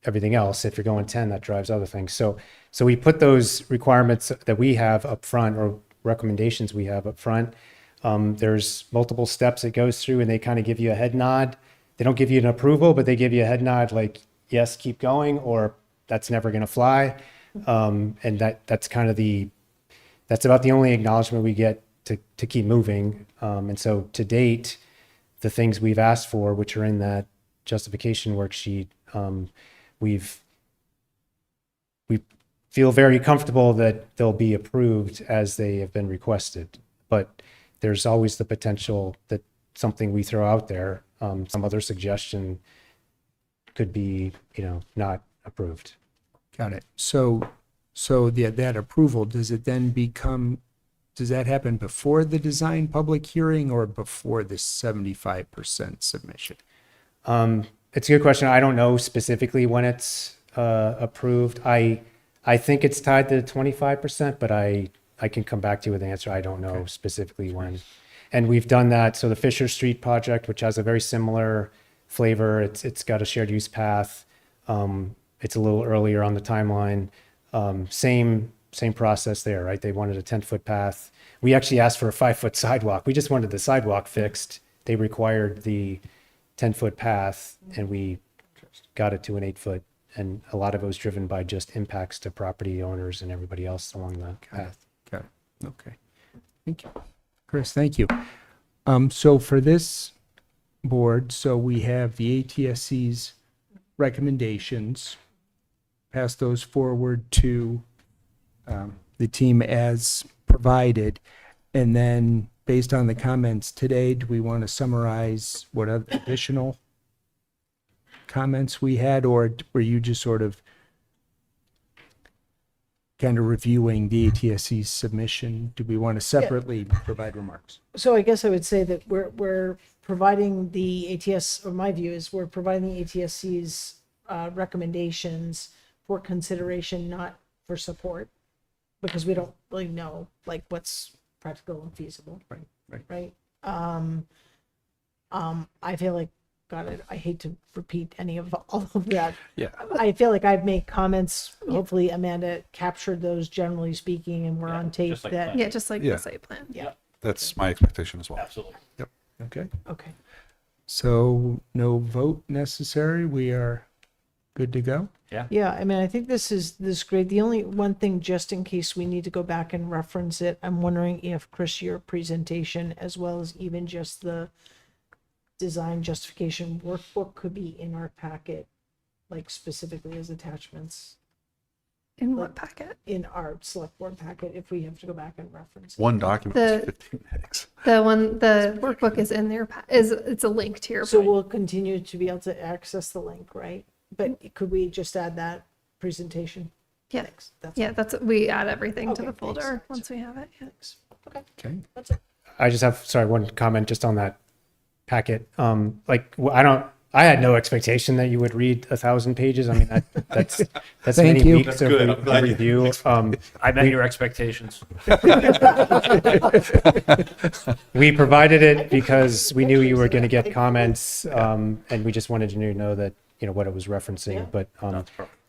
everything else. If you're going 10, that drives other things. So we put those requirements that we have up front, or recommendations we have up front. There's multiple steps it goes through, and they kind of give you a head nod. They don't give you an approval, but they give you a head nod like, yes, keep going, or that's never going to fly. And that's kind of that's about the only acknowledgement we get to keep moving. And so to date, the things we've asked for, which are in that justification worksheet, we feel very comfortable that they'll be approved as they have been requested. But there's always the potential that something we throw out there, some other suggestion, could be, not approved. Got it. So that approval, does that happen before the design public hearing or before the 75% submission? It's a good question. I don't know specifically when it's approved. I think it's tied to the 25%, but I can come back to you with an answer. I don't know specifically when. And we've done that. So the Fisher Street project, which has a very similar flavor, it's got a shared use path. It's a little earlier on the timeline. Same process there, right? They wanted a 10-foot path. We actually asked for a 5-foot sidewalk. We just wanted the sidewalk fixed. They required the 10-foot path, and we got it to an 8-foot. And a lot of it was driven by just impacts to property owners and everybody else along the path. Got it. Okay. Thank you. Chris, thank you. So for this board, so we have the ATSC's recommendations, pass those forward to the team as provided, and then based on the comments today, do we want to summarize what other additional comments we had, or were you just sort of kind of reviewing the ATSC's submission? Do we want to separately provide remarks? So I guess I would say that we're providing the ATS, or my view is we're providing the ATSC's recommendations for consideration, not for support, because we don't really know like what's practical and feasible. Right. I feel like, God, I hate to repeat any of all of that. Yeah. I feel like I've made comments. Hopefully Amanda captured those, generally speaking, and we're on tape just like that. plan. Yeah, just like Yeah. the site plan. Yeah. That's my expectation as well. Absolutely. Yep. Okay. Okay. So no vote necessary. We are good to go? Yeah, I mean, I think this is great. The only one thing, just in case we need to go back and reference it, I'm wondering if, Chris, your presentation, as well as even just the design justification workbook, could be in our packet, like specifically as attachments In what packet? in our select board packet, if we have to go back and reference it. One document is 15 megs. The workbook is in there, it's a link to your. So we'll continue to be able to access the link, right? But could we just add that presentation? Yeah. Thanks. That's Yeah, we add everything to Okay, the folder thanks. once we have it. Yeah. Okay. That's it. I just have, sorry, one comment just on that packet. I had no expectation that you would read 1,000 pages. I mean, that's Thank many you. weeks of review. I met your expectations. We provided it because we knew you were going to get comments, and we just wanted you to know that, what it was referencing. But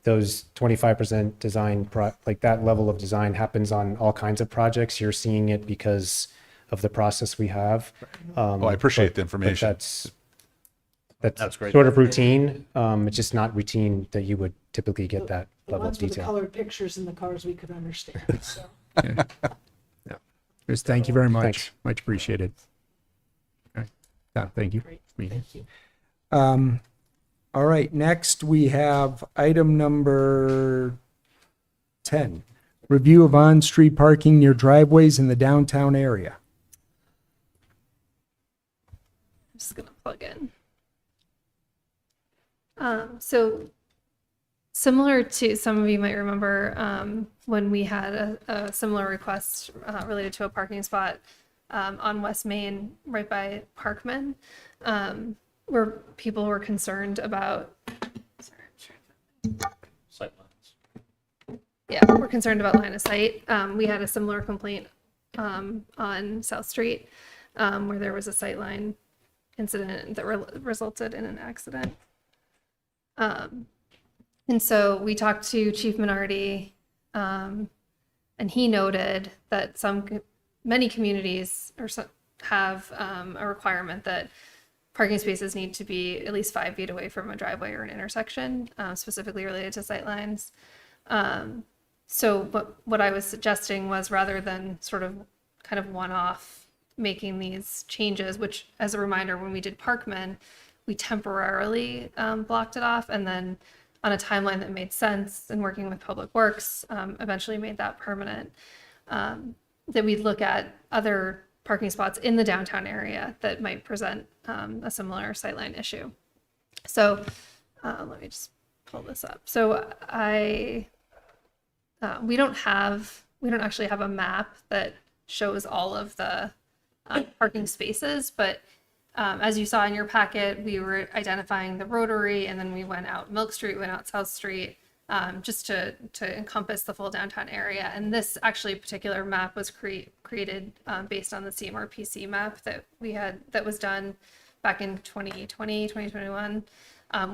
those 25% design, like that level of design happens on all kinds of projects. You're seeing it because of the process we have. I appreciate the but information. that's great. sort of routine. It's just not routine that you would typically get that The level of ones with the detail. colored pictures and the colors we could understand, so. Chris, thank you very much. Thanks. Much appreciated. Okay. Thank you. Great, Meeting. thank you. All right, next we have item number 10. Review of on-street parking near driveways in the downtown area. I'm just gonna plug in. So similar to, some of you might remember when we had a similar request related to a parking spot on West Main, right by Parkman, where people were concerned about. Yeah, we're concerned about line of sight. We had a similar complaint on South Street where there was a sightline incident that resulted in an accident. And so we talked to Chief Minardi, and he noted that many communities have a requirement that parking spaces need to be at least 5 feet away from a driveway or an intersection, specifically related to sightlines. So what I was suggesting was, rather than sort of kind of one-off making these changes, which, as a reminder, when we did Parkman, we temporarily blocked it off, and then on a timeline that made sense and working with Public Works, eventually made that permanent, that we'd look at other parking spots in the downtown area that might present a similar sightline issue. So let me just pull this up. So we don't actually have a map that shows all of the parking spaces, but as you saw in your packet, we were identifying the Rotary, and then we went out Milk Street, went out South Street, just to encompass the full downtown area. And this particular map was created based on the CMRPC map that was done back in 2020, 2021,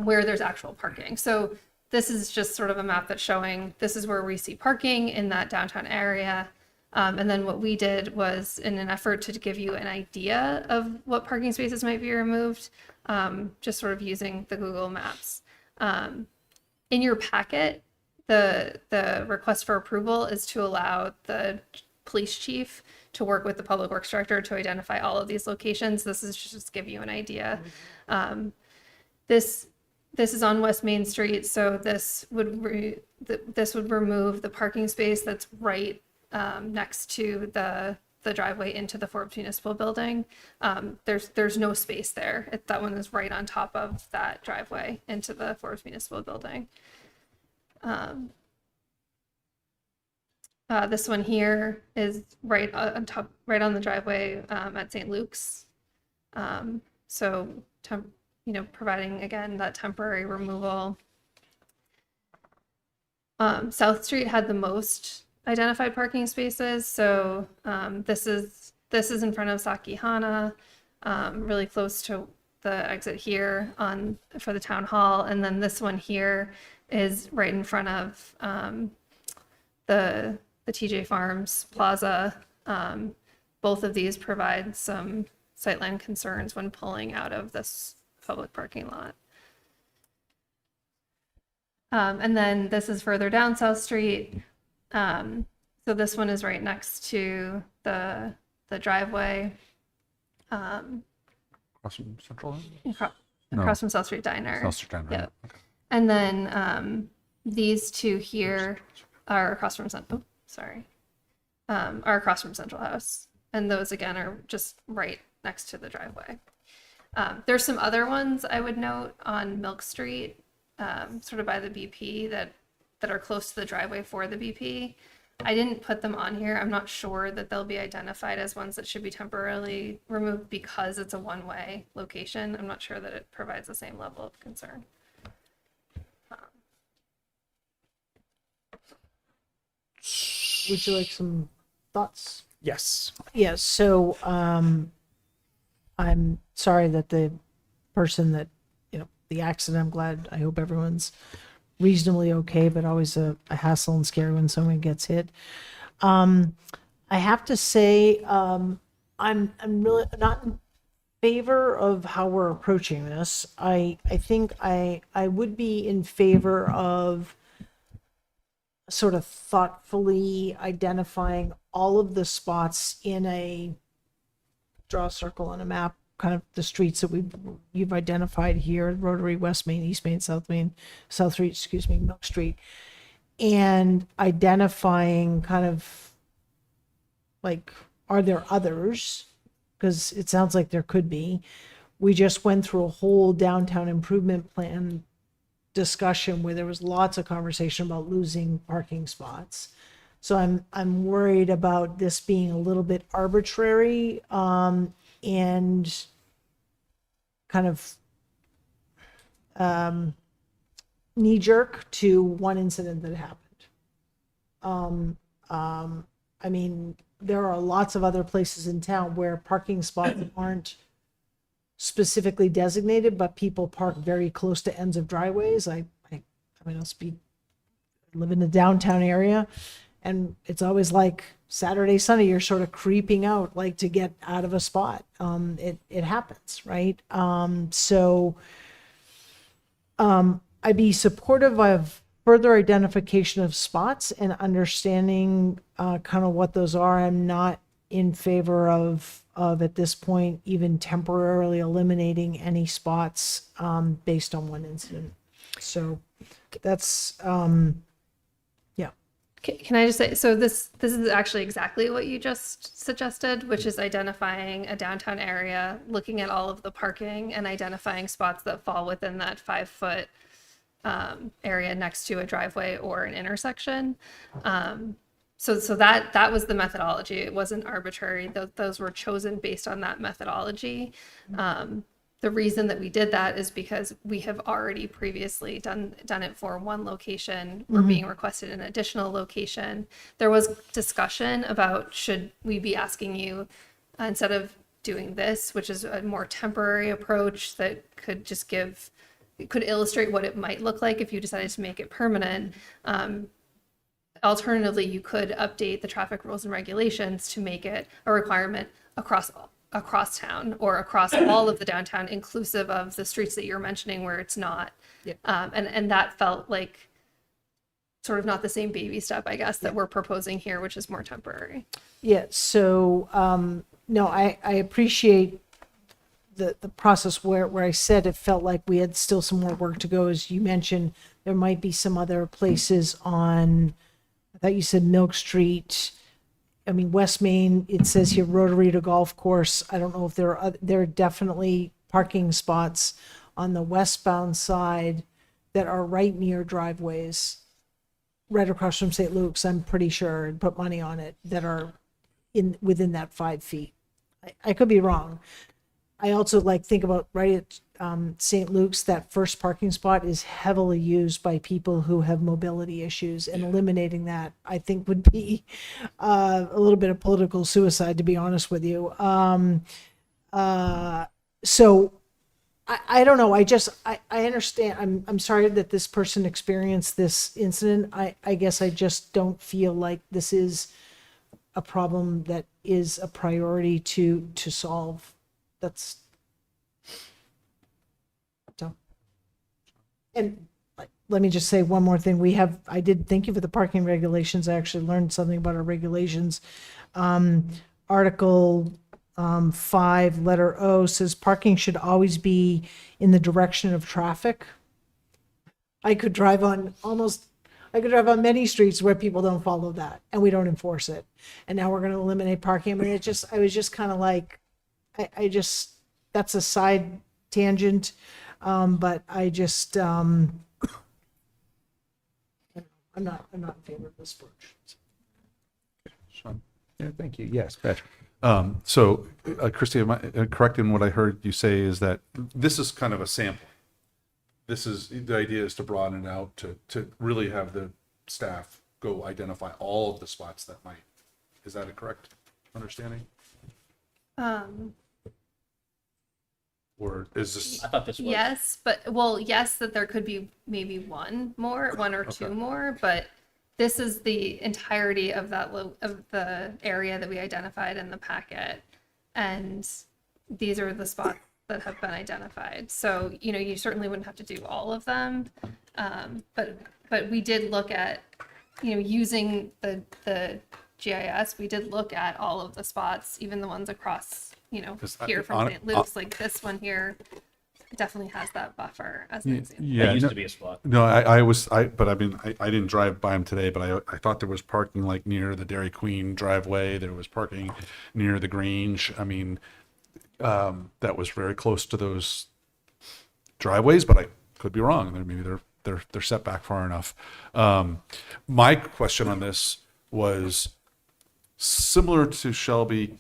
where there's actual parking. So this is just sort of a map that's showing this is where we see parking in that downtown area. And then what we did was, in an effort to give you an idea of what parking spaces might be removed, just sort of using the Google Maps. In your packet, the request for approval is to allow the police chief to work with the public works director to identify all of these locations. This is just to give you an idea. This is on West Main Street, so this would remove the parking space that's right next to the driveway into the Forbes Municipal Building. There's no space there. That one is right on top of that driveway into the Forbes Municipal Building. This one here is right on top, right on the driveway at St. Luke's. So, providing again that temporary removal. South Street had the most identified parking spaces. So this is in front of Sakihana, really close to the exit here for the town hall. And then this one here is right in front of the TJ Farms Plaza. Both of these provide some sightline concerns when pulling out of this public parking lot. And then this is further down South Street. So this one is right next to the driveway, Across from Central? across from South Street Diner. South Street Diner, Yep. okay. And then these two here are across from are across from Central House. And those again are just right next to the driveway. There's some other ones I would note on Milk Street, sort of by the BP that are close to the driveway for the BP. I didn't put them on here. I'm not sure that they'll be identified as ones that should be temporarily removed because it's a one-way location. I'm not sure that it provides the same level of concern. Would you like some thoughts? Yes. Yes, so I'm sorry that the person that, the accident, I'm glad, I hope everyone's reasonably okay, but always a hassle and scary when someone gets hit. I have to say, I'm really not in favor of how we're approaching this. I think I would be in favor of sort of thoughtfully identifying all of the spots in a draw a circle on a map, kind of the streets that you've identified here: Rotary, West Main, East Main, South Street, Milk Street, and identifying kind of like, are there others? Because it sounds like there could be. We just went through a whole downtown improvement plan discussion where there was lots of conversation about losing parking spots. So I'm worried about this being a little bit arbitrary, and kind of knee jerk to one incident that happened. I mean, there are lots of other places in town where parking spots aren't specifically designated, but people park very close to ends of driveways. I live in the downtown area, and it's always like Saturday, Sunday, you're sort of creeping out, like to get out of a spot. It happens, right? I'd be supportive of further identification of spots and understanding kind of what those are. I'm not in favor of at this point even temporarily eliminating any spots based on one incident. So that's yeah. Can I just say, so this is actually exactly what you just suggested, which is identifying a downtown area, looking at all of the parking and identifying spots that fall within that 5-foot area next to a driveway or an intersection. So that was the methodology. It wasn't arbitrary. Those were chosen based on that methodology. The reason that we did that is because we have already previously done it for one location. We're being requested an additional location. There was discussion about, should we be asking you, instead of doing this, which is a more temporary approach that could just could illustrate what it might look like if you decided to make it permanent. Alternatively, you could update the traffic rules and regulations to make it a requirement across town or across all of the downtown, inclusive of the streets that you're mentioning where it's not. Yep. And that felt like sort of not the same baby step, I guess, that we're proposing here, which is more temporary. Yeah. So no, I appreciate the process where I said it felt like we had still some more work to go. As you mentioned, there might be some other places on, I thought you said Milk Street. I mean, West Main, it says here Rotary to Golf Course. I don't know if there are definitely parking spots on the westbound side that are right near driveways, right across from St. Luke's, I'm pretty sure, and put money on it, that are within that 5 feet. I could be wrong. I also think about right at St. Luke's, that first parking spot is heavily used by people who have mobility issues, and eliminating that, I think, would be a little bit of political suicide, to be honest with you. So I don't know. I understand. I'm sorry that this person experienced this incident. I guess I just don't feel like this is a problem that is a priority to solve. That's so. And let me just say one more thing. Thank you for the parking regulations. I actually learned something about our regulations. Article 5, letter O says parking should always be in the direction of traffic. I could drive on many streets where people don't follow that and we don't enforce it. And now we're going to eliminate parking. I mean, I was just kind of like, that's a side tangent. But I'm not in favor of this approach. Sean? Yeah, thank you. Yes, Patrick. So, Christy, am I correct in what I heard you say is that this is kind of a sample? The idea is to broaden it out, to really have the staff go identify all of the spots that might, is that a correct understanding? Or is this? I thought this was. Yes, yes, that there could be maybe one or two more, but this is the entirety of of the area that we identified in the packet. And these are the spots that have been identified. So, you certainly wouldn't have to do all of them. But we did look at, using the GIS, we did look at all of the spots, even the ones across, here from St. Luke's, like this one here definitely has that buffer as an example. Yeah, That used to be a spot. No, but I mean, I didn't drive by them today, but I thought there was parking like near the Dairy Queen driveway. There was parking near the Grange. I mean, that was very close to those driveways, but I could be wrong. Maybe they're set back far enough. My question on this was similar to Shelby,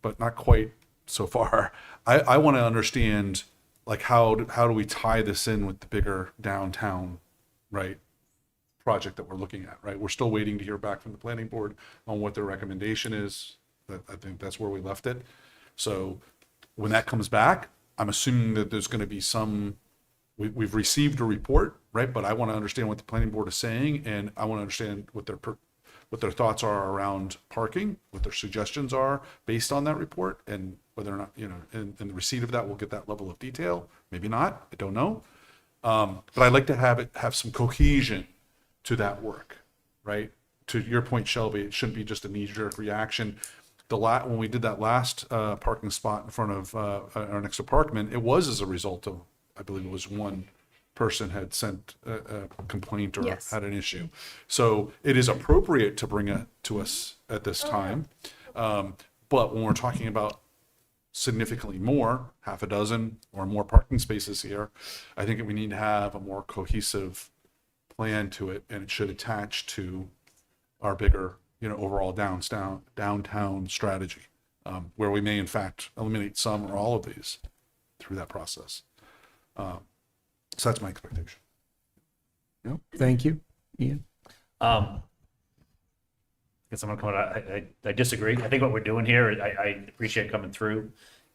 but not quite so far. I want to understand, like, how do we tie this in with the bigger downtown, right, project that we're looking at, right? We're still waiting to hear back from the planning board on what their recommendation is. I think that's where we left it. So when that comes back, I'm assuming that there's going to be we've received a report, right? But I want to understand what the planning board is saying, and I want to understand what their thoughts are around parking, what their suggestions are based on that report, and whether or not, in the receipt of that, we'll get that level of detail. Maybe not, I don't know. But I'd like to have some cohesion to that work, right? To your point, Shelby, it shouldn't be just a knee-jerk reaction. When we did that last parking spot in front of our next apartment, it was as a result of, I believe it was one person had sent a complaint or Yes. had an issue. So it is appropriate to bring it to us at this time. But when we're talking about significantly more, half a dozen or more parking spaces here, I think that we need to have a more cohesive plan to it, and it should attach to our bigger, overall downtown strategy, where we may in fact eliminate some or all of these through that process. So that's my expectation. No, thank you. Ian? Guess I'm gonna come out. I disagree. I think what we're doing here, I appreciate coming through.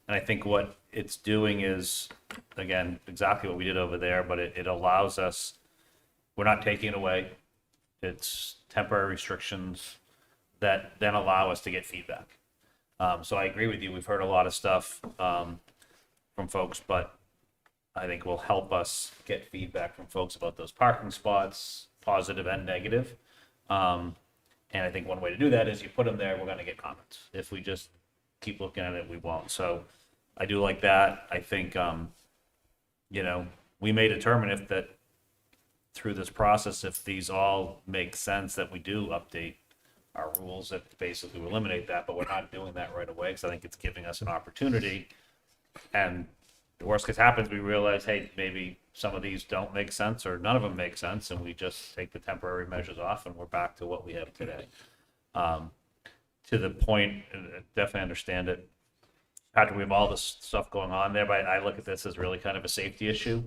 And I think what it's doing is, again, exactly what we did over there, but it allows us, we're not taking it away. It's temporary restrictions that then allow us to get feedback. So I agree with you. We've heard a lot of stuff from folks, but I think will help us get feedback from folks about those parking spots, positive and negative. And I think one way to do that is you put them there, we're going to get comments. If we just keep looking at it, we won't. So I do like that. I think, we may determine if that through this process, if these all make sense, that we do update our rules that basically eliminate that, but we're not doing that right away because I think it's giving us an opportunity. And the worst case happens, we realize, hey, maybe some of these don't make sense or none of them make sense, and we just take the temporary measures off and we're back to what we have today. To the point, definitely understand it. Patrick, we have all this stuff going on there, but I look at this as really kind of a safety issue.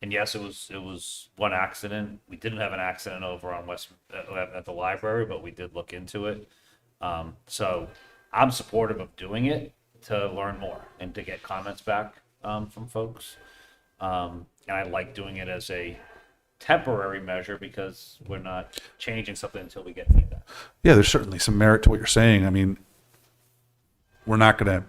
And yes, it was one accident. We didn't have an accident over on at the library, but we did look into it. So I'm supportive of doing it to learn more and to get comments back from folks. And I like doing it as a temporary measure because we're not changing something until we get feedback. Yeah, there's certainly some merit to what you're saying. I mean, we're not going to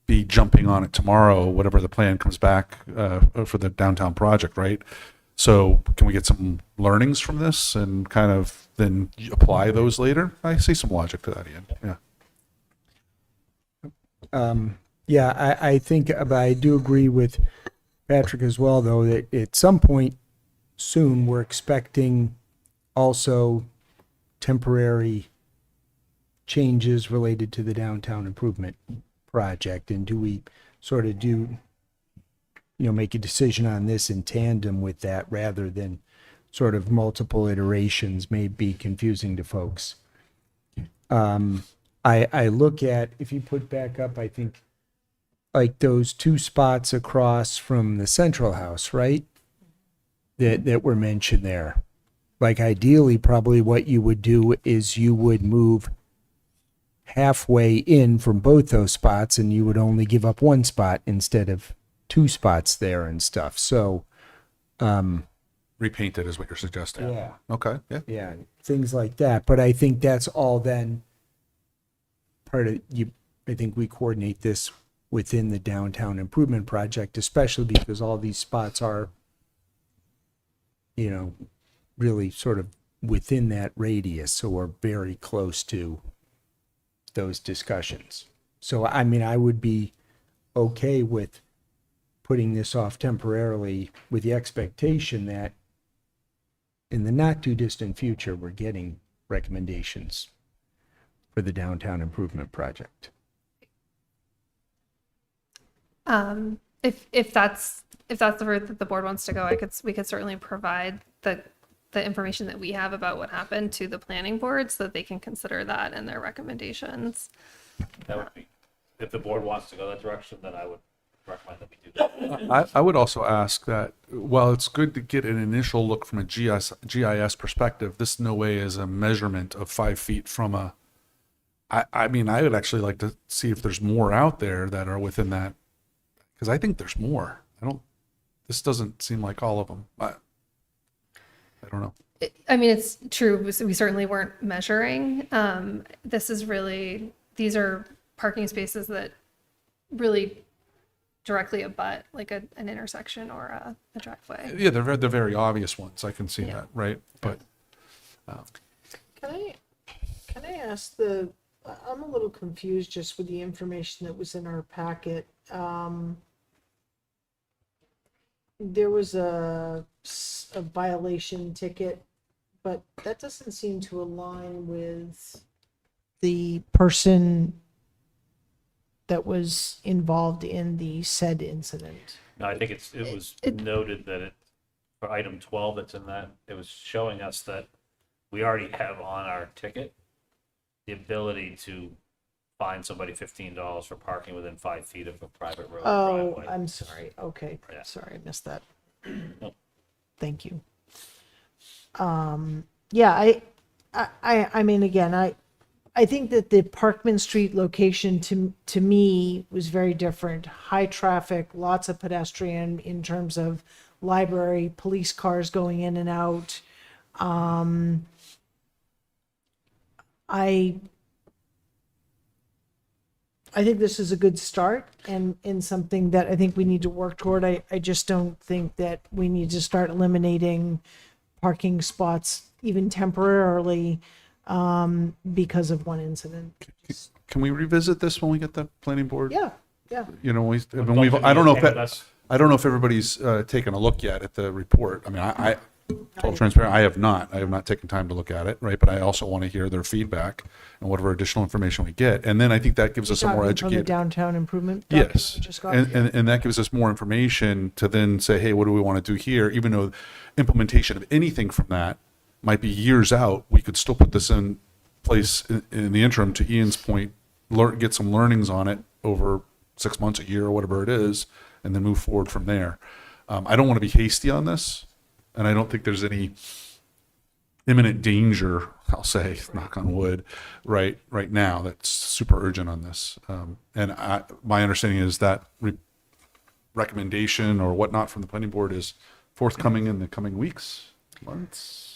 be jumping on it tomorrow, whatever the plan comes back for the downtown project, right? So can we get some learnings from this and kind of then apply those later? I see some logic to that, Ian. Yeah. Yeah, I think, but I do agree with Patrick as well, though, that at some point soon, we're expecting also temporary changes related to the downtown improvement project. And do we sort of make a decision on this in tandem with that rather than sort of multiple iterations may be confusing to folks. I look at, if you put back up, I think, like those two spots across from the central house, right? That were mentioned there. Like ideally, probably what you would do is you would move halfway in from both those spots and you would only give up one spot instead of two spots there and stuff. So, Repaint it is what you're suggesting. yeah. Okay. Yeah. Yeah, things like that. But I think that's all then part of you. I think we coordinate this within the downtown improvement project, especially because all these spots are, really sort of within that radius. So we're very close to those discussions. So, I mean, I would be okay with putting this off temporarily with the expectation that in the not too distant future, we're getting recommendations for the downtown improvement project. If that's the route that the board wants to go, we could certainly provide the information that we have about what happened to the planning board so that they can consider that in their recommendations. That would be, if the board wants to go that direction, then I would recommend that we do that. I would also ask that while it's good to get an initial look from a GIS perspective, this no way is a measurement of 5 feet from a. I mean, I would actually like to see if there's more out there that are within that, because I think there's more. This doesn't seem like all of them. I don't know. I mean, it's true. We certainly weren't measuring. These are parking spaces that really directly abut like an intersection or a driveway. Yeah, they're the very obvious ones. I can see that, right? But Can I ask I'm a little confused just with the information that was in our packet. There was a violation ticket, but that doesn't seem to align with the person that was involved in the said incident. No, I think it was noted that for item 12 that's in that, it was showing us that we already have on our ticket the ability to fine somebody $15 for parking within 5 feet of a private road driveway. I'm sorry. Okay. Yeah. Sorry, I missed that. Nope. Thank you. Yeah, I mean, again, I think that the Parkman Street location to me was very different. High traffic, lots of pedestrian in terms of library, police cars going in and out. I think this is a good start and something that I think we need to work toward. I just don't think that we need to start eliminating parking spots even temporarily because of one incident. can we revisit this when we get the planning board? Yeah. I don't know if everybody's taken a look yet at the report. I mean, I total transparent. I have not taken time to look at it, right? But I also want to hear their feedback and whatever additional information we get. And then I think that gives us a more From the educated. downtown improvement document Yes, we just got? and that gives us more information to then say, hey, what do we want to do here? Even though implementation of anything from that might be years out, we could still put this in place in the interim. To Ian's point, get some learnings on it over 6 months, a year, or whatever it is, and then move forward from there. I don't want to be hasty on this, and I don't think there's any imminent danger, I'll say, knock on wood, right now that's super urgent on this. And my understanding is that recommendation or whatnot from the planning board is forthcoming in the coming weeks, months.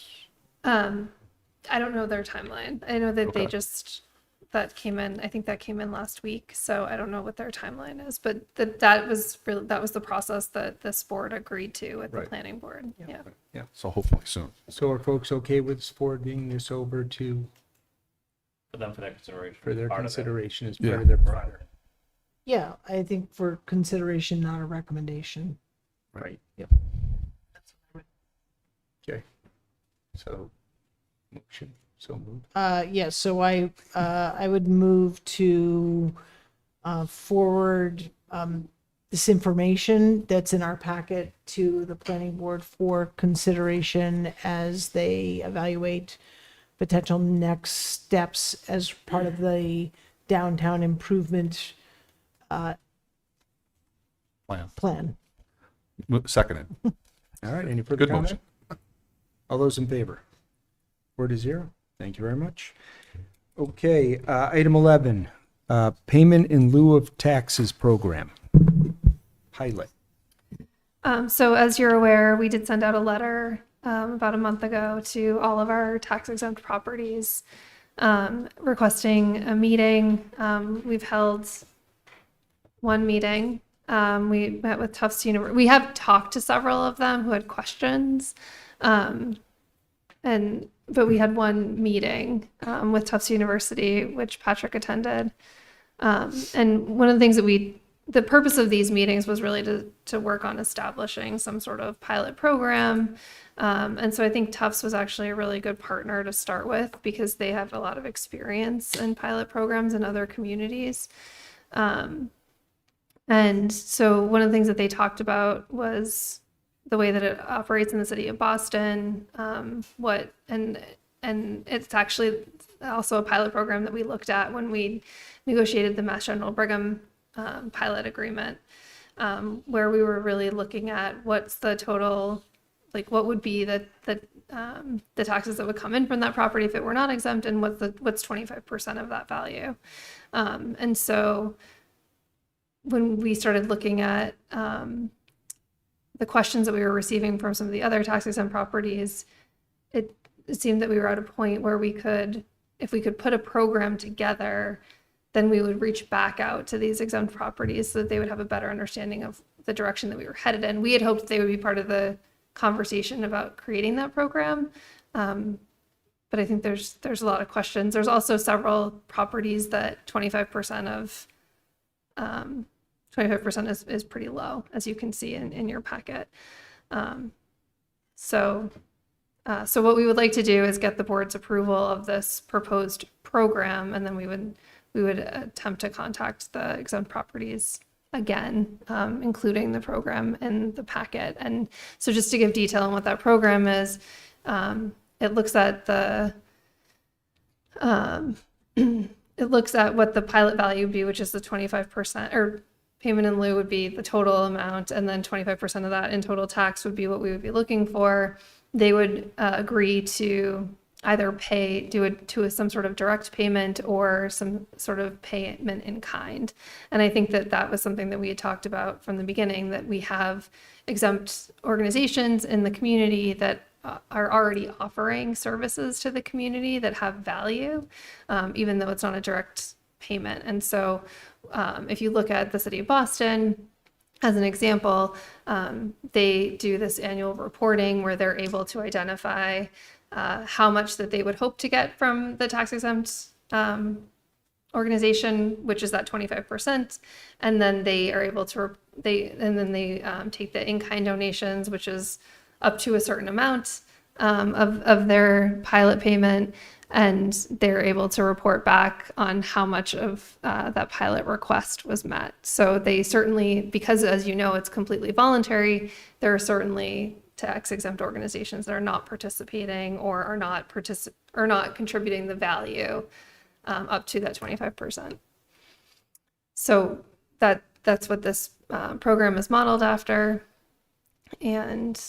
I don't know their timeline. I know that they Okay. just that came in, I think that came in last week, so I don't know what their timeline is, but that was the process that this board agreed to with the Right. planning board. Yeah. Yeah, so hopefully soon. So are folks okay with forwarding this over to, For them for their consideration. for their part of it. consideration as Yeah. part of their broader? Yeah, I think for consideration, not a recommendation. Right, yep. Okay. So, motion, so moved. Yes, so I would move to forward this information that's in our packet to the planning board for consideration as they evaluate potential next steps as part of the downtown improvement plan. Seconded. All right, any further Good comment? motion. All those in favor? 4-0. Thank you very much. Okay, item 11, payment in lieu of taxes program. Pilot. So as you're aware, we did send out a letter about a month ago to all of our tax exempt properties requesting a meeting. We've held one meeting. We met with Tufts University. We have talked to several of them who had questions. But we had one meeting with Tufts University, which Patrick attended. And one of the things that the purpose of these meetings was really to work on establishing some sort of pilot program. And so I think Tufts was actually a really good partner to start with because they have a lot of experience in pilot programs in other communities. And so one of the things that they talked about was the way that it operates in the city of Boston, and it's actually also a pilot program that we looked at when we negotiated the Mass General Brigham pilot agreement, where we were really looking at what's the total, like what would be the taxes that would come in from that property if it were not exempt, and what's 25% of that value. And so when we started looking at the questions that we were receiving from some of the other tax exempt properties, it seemed that we were at a point where if we could put a program together, then we would reach back out to these exempt properties so that they would have a better understanding of the direction that we were headed in. We had hoped they would be part of the conversation about creating that program. But I think there's a lot of questions. There's also several properties that 25% is pretty low, as you can see in your packet. So what we would like to do is get the board's approval of this proposed program, and then we would attempt to contact the exempt properties again, including the program in the packet. And so just to give detail on what that program is, it looks at what the pilot value would be, which is the 25%, or payment in lieu would be the total amount, and then 25% of that in total tax would be what we would be looking for. They would agree to either do some sort of direct payment or some sort of payment in kind. And I think that was something that we had talked about from the beginning, that we have exempt organizations in the community that are already offering services to the community that have value, even though it's not a direct payment. And so if you look at the city of Boston, as an example, they do this annual reporting where they're able to identify how much that they would hope to get from the tax exempt organization, which is that 25%, and then they are able to take the in-kind donations, which is up to a certain amount of their pilot payment, and they're able to report back on how much of that pilot request was met. So they certainly, because as you know, it's completely voluntary, there are certainly tax exempt organizations that are not participating or are not contributing the value up to that 25%. So that's what this program is modeled after, and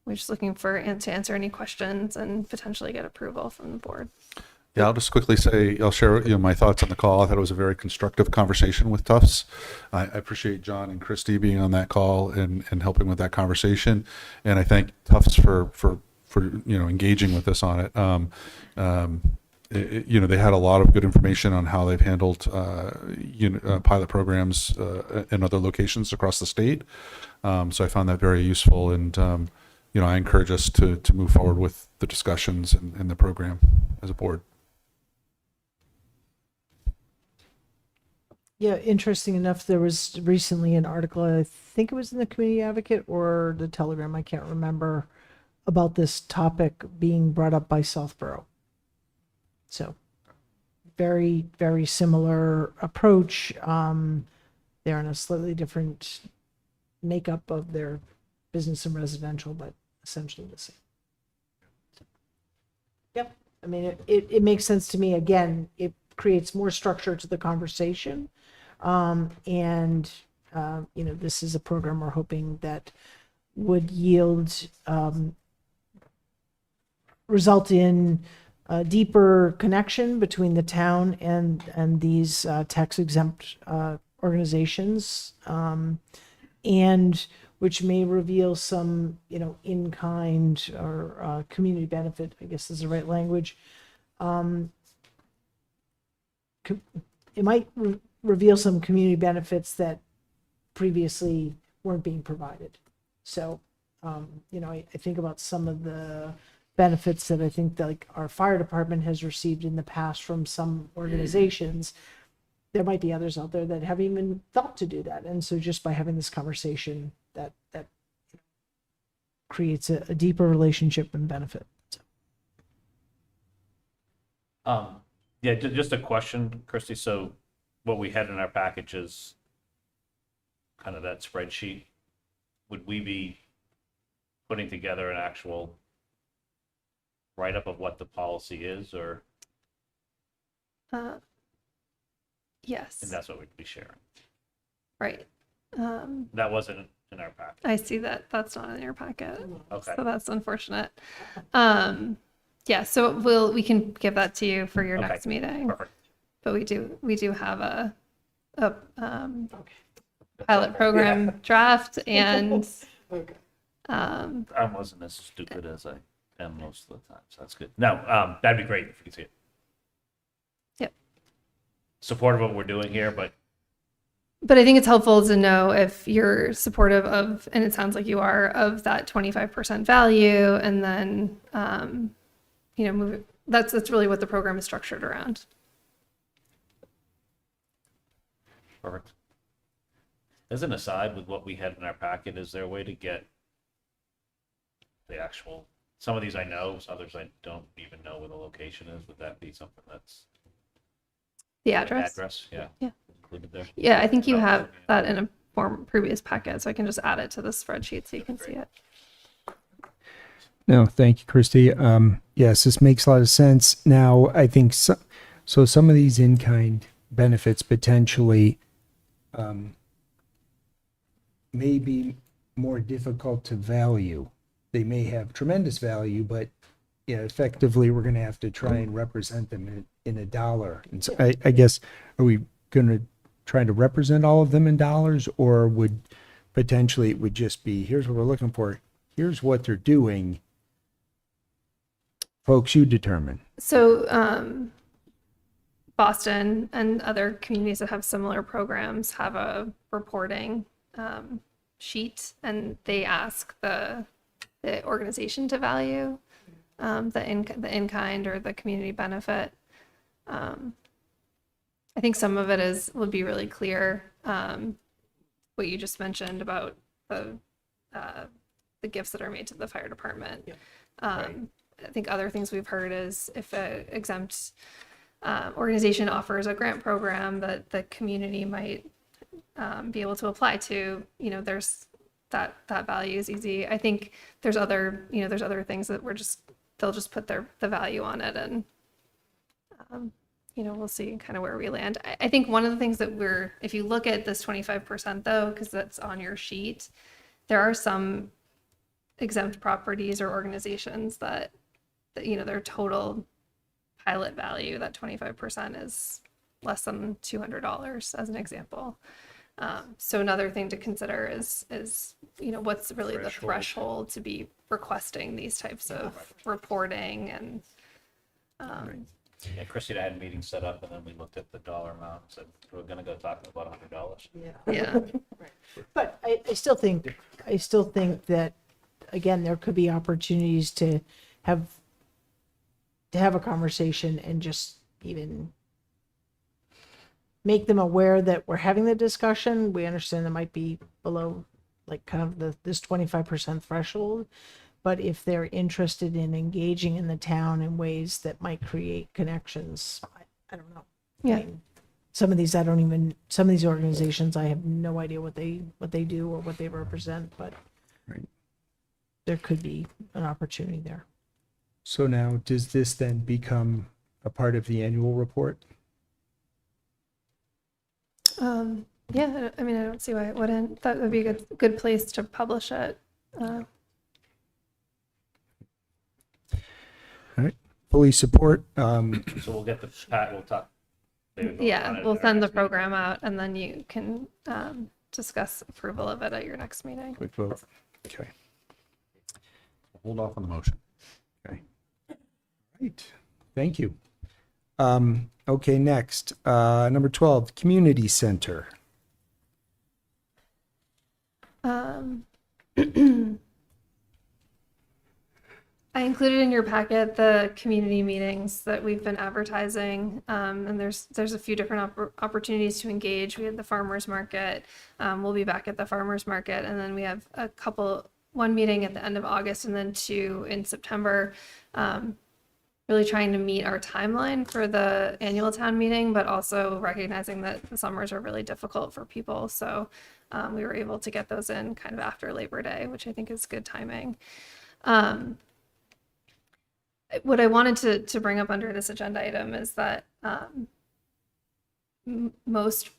we're just looking to answer any questions and potentially get approval from the board. Yeah, I'll just quickly say, I'll share my thoughts on the call. I thought it was a very constructive conversation with Tufts. I appreciate John and Christy being on that call and helping with that conversation. And I thank Tufts for engaging with us on it. they had a lot of good information on how they've handled pilot programs in other locations across the state. So I found that very useful, and I encourage us to move forward with the discussions and the program as a board. Yeah, interesting enough, there was recently an article, I think it was in the Community Advocate or the Telegram, I can't remember, about this topic being brought up by Southborough. So very, very similar approach. They're in a slightly different makeup of their business and residential, but essentially the same. Yep. I mean, it makes sense to me. Again, it creates more structure to the conversation. This is a program we're hoping that would result in a deeper connection between the town and these tax exempt organizations, and which may reveal some, in-kind or community benefit, I guess is the right language. It might reveal some community benefits that previously weren't being provided. So, I think about some of the benefits that I think that, like, our fire department has received in the past from some organizations. There might be others out there that haven't even thought to do that. And so just by having this conversation, that creates a deeper relationship and benefit. Yeah, just a question, Christy. So what we had in our package is kind of that spreadsheet. Would we be putting together an actual write-up of what the policy is, or? Yes. And that's what we'd be sharing. Right. That wasn't in our package. I see that that's not in your packet. Okay. So that's unfortunate. Yeah, so we can give that to you for your Okay. next meeting. Perfect. But we do have a pilot program draft, and I wasn't as stupid as I am most of the time, so that's good. No, that'd be great if you could see it. Yep. Supportive of what we're doing here, but I think it's helpful to know if you're supportive of, and it sounds like you are, of that 25% value, and then move. That's really what the program is structured around. perfect. As an aside, with what we had in our packet, is there a way to get the actual, some of these I know, others I don't even know where the location is. Would that be something that's The address? yeah. Yeah. Included there? Yeah, I think you have that in a previous packet, so I can just add it to the spreadsheet so you can see it. No, thank you, Christy. Yes, this makes a lot of sense. Now, I think so some of these in-kind benefits potentially may be more difficult to value. They may have tremendous value, but effectively we're going to have to try and represent them in a dollar. And so I guess, are we going to try to represent all of them in dollars, or would potentially it would just be, here's what we're looking for, here's what they're doing. Folks, you determine. So Boston and other communities that have similar programs have a reporting sheet, and they ask the organization to value the in-kind or the community benefit. I think some of it would be really clear, what you just mentioned about the gifts that are made to the fire department. I think other things we've heard is if an exempt organization offers a grant program that the community might be able to apply to, there's that value is easy. I think there's other things that they'll just put the value on it, and we'll see kind of where we land. I think one of the things that if you look at this 25% though, because that's on your sheet, there are some exempt properties or organizations that their total pilot value, that 25%, is less than $200 as an example. So another thing to consider is what's really the threshold to be requesting these types of reporting, and Yeah, Chrissy and I had a meeting set up, and then we looked at the dollar amount and said, we're gonna go talk about $100. Yeah. But I still think that, again, there could be opportunities to have a conversation and just even make them aware that we're having the discussion. We understand it might be below like kind of this 25% threshold, but if they're interested in engaging in the town in ways that might create connections, I don't know. Yeah. I mean, some of these organizations, I have no idea what they do or what they represent, but Right. there could be an opportunity there. So now, does this then become a part of the annual report? Yeah, I mean, I don't see why it wouldn't. That would be a good place to publish it. Fully support. So we'll get we'll talk. David, on Yeah, it we'll at our send the next meeting. program out and then you can discuss approval of it at your next meeting. Quick vote. Okay. Hold off on the motion. Right. Thank you. Okay, next, number 12, community center. I included in your packet the community meetings that we've been advertising, and there's a few different opportunities to engage. We had the farmers market. We'll be back at the farmers market, and then we have one meeting at the end of August, and then 2 in September. Really trying to meet our timeline for the annual town meeting, but also recognizing that the summers are really difficult for people. So we were able to get those in kind of after Labor Day, which I think is good timing. What I wanted to bring up under this agenda item is that most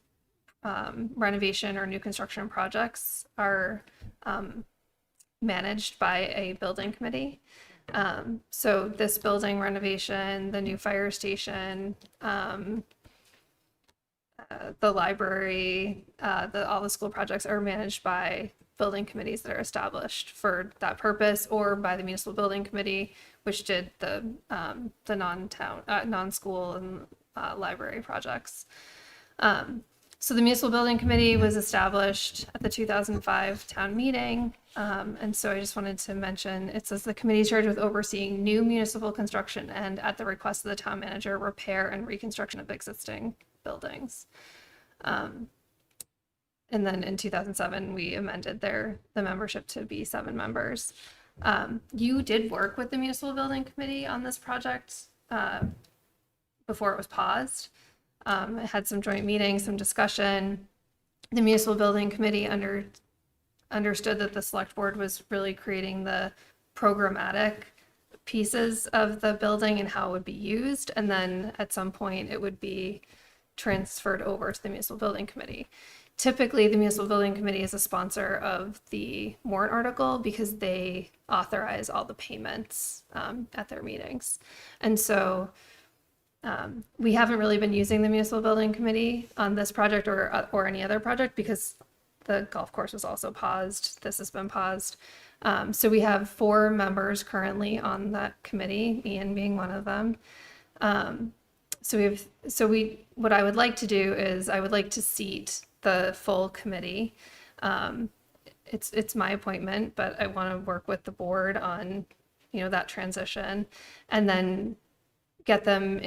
renovation or new construction projects are managed by a building committee. So this building renovation, the new fire station, the library, all the school projects are managed by building committees that are established for that purpose, or by the municipal building committee, which did the non-school and library projects. So the municipal building committee was established at the 2005 town meeting. And so I just wanted to mention, it says the committee is charged with overseeing new municipal construction and, at the request of the town manager, repair and reconstruction of existing buildings. And then in 2007, we amended the membership to be 7 members. You did work with the municipal building committee on this project before it was paused. It had some joint meetings, some discussion. The municipal building committee understood that the select board was really creating the programmatic pieces of the building and how it would be used. And then at some point it would be transferred over to the municipal building committee. Typically, the municipal building committee is a sponsor of the warrant article because they authorize all the payments at their meetings. And so we haven't really been using the municipal building committee on this project or any other project because the golf course was also paused. This has been paused. So we have 4 members currently on that committee, Ian being one of them. What I would like to do is I would like to seat the full committee. It's my appointment, but I want to work with the board on, that transition, and then get them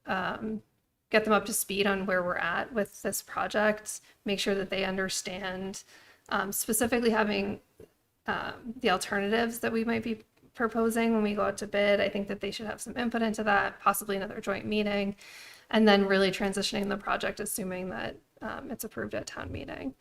up to speed on where we're at with this project, make sure that they understand, specifically having the alternatives that we might be proposing when we go out to bid. I think that they should have some input into that, possibly another joint meeting, and then really transitioning the project, assuming that it's approved at town meeting.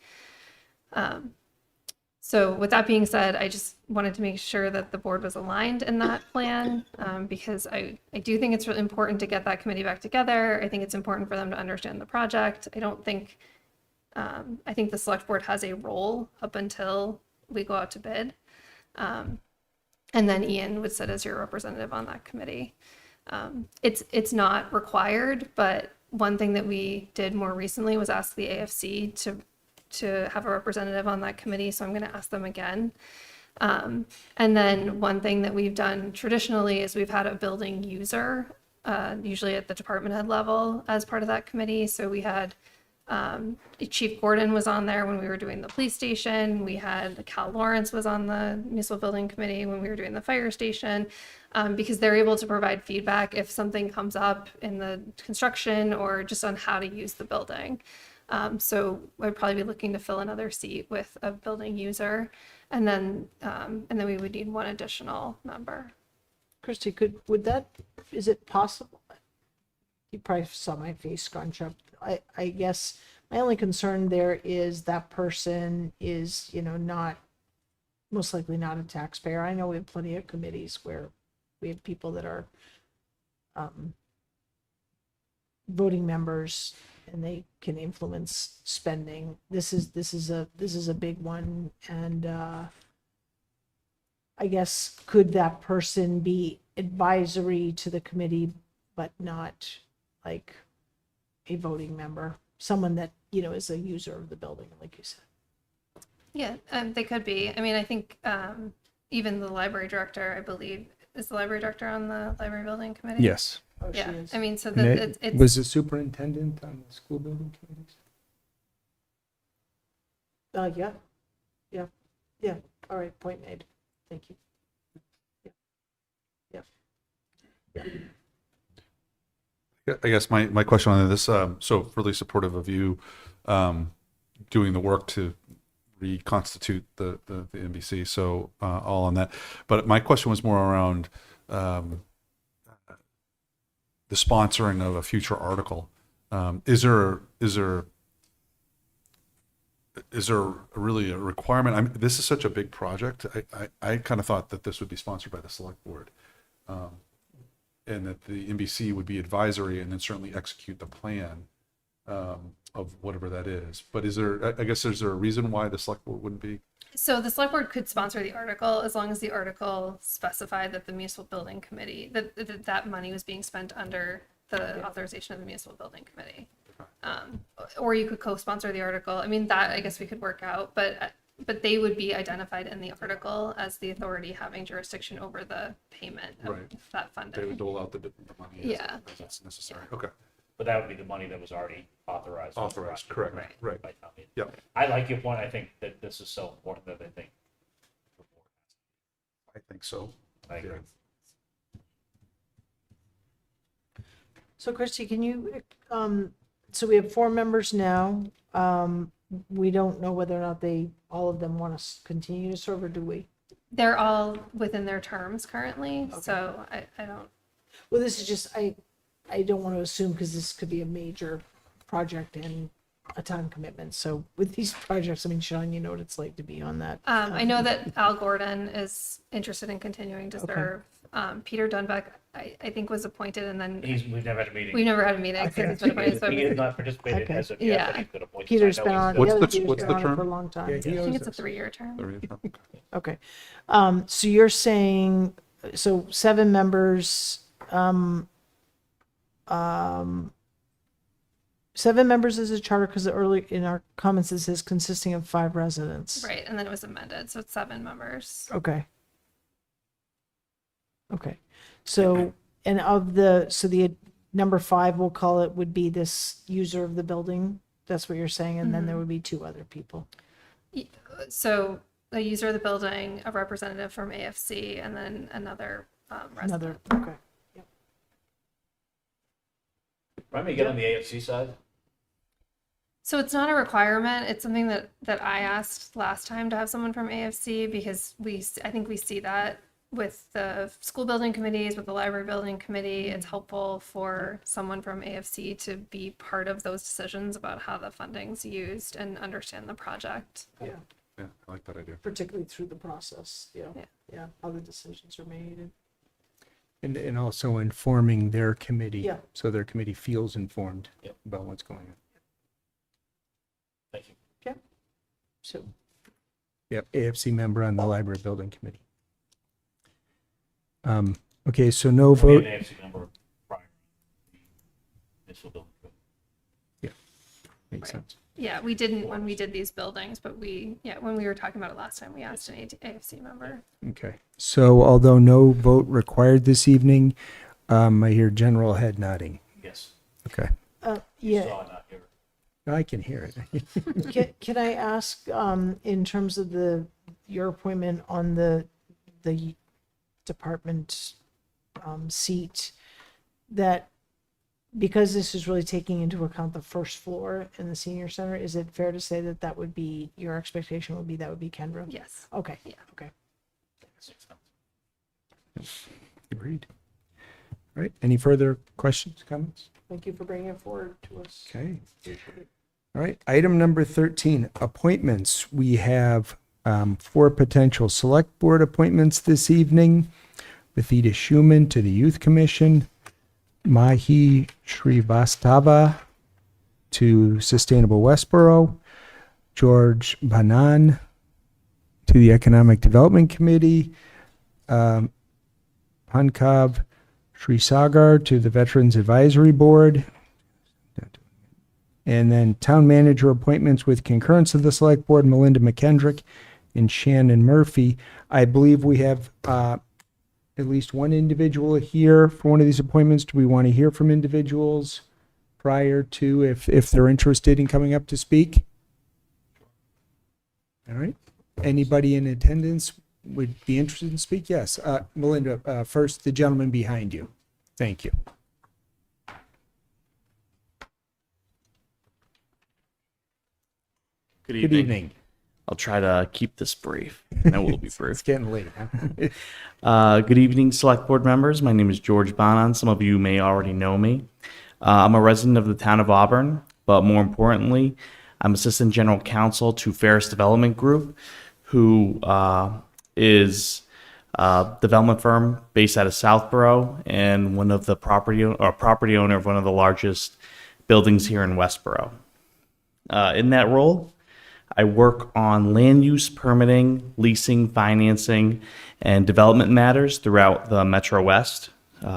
So with that being said, I just wanted to make sure that the board was aligned in that plan, because I do think it's really important to get that committee back together. I think it's important for them to understand the project. I think the select board has a role up until we go out to bid. And then Ian would sit as your representative on that committee. It's not required, but one thing that we did more recently was ask the AFC to have a representative on that committee, so I'm going to ask them again. And then one thing that we've done traditionally is we've had a building user usually at the department head level as part of that committee. So we had Chief Gordon was on there when we were doing the police station. We had Cal Lawrence was on the municipal building committee when we were doing the fire station, because they're able to provide feedback if something comes up in the construction or just on how to use the building. So I'd probably be looking to fill another seat with a building user, and then we would need one additional member. Christy, is it possible? You probably saw my face scrunch up. I guess my only concern there is that person is, most likely not a taxpayer. I know we have plenty of committees where we have people that are voting members and they can influence spending. This is a big one, and I guess could that person be advisory to the committee but not like a voting member, someone that is a user of the building, like you said? Yeah, they could be. I mean, I think even the library director, I believe, is the library director on the library building committee? Yes. Oh, she Yeah, is. I mean, so And that it was the superintendent on the school building committees? Yeah. All right, point made. Thank you. I guess my question on this, so really supportive of you doing the work to reconstitute the NBC, so all on that. But my question was more around the sponsoring of a future article. Is there really a requirement? This is such a big project. I kind of thought that this would be sponsored by the select board. And that the NBC would be advisory and then certainly execute the plan of whatever that is. But is there a reason why the select board wouldn't be? So the select board could sponsor the article as long as the article specified that the municipal building committee, that money was being spent under the authorization of the municipal building committee. Or you could co-sponsor the article. I mean, that I guess we could work out, but they would be identified in the article as the authority having jurisdiction over the payment of that funding. They would dole out the money as it's necessary. Okay. But that would be the money that was already authorized. Authorized, correct. Right. By town meeting. Yep. I like your point. I think that this is so important that I think. I think so. I agree. So Christy, can you, so we have 4 members now. We don't know whether or not all of them want to continue to serve, or do we? They're all within their terms currently, so I don't. Well, this is just, I don't want to assume, because this could be a major project and a time commitment. So with these projects, I mean, Sean, you know what it's like to be on that. I know that Al Gordon is interested in continuing to serve. Peter Dunbeck, I think, was appointed, and then We've never had a meeting. we've never had a meeting since he's been appointed. So He has not participated Okay. as of yet, but Yeah. he's been appointed. Peter's So I been know on, he's the other What's the Peter's been on it term? for a long time. I think it's a 3-year term. Okay. So you're saying, so 7 members, 7 members is a charter, because early in our comments it says consisting of 5 residents. Right, and then it was amended, so it's 7 members. Okay. So, and the number 5, we'll call it, would be this user of the building. That's what you're saying, and then there would be 2 other people. So a user of the building, a representative from AFC, and then another resident. Okay. Let me get on the AFC side. So it's not a requirement. It's something that I asked last time to have someone from AFC, because I think we see that with the school building committees, with the library building committee. It's helpful for someone from AFC to be part of those decisions about how the funding's used and understand the project. Yeah, Yeah, I like that idea. particularly through the process. Yeah, how the decisions are made. And also informing their committee. Yeah. So their committee feels informed Yep. about what's going on. Thank you. So, Yep, AFC member on the library building committee. Okay, so no We vote. had an AFC number prior to the initial building. Makes sense. Yeah, we didn't when we did these buildings, but when we were talking about it last time, we asked an AFC member. Okay, so although no vote required this evening, I hear general head nodding. Yes. Okay. Yeah, I can hear it. can I ask, in terms of your appointment on the department, seat, that because this is really taking into account the first floor in the senior center, is it fair to say that that would be, your expectation would be that would be Kendra? Yes. Okay, Yeah. okay. Agreed. All right. Any further questions, comments? Thank you for bringing it forward to us. Okay. All right. Item number 13, appointments. We have 4 potential select board appointments this evening. With Ida Schumann to the Youth Commission, Mahi Srivastava to Sustainable Westborough, George Banan to the Economic Development Committee, Pankov Srisagar to the Veterans Advisory Board, and then town manager appointments with concurrence of the select board, Melinda McKendrick and Shannon Murphy. I believe we have at least one individual here for one of these appointments. Do we want to hear from individuals prior to, if they're interested in coming up to speak? All right. Anybody in attendance would be interested in speak? Yes. Melinda, first, the gentleman behind you. Thank you. Good Good evening. I'll try to keep this brief, and it will be It's brief. getting late. Huh? Good evening, Select Board members. My name is George Bonan. Some of you may already know me. I'm a resident of the town of Auburn, but more importantly, I'm Assistant General Counsel to Ferris Development Group, who is a development firm based out of Southborough and one of the property owner of one of the largest buildings here in Westborough. In that role, I work on land use permitting, leasing, financing, and development matters throughout the Metro West.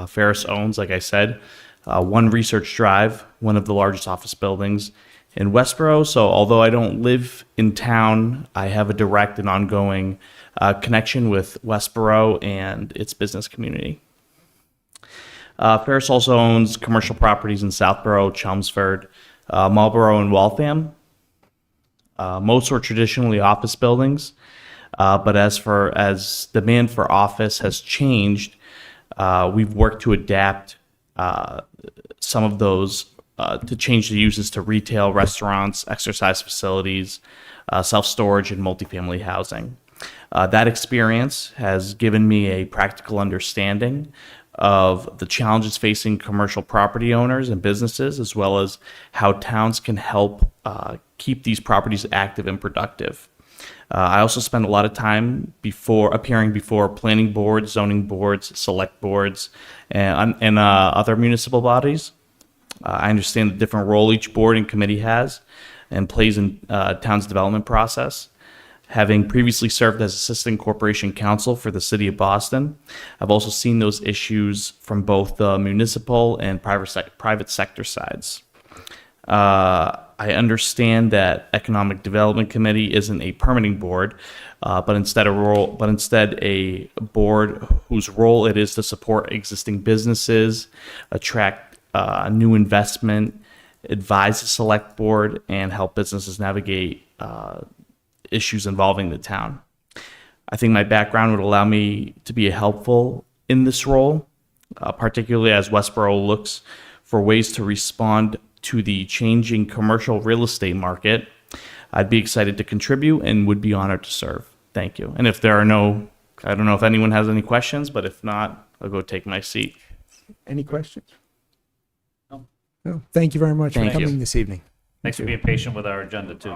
Ferris owns, like I said, One Research Drive, one of the largest office buildings in Westborough. So although I don't live in town, I have a direct and ongoing connection with Westborough and its business community. Ferris also owns commercial properties in Southborough, Chelmsford, Marlborough, and Waltham. Most were traditionally office buildings, but as demand for office has changed, we've worked to adapt some of those to change the uses to retail, restaurants, exercise facilities, self-storage, and multifamily housing. That experience has given me a practical understanding of the challenges facing commercial property owners and businesses, as well as how towns can help keep these properties active and productive. I also spend a lot of time appearing before planning boards, zoning boards, select boards, and other municipal bodies. I understand the different role each board and committee has and plays in town's development process. Having previously served as assistant corporation counsel for the city of Boston, I've also seen those issues from both the municipal and private sector sides. I understand that Economic Development Committee isn't a permitting board, but instead a board whose role it is to support existing businesses, attract new investment, advise the select board, and help businesses navigate issues involving the town. I think my background would allow me to be helpful in this role, particularly as Westborough looks for ways to respond to the changing commercial real estate market. I'd be excited to contribute and would be honored to serve. Thank you. And if there are I don't know if anyone has any questions, but if not, I'll go take my seat. Any questions? No. Thank you very much Thank for you. coming this evening. Thanks for being patient with our agenda too.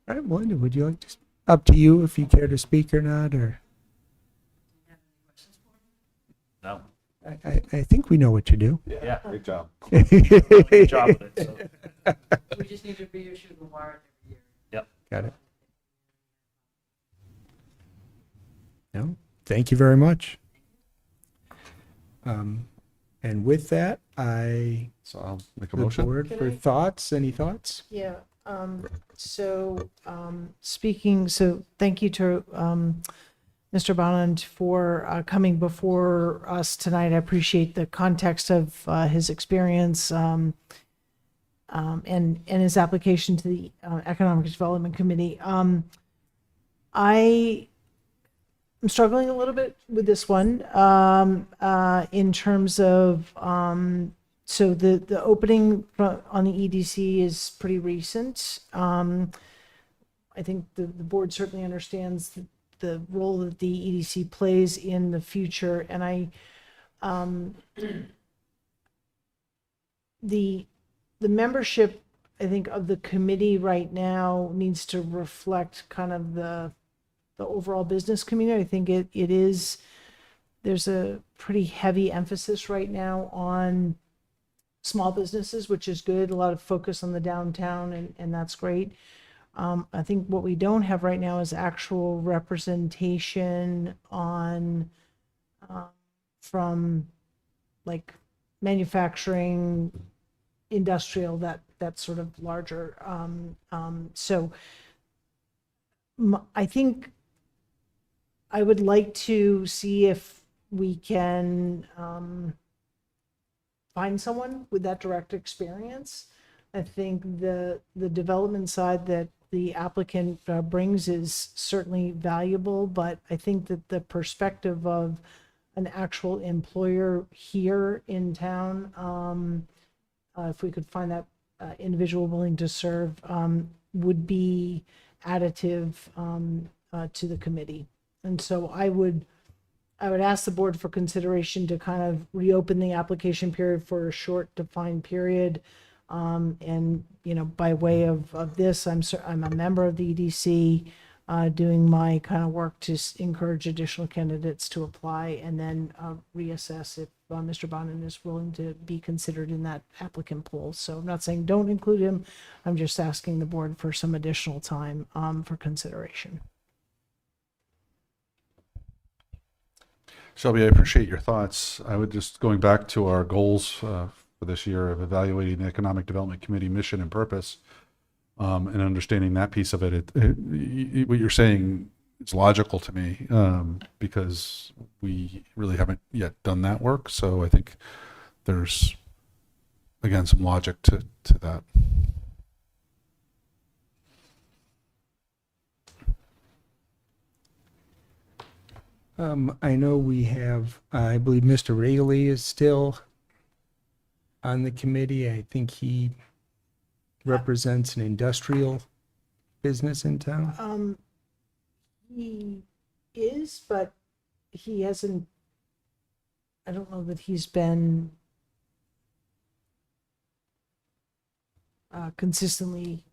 All right, Melinda, would you like to, up to you if you care to speak or not, or? No. I think we know what to do. Yeah. Great job. Good job with it. So. We just need to reissue the warrant every year. Yep. Got it. No, thank you very much. And with that, So I'll make a the motion. board Can for I- thoughts. Any thoughts? Yeah, so thank you to Mr. Bonand for coming before us tonight. I appreciate the context of his experience and his application to the Economic Development Committee. I am struggling a little bit with this one in terms of so the opening on the EDC is pretty recent. I think the board certainly understands the role that the EDC plays in the future, and the membership, I think, of the committee right now needs to reflect kind of the overall business community. I think there's a pretty heavy emphasis right now on small businesses, which is good. A lot of focus on the downtown, and that's great. I think what we don't have right now is actual representation on from like manufacturing, industrial, that sort of larger. So I think I would like to see if we can find someone with that direct experience. I think the development side that the applicant brings is certainly valuable, but I think that the perspective of an actual employer here in town, if we could find that individual willing to serve, would be additive to the committee. And so I would ask the board for consideration to kind of reopen the application period for a short defined period. And, you know, by way of this, I'm a member of the EDC, doing my kind of work to encourage additional candidates to apply, and then reassess if Mr. Bonin is willing to be considered in that applicant pool. So I'm not saying don't include him. I'm just asking the board for some additional time for consideration. Shelby, I appreciate your thoughts. I would just, going back to our goals for this year of evaluating the Economic Development Committee mission and purpose, and understanding that piece of it, what you're saying is logical to me, because we really haven't yet done that work. So I think there's, again, some logic to that. I know we have, I believe Mr. Raley is still on the committee. I think he represents an industrial business in town. He is, but he hasn't, I don't know that he's been consistently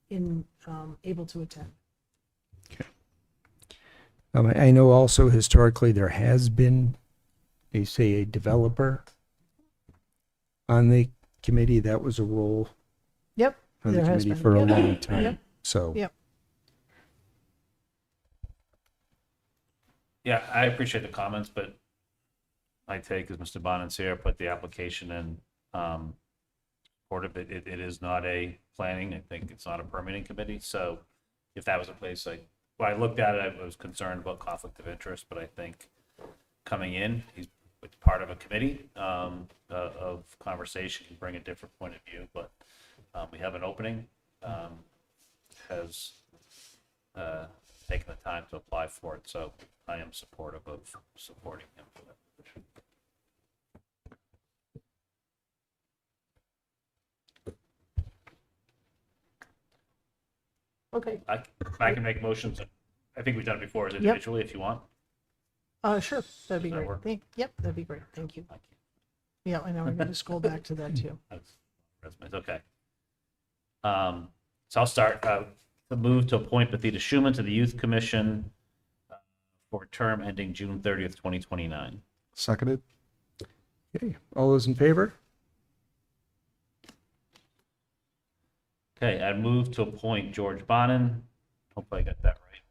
able to attend. I know also historically there has been, they say, a developer on the committee. That was a role Yep. on the there has committee been. for a Yep. long time. Yep. So Yep. Yeah, I appreciate the comments, but my take is Mr. Bonan's here, put the application in. Part of it is not a planning. I think it's not a permitting committee. So if that was a place like, when I looked at it, I was concerned about conflict of interest, but I think coming in, he's part of a committee of conversation, can bring a different point of view, but we have an opening, has taken the time to apply for it, so I am supportive of supporting him for that position. Okay. I can make motions. I think we've done it before as individually if you want. Sure. That'd be Does that great. work? Yep. That'd be great. Thank you. Thank you. Yeah, I know. I'm going to scroll back to that too. That's resumes. Okay. So I'll start. The move to appoint Bethita Schumann to the Youth Commission for a term ending June 30th, 2029. Seconded. okay, all those in favor? Okay, I move to appoint George Bonin, hopefully I got that right,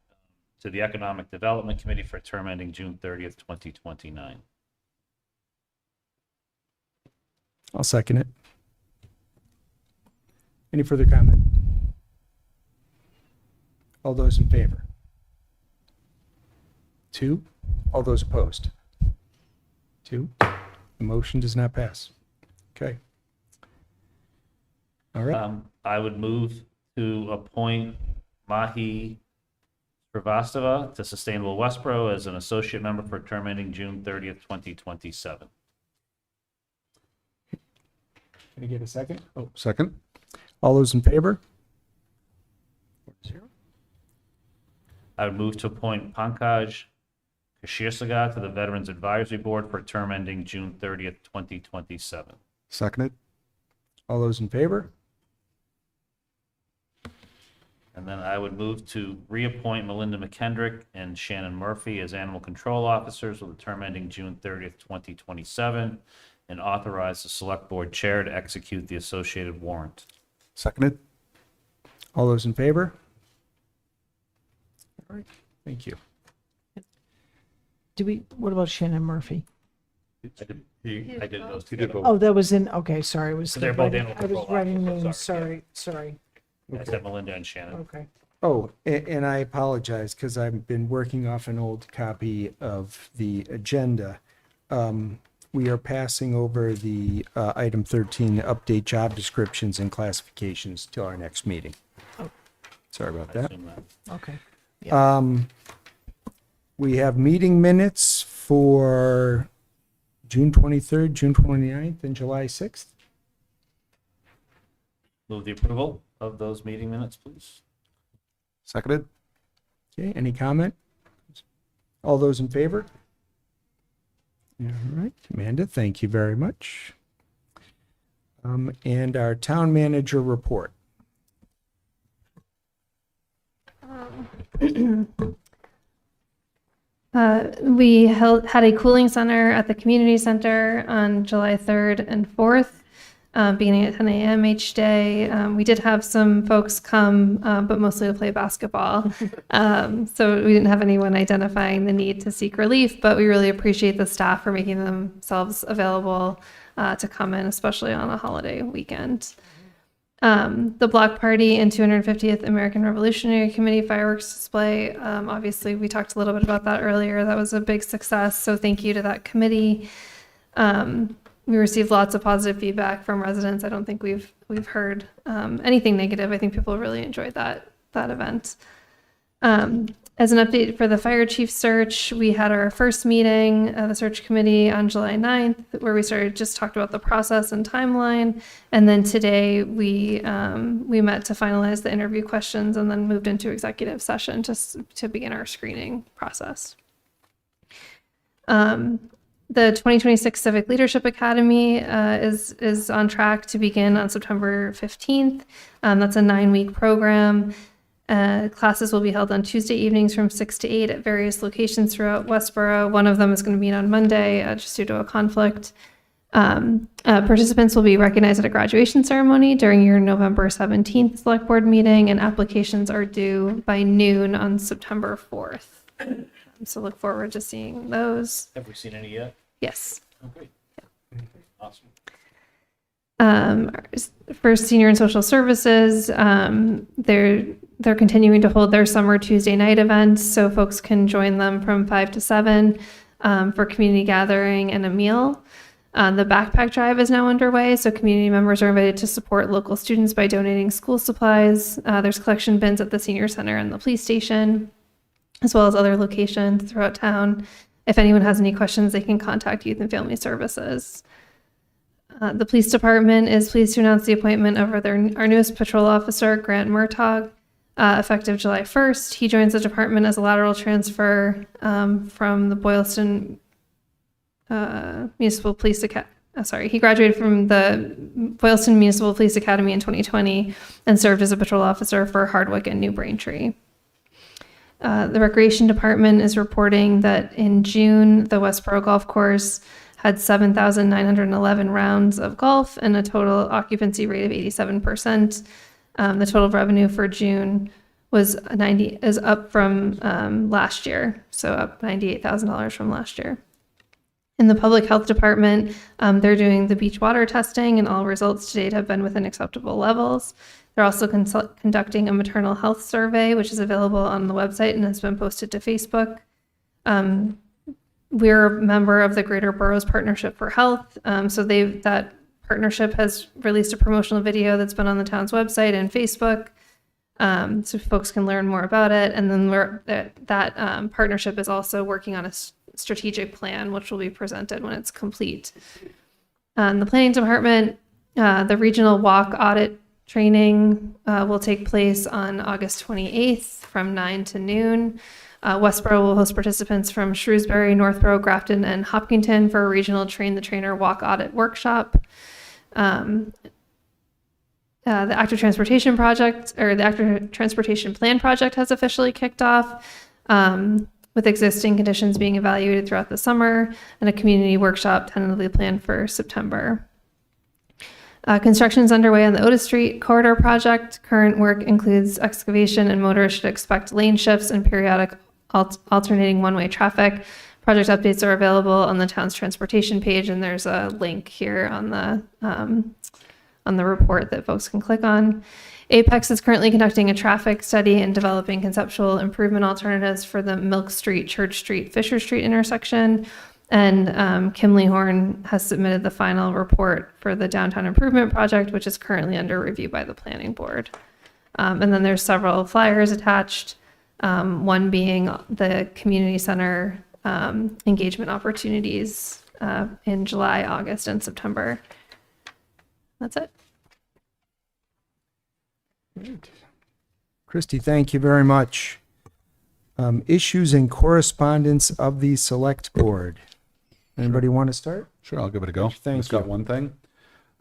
to the Economic Development Committee for a term ending June 30th, 2029. I'll second it. Any further comment? All those in favor? 2. All those opposed? 2. The motion does not pass. Okay. All right. I would move to appoint Mahi Srivastava to Sustainable Westborough as an associate member for a term ending June 30th, 2027. Can I get a second? Oh, Second? all those in favor? 4-0. I would move to appoint Pankaj Kashirsaga to the Veterans Advisory Board for a term ending June 30th, 2027. Seconded? All those in favor? And then I would move to reappoint Melinda McKendrick and Shannon Murphy as animal control officers with a term ending June 30th, 2027, and authorize the select board chair to execute the associated warrant. Seconded? All those in favor? All right, thank you. What about Shannon Murphy? I did those two. Oh, that was in, okay, sorry, They're both animal I was control writing officers, names, sorry, sorry. I said Melinda and Shannon. Okay. Oh, and I apologize because I've been working off an old copy of the agenda. We are passing over the item 13, update job descriptions and classifications till our next meeting. Oh. Sorry about I that. assume that. Okay. We have meeting minutes for June 23rd, June 29th, and July 6th. Move the approval of those meeting minutes, please. Seconded? Okay, any comment? All those in favor? All right, Amanda, thank you very much. And our town manager report. We had a cooling center at the community center on July 3rd and 4th, beginning at 10 a.m. each day. We did have some folks come, but mostly to play basketball. So we didn't have anyone identifying the need to seek relief, but we really appreciate the staff for making themselves available to come in, especially on a holiday weekend. The block party and 250th American Revolutionary Committee fireworks display. Obviously, we talked a little bit about that earlier. That was a big success. So thank you to that committee. We received lots of positive feedback from residents. I don't think we've heard anything negative. I think people really enjoyed that event. As an update for the fire chief search, we had our first meeting, the search committee on July 9th, where we just talked about the process and timeline. And then today we met to finalize the interview questions and then moved into executive session to begin our screening process. The 2026 Civic Leadership Academy is on track to begin on September 15th. That's a 9-week program. Classes will be held on Tuesday evenings from 6 to 8 at various locations throughout Westborough. One of them is going to meet on Monday, just due to a conflict. Participants will be recognized at a graduation ceremony during your November 17th select board meeting, and applications are due by noon on September 4th. So look forward to seeing those. Have we seen any yet? Yes. Okay. Awesome. For senior and social services, they're continuing to hold their summer Tuesday night events, so folks can join them from 5 to 7 for community gathering and a meal. The backpack drive is now underway, so community members are invited to support local students by donating school supplies. There's collection bins at the senior center and the police station, as well as other locations throughout town. If anyone has any questions, they can contact Youth and Family Services. The police department is pleased to announce the appointment of our newest patrol officer, Grant Murtaugh, effective July 1st. He joins the department as a lateral transfer from the Boylston Municipal Police Academy. He graduated from the Boylston Municipal Police Academy in 2020 and served as a patrol officer for Hardwick and New Braintree. The Recreation Department is reporting that in June, the Westborough Golf Course had 7,911 rounds of golf and a total occupancy rate of 87%. The total revenue for June is up from last year, so up $98,000 from last year. In the Public Health Department, they're doing the beach water testing, and all results to date have been within acceptable levels. They're also conducting a maternal health survey, which is available on the website and has been posted to Facebook. We're a member of the Greater Boroughs Partnership for Health. So that partnership has released a promotional video that's been on the town's website and Facebook. So folks can learn more about it. And then that partnership is also working on a strategic plan, which will be presented when it's complete. The planning department, the regional walk audit training will take place on August 28th from 9 to noon. Westborough will host participants from Shrewsbury, Northborough, Grafton, and Hopkinton for a regional Train the Trainer walk audit workshop. The active transportation project, or the active transportation plan project, has officially kicked off, with existing conditions being evaluated throughout the summer and a community workshop tentatively planned for September. Construction is underway on the Otis Street corridor project. Current work includes excavation, and motorists should expect lane shifts and periodic alternating one-way traffic. Project updates are available on the town's transportation page, and there's a link here on the report that folks can click on. Apex is currently conducting a traffic study and developing conceptual improvement alternatives for the Milk Street, Church Street, Fisher Street intersection. And Kim Lee Horn has submitted the final report for the downtown improvement project, which is currently under review by the planning board. And then there's several flyers attached, one being the community center engagement opportunities in July, August, and September. That's it. Great. Christy, thank you very much. Issues and correspondence of the select board. Anybody want to start? Sure, I'll give it a go. Thank Just got one thing.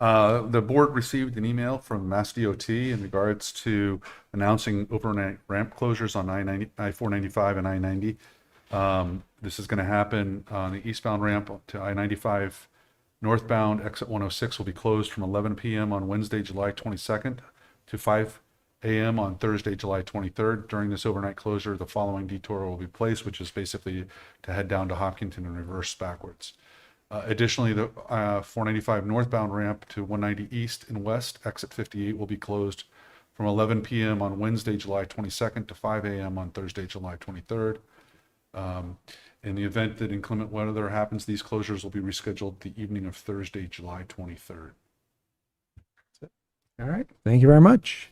The board received an email from Mass DOT in regards to announcing overnight ramp closures on I-495 and I-90. This is going to happen on the eastbound ramp to I-95 northbound. Exit 106 will be closed from 11 p.m. on Wednesday, July 22nd to 5 a.m. on Thursday, July 23rd. During this overnight closure, the following detour will be placed, which is basically to head down to Hopkinton and reverse backwards. Additionally, the 495 northbound ramp to 190 east and west, exit 58, will be closed from 11 p.m. on Wednesday, July 22nd to 5 a.m. on Thursday, July 23rd. In the event that inclement weather happens, these closures will be rescheduled the evening of Thursday, July 23rd. All right. Thank you very much.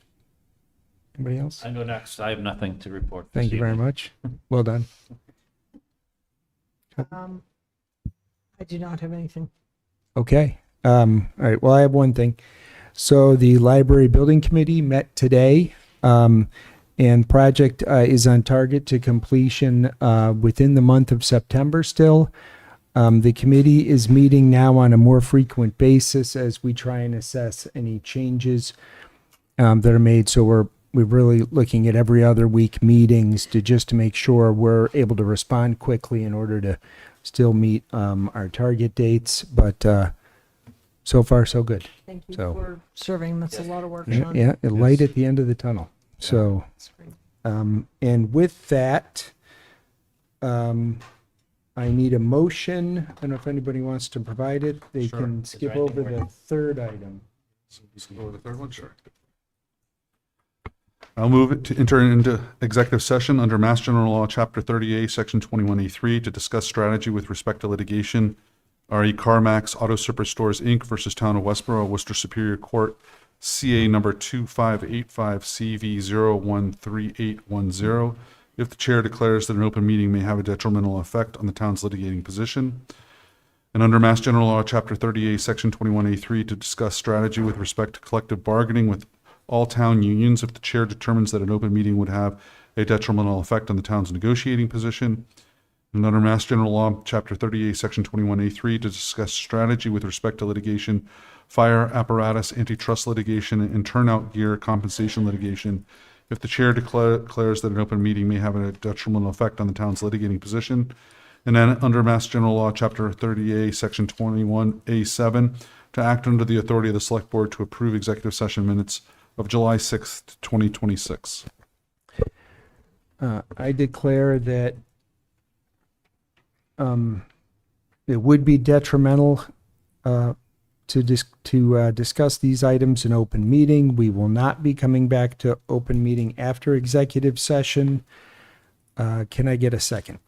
Anybody else? I go next. I have nothing to report. Thank you very much. Well done. I do not have anything. Okay. All right. Well, I have one thing. So the library building committee met today, and project is on target to completion within the month of September still. The committee is meeting now on a more frequent basis as we try and assess any changes that are made. So we're really looking at every other week meetings to make sure we're able to respond quickly in order to still meet our target dates. But so far, so good. Thank you So- for serving. That's a lot of work, Yeah, Sean. yeah, a light at the end of the tunnel. So, and with that, I need a motion. I don't know if anybody wants to provide it. They Sure. can Is skip there over anything the third item. So you can go over the third one? Sure. I'll move it to enter into executive session under Mass General Law, Chapter 30A, Section 21A3, to discuss strategy with respect to litigation, RE CarMax Auto Superstores, Inc. versus Town of Westborough, Worcester Superior Court, CA number 2585 CV013810. If the chair declares that an open meeting may have a detrimental effect on the town's litigating position. And under Mass General Law, Chapter 30A, Section 21A3, to discuss strategy with respect to collective bargaining with all town unions if the chair determines that an open meeting would have a detrimental effect on the town's negotiating position. And under Mass General Law, Chapter 38, Section 21A3, to discuss strategy with respect to litigation, fire apparatus, antitrust litigation, and turnout gear compensation litigation, if the chair declares that an open meeting may have a detrimental effect on the town's litigating position. And then under Mass General Law, Chapter 30A, Section 21A7, to act under the authority of the Select Board to approve executive session minutes of July 6th, 2026. I declare that it would be detrimental to discuss these items in open meeting. We will not be coming back to open meeting after executive session. Can I get a second?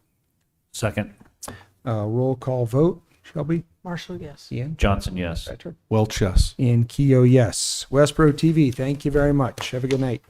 Second. Roll call vote. Shelby? Marshall, yes. Ian? Johnson, yes. Patrick? Welch, yes. And Keo, yes. Westboro TV, thank you very much. Have a good night.